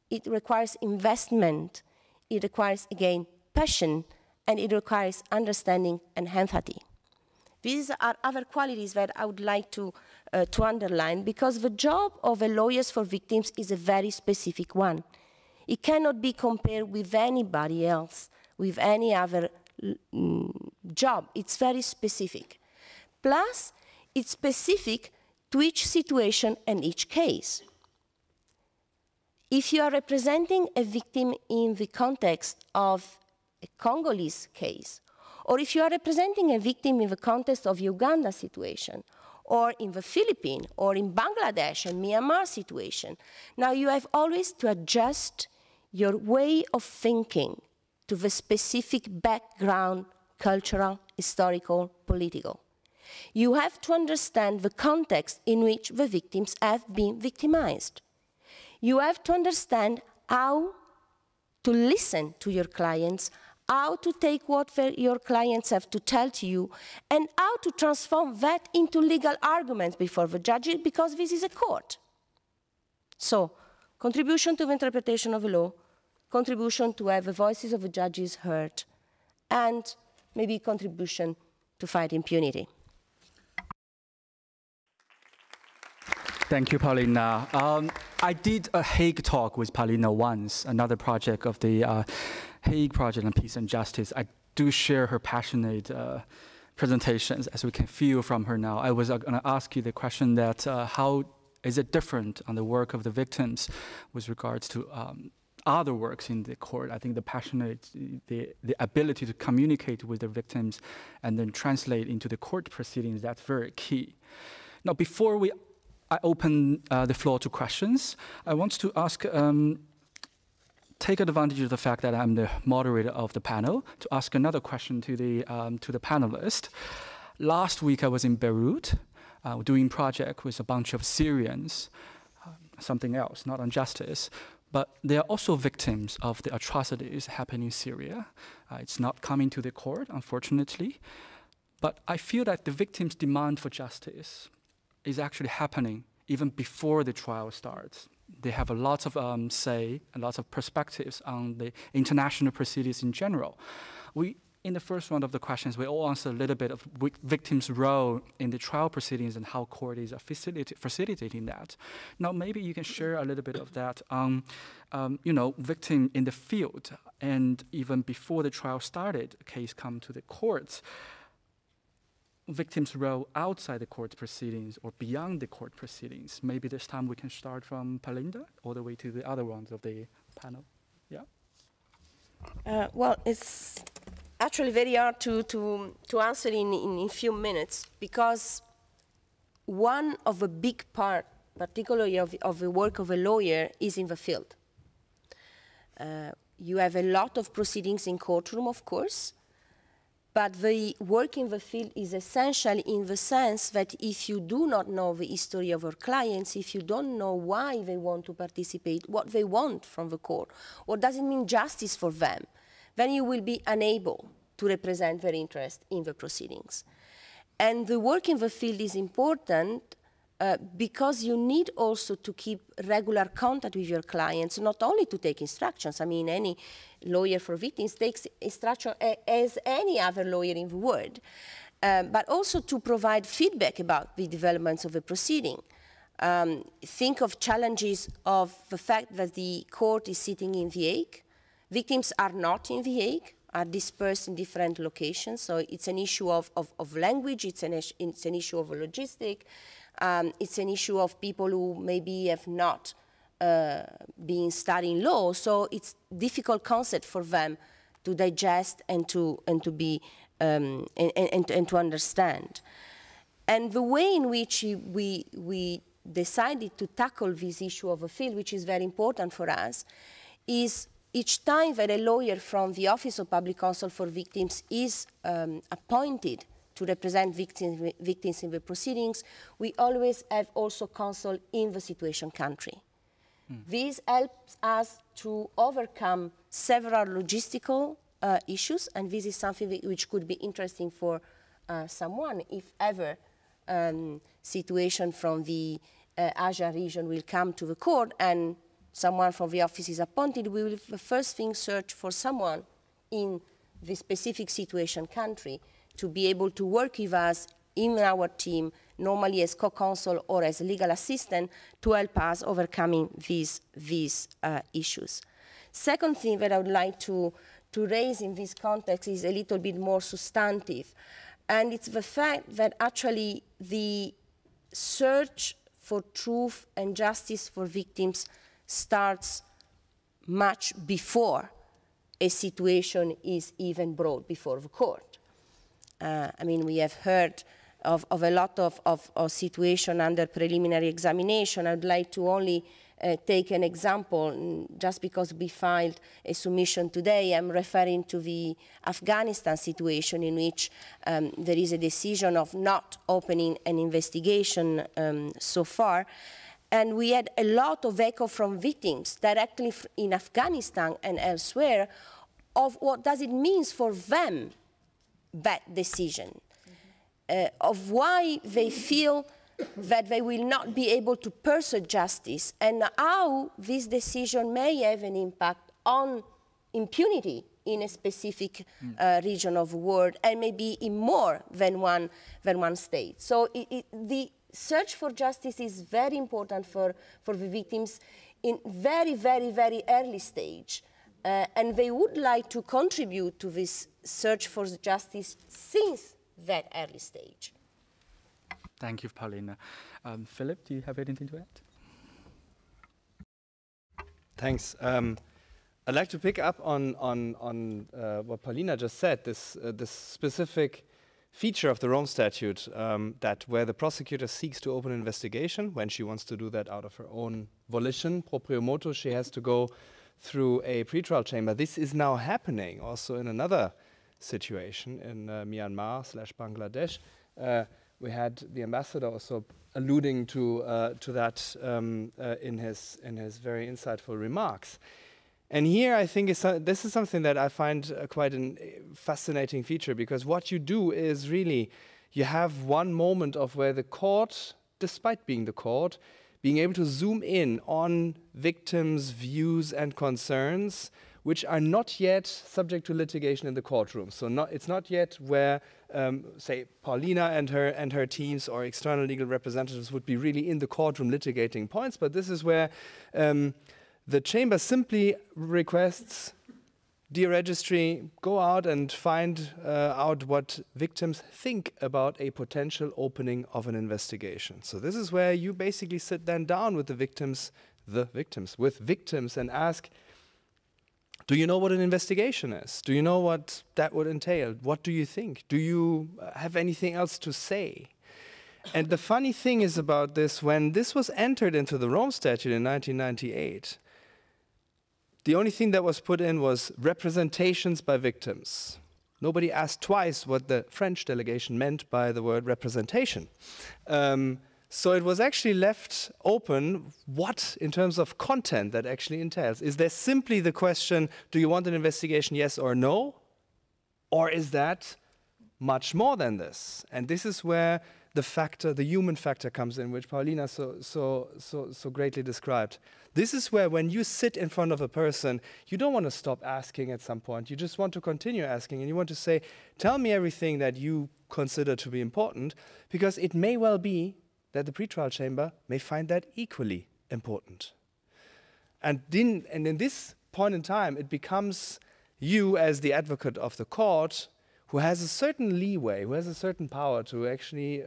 [SPEAKER 5] It requires investment. It requires, again, passion, and it requires understanding and empathy. These are other qualities that I would like to underline, because the job of a lawyer for victims is a very specific one. It cannot be compared with anybody else, with any other job. It's very specific. Plus, it's specific to each situation and each case. If you are representing a victim in the context of a Congolese case, or if you are representing a victim in the context of Uganda situation, or in the Philippines, or in Bangladesh and Myanmar situation, now you have always to adjust your way of thinking to the specific background, cultural, historical, political. You have to understand the context in which the victims have been victimized. You have to understand how to listen to your clients, how to take what your clients have to tell to you, and how to transform that into legal arguments before the judges, because this is a court. So, contribution to the interpretation of the law, contribution to have the voices of the judges heard, and maybe contribution to fight impunity.
[SPEAKER 8] Thank you, Paulina. I did a Hague talk with Paulina once, another project of the Hague Project on Peace and Justice. I do share her passionate presentations, as we can feel from her now. I was going to ask you the question that how is it different on the work of the victims with regards to other works in the court? I think the passionate, the ability to communicate with the victims and then translate into the court proceedings, that's very key. Now, before I open the floor to questions, I want to ask, take advantage of the fact that I'm the moderator of the panel to ask another question to the panelists. Last week I was in Beirut doing project with a bunch of Syrians, something else, not on justice, but they are also victims of the atrocities happening in Syria. It's not coming to the court, unfortunately, but I feel that the victims' demand for justice is actually happening even before the trial starts. They have a lot of say and lots of perspectives on the international proceedings in general. In the first round of the questions, we all answered a little bit of victims' role in the trial proceedings and how court is facilitating that. Now, maybe you can share a little bit of that on, victim in the field, and even before the trial started, a case come to the courts. Victims' role outside the court proceedings or beyond the court proceedings. Maybe this time we can start from Palinda all the way to the other ones of the panel. Yeah.
[SPEAKER 5] Well, it's actually very hard to answer in a few minutes, because one of the big part, particularly of the work of a lawyer, is in the field. You have a lot of proceedings in courtroom, of course, but the work in the field is essential in the sense that if you do not know the history of your clients, if you don't know why they want to participate, what they want from the court, what does it mean justice for them, then you will be unable to represent their interest in the proceedings. And the work in the field is important because you need also to keep regular contact with your clients, not only to take instructions. I mean, any lawyer for victims takes instruction as any other lawyer in the world, but also to provide feedback about the developments of the proceeding. Think of challenges of the fact that the court is sitting in The Hague. Victims are not in The Hague, are dispersed in different locations, so it's an issue of language, it's an issue of logistic, it's an issue of people who maybe have not been studying law, so it's difficult concept for them to digest and to understand. And the way in which we decided to tackle this issue of a field, which is very important for us, is each time that a lawyer from the Office of Public Counsel for Victims is appointed to represent victims in the proceedings, we always have also counsel in the situation country. This helps us to overcome several logistical issues, and this is something which could be interesting for someone if ever situation from the Asia region will come to the court and someone from the office is appointed. We will the first thing search for someone in the specific situation country to be able to work with us in our team, normally as co-counsel or as legal assistant, to help us overcoming these issues. Second thing that I would like to raise in this context is a little bit more substantive, and it's the fact that actually the search for truth and justice for victims starts much before a situation is even brought before the court. I mean, we have heard of a lot of situations under preliminary examination. I'd like to only take an example, just because we filed a submission today. I'm referring to the Afghanistan situation, in which there is a decision of not opening an investigation so far. And we had a lot of echo from victims directly in Afghanistan and elsewhere of what does it mean for them, that decision, of why they feel that they will not be able to pursue justice, and how this decision may have an impact on impunity in a specific region of the world, and maybe in more than one state. So the search for justice is very important for the victims in very, very, very early stage. And they would like to contribute to this search for justice since that early stage.
[SPEAKER 8] Thank you, Paulina. Philip, do you have anything to add?
[SPEAKER 9] Thanks. I'd like to pick up on what Paulina just said, this specific feature of the Rome Statute, that where the prosecutor seeks to open an investigation, when she wants to do that out of her own volition, proprio motu, she has to go through a pretrial chamber. This is now happening also in another situation in Myanmar/Bangladesh. We had the ambassador also alluding to that in his very insightful remarks. And here I think this is something that I find quite a fascinating feature, because what you do is really, you have one moment of where the court, despite being the court, being able to zoom in on victims' views and concerns, which are not yet subject to litigation in the courtroom. So it's not yet where, say, Paulina and her teams or external legal representatives would be really in the courtroom litigating points, but this is where the chamber simply requests, dear registry, go out and find out what victims think about a potential opening of an investigation. So this is where you basically sit then down with with victims and ask, do you know what an investigation is? Do you know what that would entail? What do you think? Do you have anything else to say? And the funny thing is about this, when this was entered into the Rome Statute in 1998, the only thing that was put in was representations by victims. Nobody asked twice what the French delegation meant by the word representation. So it was actually left open what, in terms of content, that actually entails. Is there simply the question, do you want an investigation, yes or no? Or is that much more than this? And this is where the human factor comes in, which Paulina so greatly described. This is where, when you sit in front of a person, you don't want to stop asking at some point. You just want to continue asking, and you want to say, tell me everything that you consider to be important, because it may well be that the pretrial chamber may find that equally important. And in this point in time, it becomes you, as the advocate of the court, who has a certain leeway, who has a certain power to actually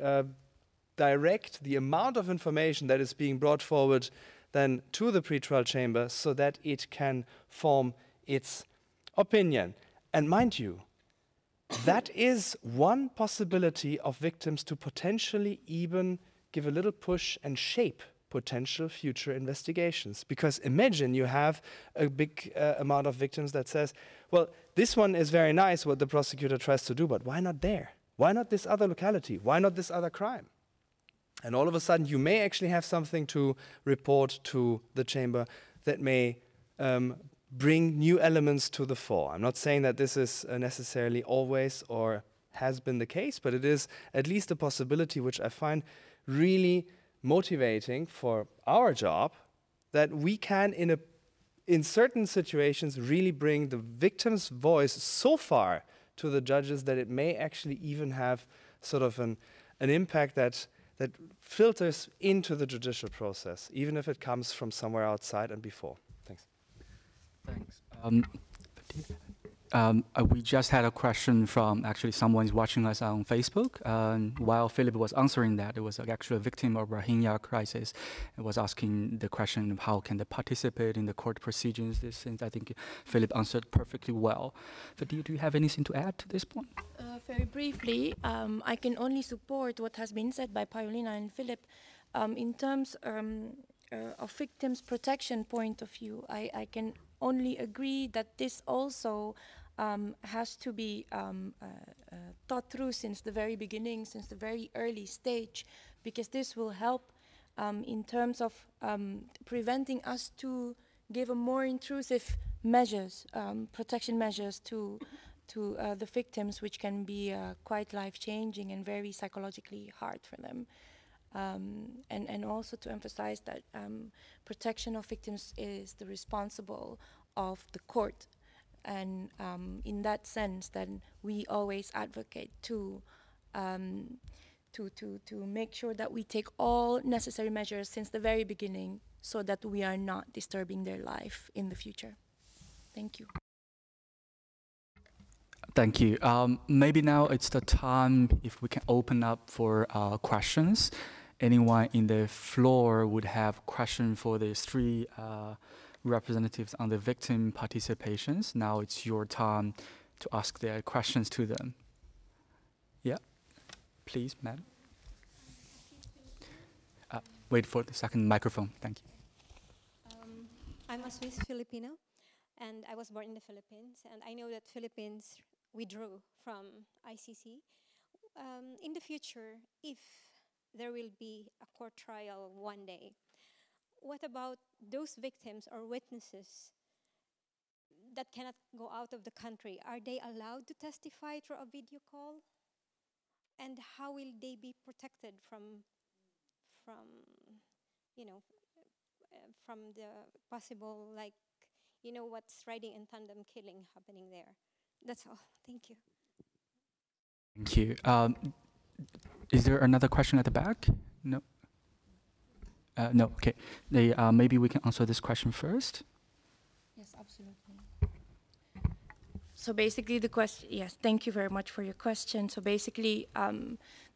[SPEAKER 9] direct the amount of information that is being brought forward then to the pretrial chamber, so that it can form its opinion. And mind you, that is one possibility of victims to potentially even give a little push and shape potential future investigations. Because imagine you have a big amount of victims that says, well, this one is very nice what the prosecutor tries to do, but why not there? Why not this other locality? Why not this other crime? And all of a sudden you may actually have something to report to the chamber that may bring new elements to the fore. I'm not saying that this is necessarily always or has been the case, but it is at least a possibility which I find really motivating for our job, that we can, in certain situations, really bring the victim's voice so far to the judges that it may actually even have sort of an impact that filters into the judicial process, even if it comes from somewhere outside and before. Thanks.
[SPEAKER 8] Thanks. We just had a question from actually someone is watching us on Facebook. While Philip was answering that, it was actually a victim of Rohingya crisis. It was asking the question of how can they participate in the court procedures. This, and I think Philip answered perfectly well. But do you have anything to add to this point?
[SPEAKER 5] Very briefly, I can only support what has been said by Paulina and Philip. In terms of victims' protection point of view, I can only agree that this also has to be thought through since the very beginning, since the very early stage, because this will help in terms of preventing us to give a more intrusive measures, protection measures to the victims, which can be quite life-changing and very psychologically hard for them. And also to emphasize that protection of victims is the responsible of the court. And in that sense, then we always advocate to make sure that we take all necessary measures since the very beginning so that we are not disturbing their life in the future. Thank you.
[SPEAKER 8] Thank you. Maybe now it's the time if we can open up for questions. Anyone in the floor would have question for these three representatives on the victim participations. Now it's your time to ask their questions to them. Yeah, please, madam. Wait for the second microphone. Thank you.
[SPEAKER 10] I'm a Swiss Filipino, and I was born in the Philippines, and I know that Philippines withdrew from ICC. In the future, if there will be a court trial one day, what about those victims or witnesses that cannot go out of the country? Are they allowed to testify through a video call? And how will they be protected from from the possible, like, what's riding in tandem killing happening there? That's all. Thank you.
[SPEAKER 8] Thank you. Is there another question at the back? No. No. Okay. Maybe we can answer this question first.
[SPEAKER 5] Yes, absolutely. So basically, the question. Yes, thank you very much for your question. So basically,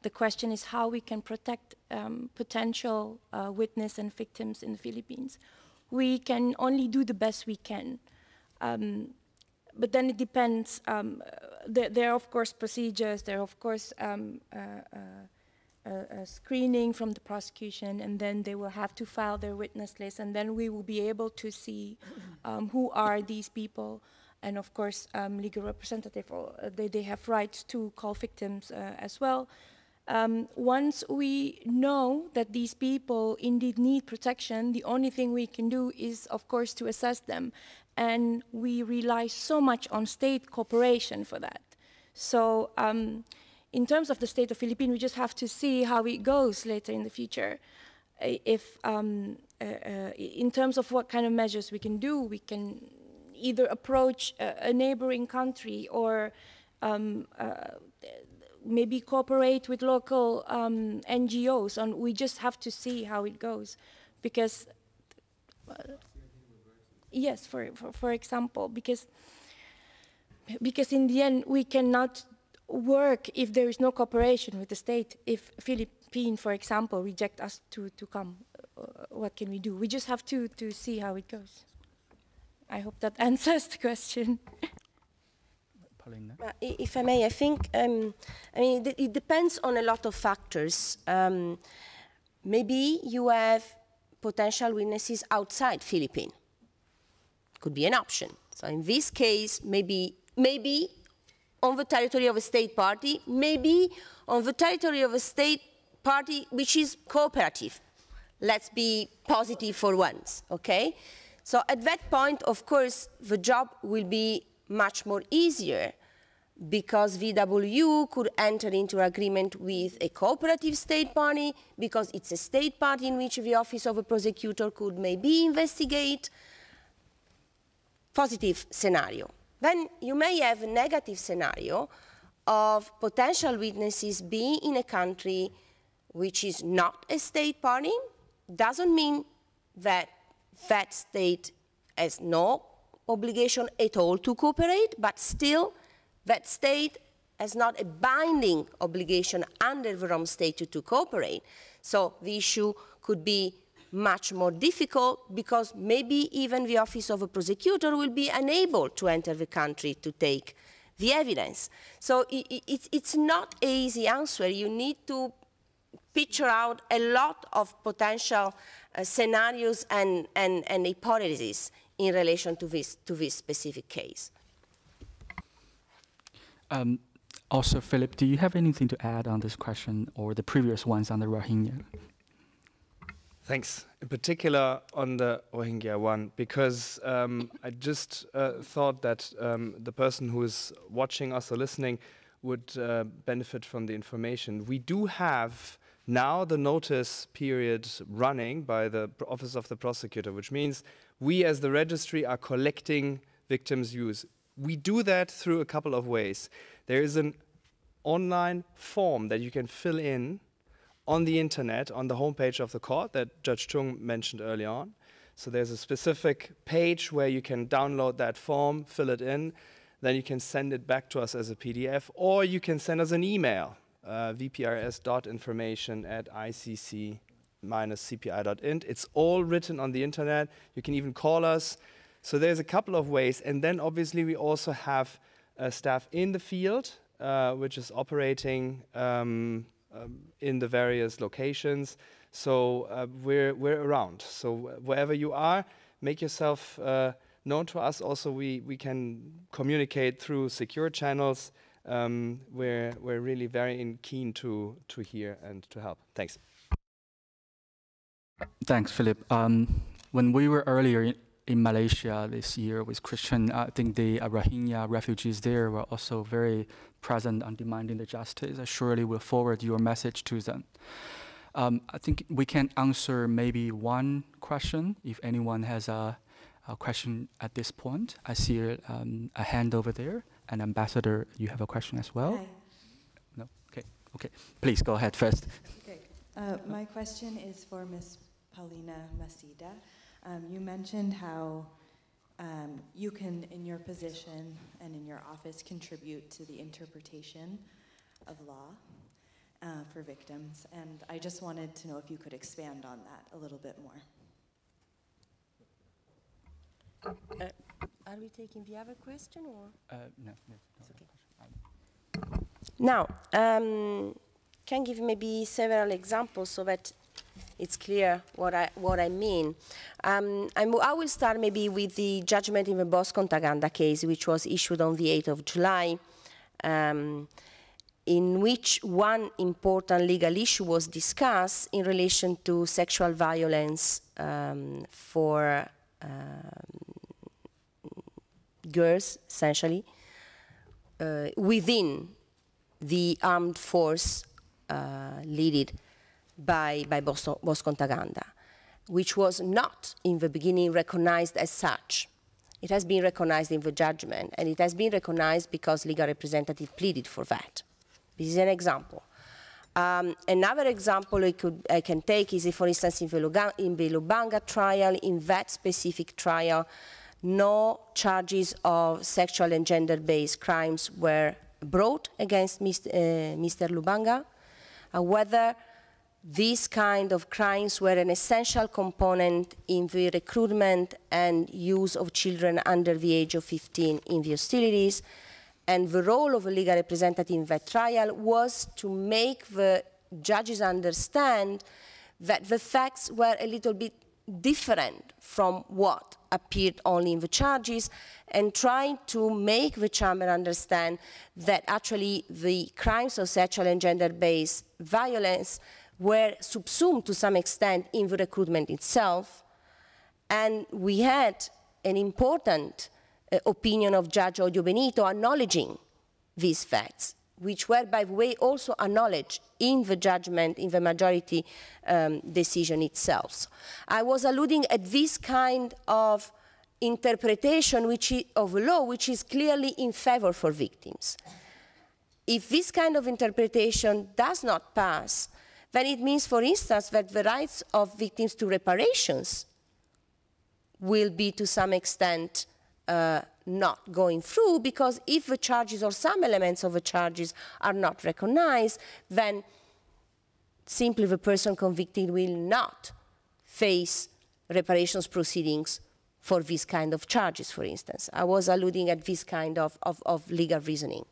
[SPEAKER 5] the question is how we can protect potential witness and victims in the Philippines. We can only do the best we can. But then it depends. There are, of course, procedures. There are, of course, screening from the prosecution, and then they will have to file their witness list, and then we will be able to see who are these people. And, of course, legal representative, they have rights to call victims as well. Once we know that these people indeed need protection, the only thing we can do is, of course, to assess them. And we rely so much on state cooperation for that. So in terms of the state of Philippines, we just have to see how it goes later in the future. If, in terms of what kind of measures we can do, we can either approach a neighboring country or maybe cooperate with local NGOs. And we just have to see how it goes. Because yes, for example, because in the end we cannot work if there is no cooperation with the state. If Philippines, for example, reject us to come, what can we do? We just have to see how it goes. I hope that answers the question.
[SPEAKER 11] If I may, I think, I mean, it depends on a lot of factors. Maybe you have potential witnesses outside Philippines. Could be an option. So in this case, maybe on the territory of a state party, maybe on the territory of a state party which is cooperative. Let's be positive for once, okay? So at that point, of course, the job will be much more easier because VW could enter into agreement with a cooperative state party because it's a state party in which the office of a prosecutor could maybe investigate. Positive scenario. Then you may have a negative scenario of potential witnesses being in a country which is not a state party. Doesn't mean that that state has no obligation at all to cooperate, but still that state has not a binding obligation under the Rome Statute to cooperate. So the issue could be much more difficult because maybe even the office of a prosecutor will be unable to enter the country to take the evidence. So it's not an easy answer. You need to picture out a lot of potential scenarios and hypotheses in relation to this specific case.
[SPEAKER 8] Also, Philip, do you have anything to add on this question or the previous ones on the Rohingya?
[SPEAKER 9] Thanks. In particular on the Rohingya one, because I just thought that the person who is watching us or listening would benefit from the information. We do have now the notice period running by the Office of the Prosecutor, which means we as the registry are collecting victims' views. We do that through a couple of ways. There is an online form that you can fill in on the internet, on the homepage of the court that Judge Chung mentioned early on. So there's a specific page where you can download that form, fill it in, then you can send it back to us as a PDF, or you can send us an email, vprs.information@icc-cpi.int. It's all written on the internet. You can even call us. So there's a couple of ways. And then obviously we also have staff in the field, which is operating in the various locations. So we're around. So wherever you are, make yourself known to us. Also, we can communicate through secure channels. We're really very keen to hear and to help. Thanks.
[SPEAKER 8] Thanks, Philip. When we were earlier in Malaysia this year with Christian, I think the Rohingya refugees there were also very present on demanding the justice. I surely will forward your message to them. I think we can answer maybe one question if anyone has a question at this point. I see a hand over there. And Ambassador, you have a question as well?
[SPEAKER 2] Hi.
[SPEAKER 8] No? Okay. Please go ahead first.
[SPEAKER 2] Okay. My question is for Ms. Paulina Masida. You mentioned how you can, in your position and in your office, contribute to the interpretation of law for victims. And I just wanted to know if you could expand on that a little bit more.
[SPEAKER 11] Are we taking the other question or?
[SPEAKER 8] No.
[SPEAKER 11] It's okay. Now, can give maybe several examples so that it's clear what I mean. I will start maybe with the judgment in the Bosco-Ntaganda case, which was issued on the 8th of July, in which one important legal issue was discussed in relation to sexual violence for girls, essentially, within the armed force led by Bosco-Ntaganda, which was not in the beginning recognized as such. It has been recognized in the judgment, and it has been recognized because legal representative pleaded for that. This is an example. Another example I can take is, if, for instance, in the Lubanga trial, in that specific trial, no charges of sexual and gender-based crimes were brought against Mr. Lubanga. Whether these kind of crimes were an essential component in the recruitment and use of children under the age of 15 in the hostilities, and the role of a legal representative in that trial was to make the judges understand that the facts were a little bit different from what appeared only in the charges, and trying to make the chamber understand that actually the crimes of sexual and gender-based violence were subsumed to some extent in the recruitment itself. And we had an important opinion of Judge Odio Benito acknowledging these facts, which were, by the way, also acknowledged in the judgment, in the majority decision itself. So I was alluding at this kind of interpretation of law which is clearly in favor for victims. If this kind of interpretation does not pass, then it means, for instance, that the rights of victims to reparations will be to some extent not going through, because if the charges or some elements of the charges are not recognized, then simply the person convicted will not face reparations proceedings for this kind of charges, for instance. I was alluding at this kind of legal reasoning.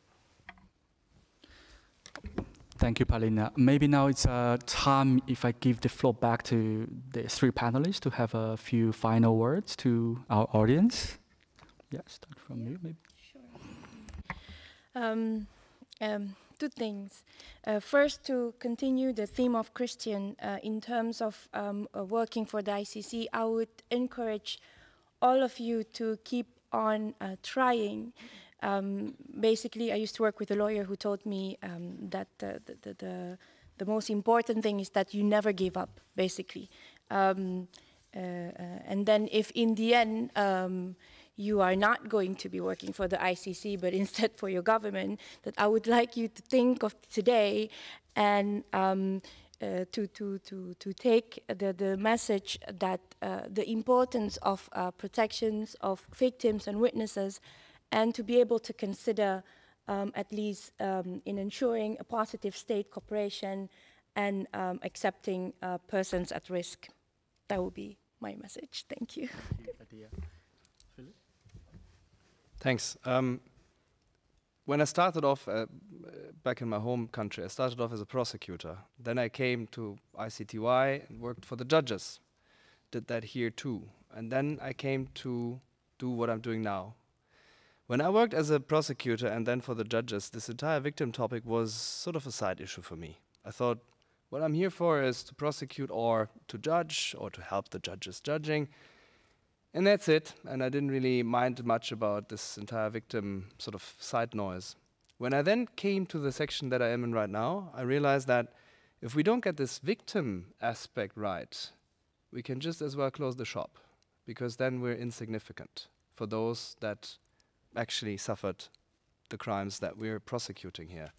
[SPEAKER 8] Thank you, Paulina. Maybe now it's time if I give the floor back to the three panelists to have a few final words to our audience. Yeah, start from you, maybe.
[SPEAKER 5] Sure. Two things. First, to continue the theme of Christian in terms of working for the ICC, I would encourage all of you to keep on trying. Basically, I used to work with a lawyer who told me that the most important thing is that you never give up, basically. And then if in the end you are not going to be working for the ICC, but instead for your government, that I would like you to think of today and to take the message that the importance of protections of victims and witnesses, and to be able to consider at least in ensuring a positive state cooperation and accepting persons at risk. That would be my message. Thank you.
[SPEAKER 9] Thanks. When I started off back in my home country, I started off as a prosecutor. Then I came to ICTY and worked for the judges. Did that here too. And then I came to do what I'm doing now. When I worked as a prosecutor and then for the judges, this entire victim topic was sort of a side issue for me. I thought, what I'm here for is to prosecute or to judge or to help the judges judging. And that's it. And I didn't really mind much about this entire victim sort of side noise. When I then came to the section that I am in right now, I realized that if we don't get this victim aspect right, we can just as well close the shop, because then we're insignificant for those that actually suffered the crimes that we're prosecuting here.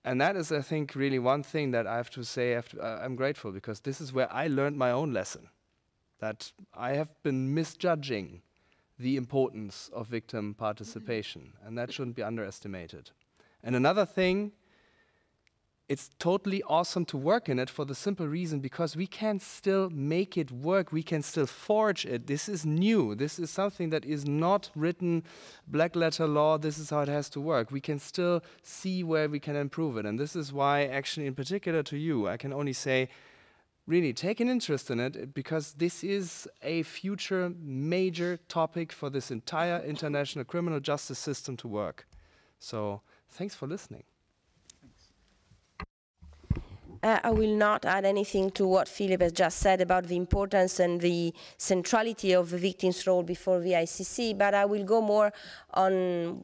[SPEAKER 9] And that is, I think, really one thing that I have to say, I'm grateful, because this is where I learned my own lesson, that I have been misjudging the importance of victim participation, and that shouldn't be underestimated. And another thing, it's totally awesome to work in it for the simple reason because we can still make it work, we can still forge it. This is new, this is something that is not written black letter law, this is how it has to work. We can still see where we can improve it, and this is why actually in particular to you, I can only say, really take an interest in it, because this is a future major topic for this entire international criminal justice system to work. So thanks for listening.
[SPEAKER 11] I will not add anything to what Philip has just said about the importance and the centrality of the victim's role before the ICC, but I will go more on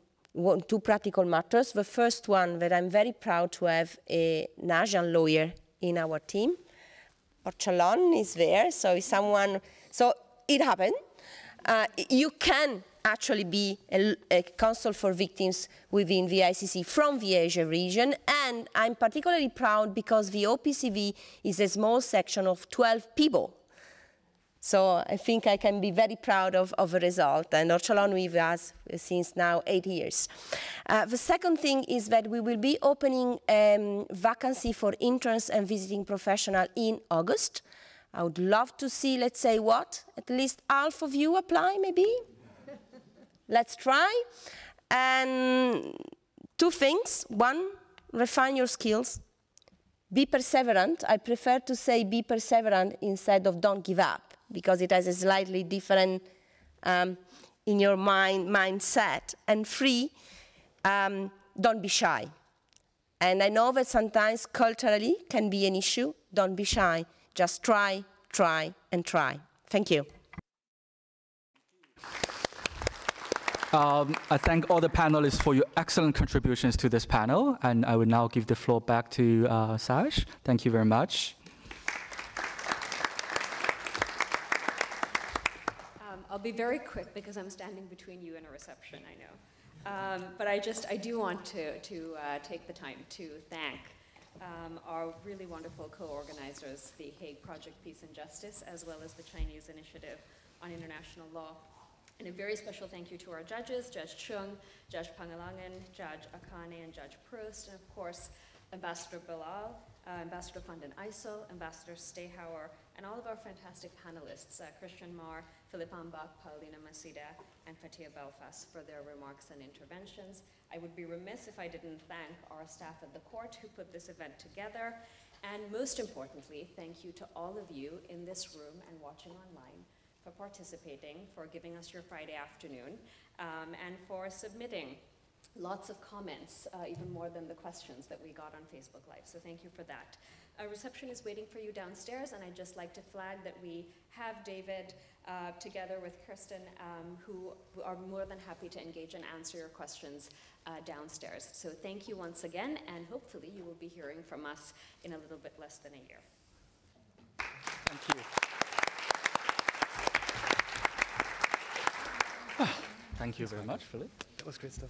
[SPEAKER 11] two practical matters. The first one, that I'm very proud to have an Asian lawyer in our team. Orchalon is there, so someone, so it happened. You can actually be a counsel for victims within the ICC from the Asia region, and I'm particularly proud because the OPCV is a small section of 12 people. So I think I can be very proud of the result, and Orchalon with us since now 8 years. The second thing is that we will be opening a vacancy for interns and visiting professionals in August. I would love to see, let's say what, at least half of you apply maybe? Let's try. And two things. One, refine your skills. Be perseverant. I prefer to say be perseverant instead of don't give up, because it has a slightly different in your mindset. And three, don't be shy. And I know that sometimes culturally can be an issue. Don't be shy. Just try, try, and try. Thank you.
[SPEAKER 8] I thank all the panelists for your excellent contributions to this panel, and I will now give the floor back to Sash. Thank you very much.
[SPEAKER 1] I'll be very quick because I'm standing between you and a reception, I know. But I do want to take the time to thank our really wonderful co-organizers, the Hague Project Peace and Justice, as well as the Chinese Initiative on International Law. And a very special thank you to our judges, Judge Chung, Judge Pangalangan, Judge Akane, and Judge Prost, and of course, Ambassador Bilal, Ambassador van den Ijssel, Ambassador Stehauer, and all of our fantastic panelists, Christian Marr, Philip Ambach, Paulina Masida, and Fatia Belfast for their remarks and interventions. I would be remiss if I didn't thank our staff at the court who put this event together. And most importantly, thank you to all of you in this room and watching online for participating, for giving us your Friday afternoon, and for submitting lots of comments, even more than the questions that we got on Facebook Live. So thank you for that. A reception is waiting for you downstairs, and I'd just like to flag that we have David together with Kirsten, who are more than happy to engage and answer your questions downstairs. So thank you once again, and hopefully you will be hearing from us in a little bit less than a year.
[SPEAKER 8] Thank you. Thank you very much, Philip.
[SPEAKER 9] That was great stuff.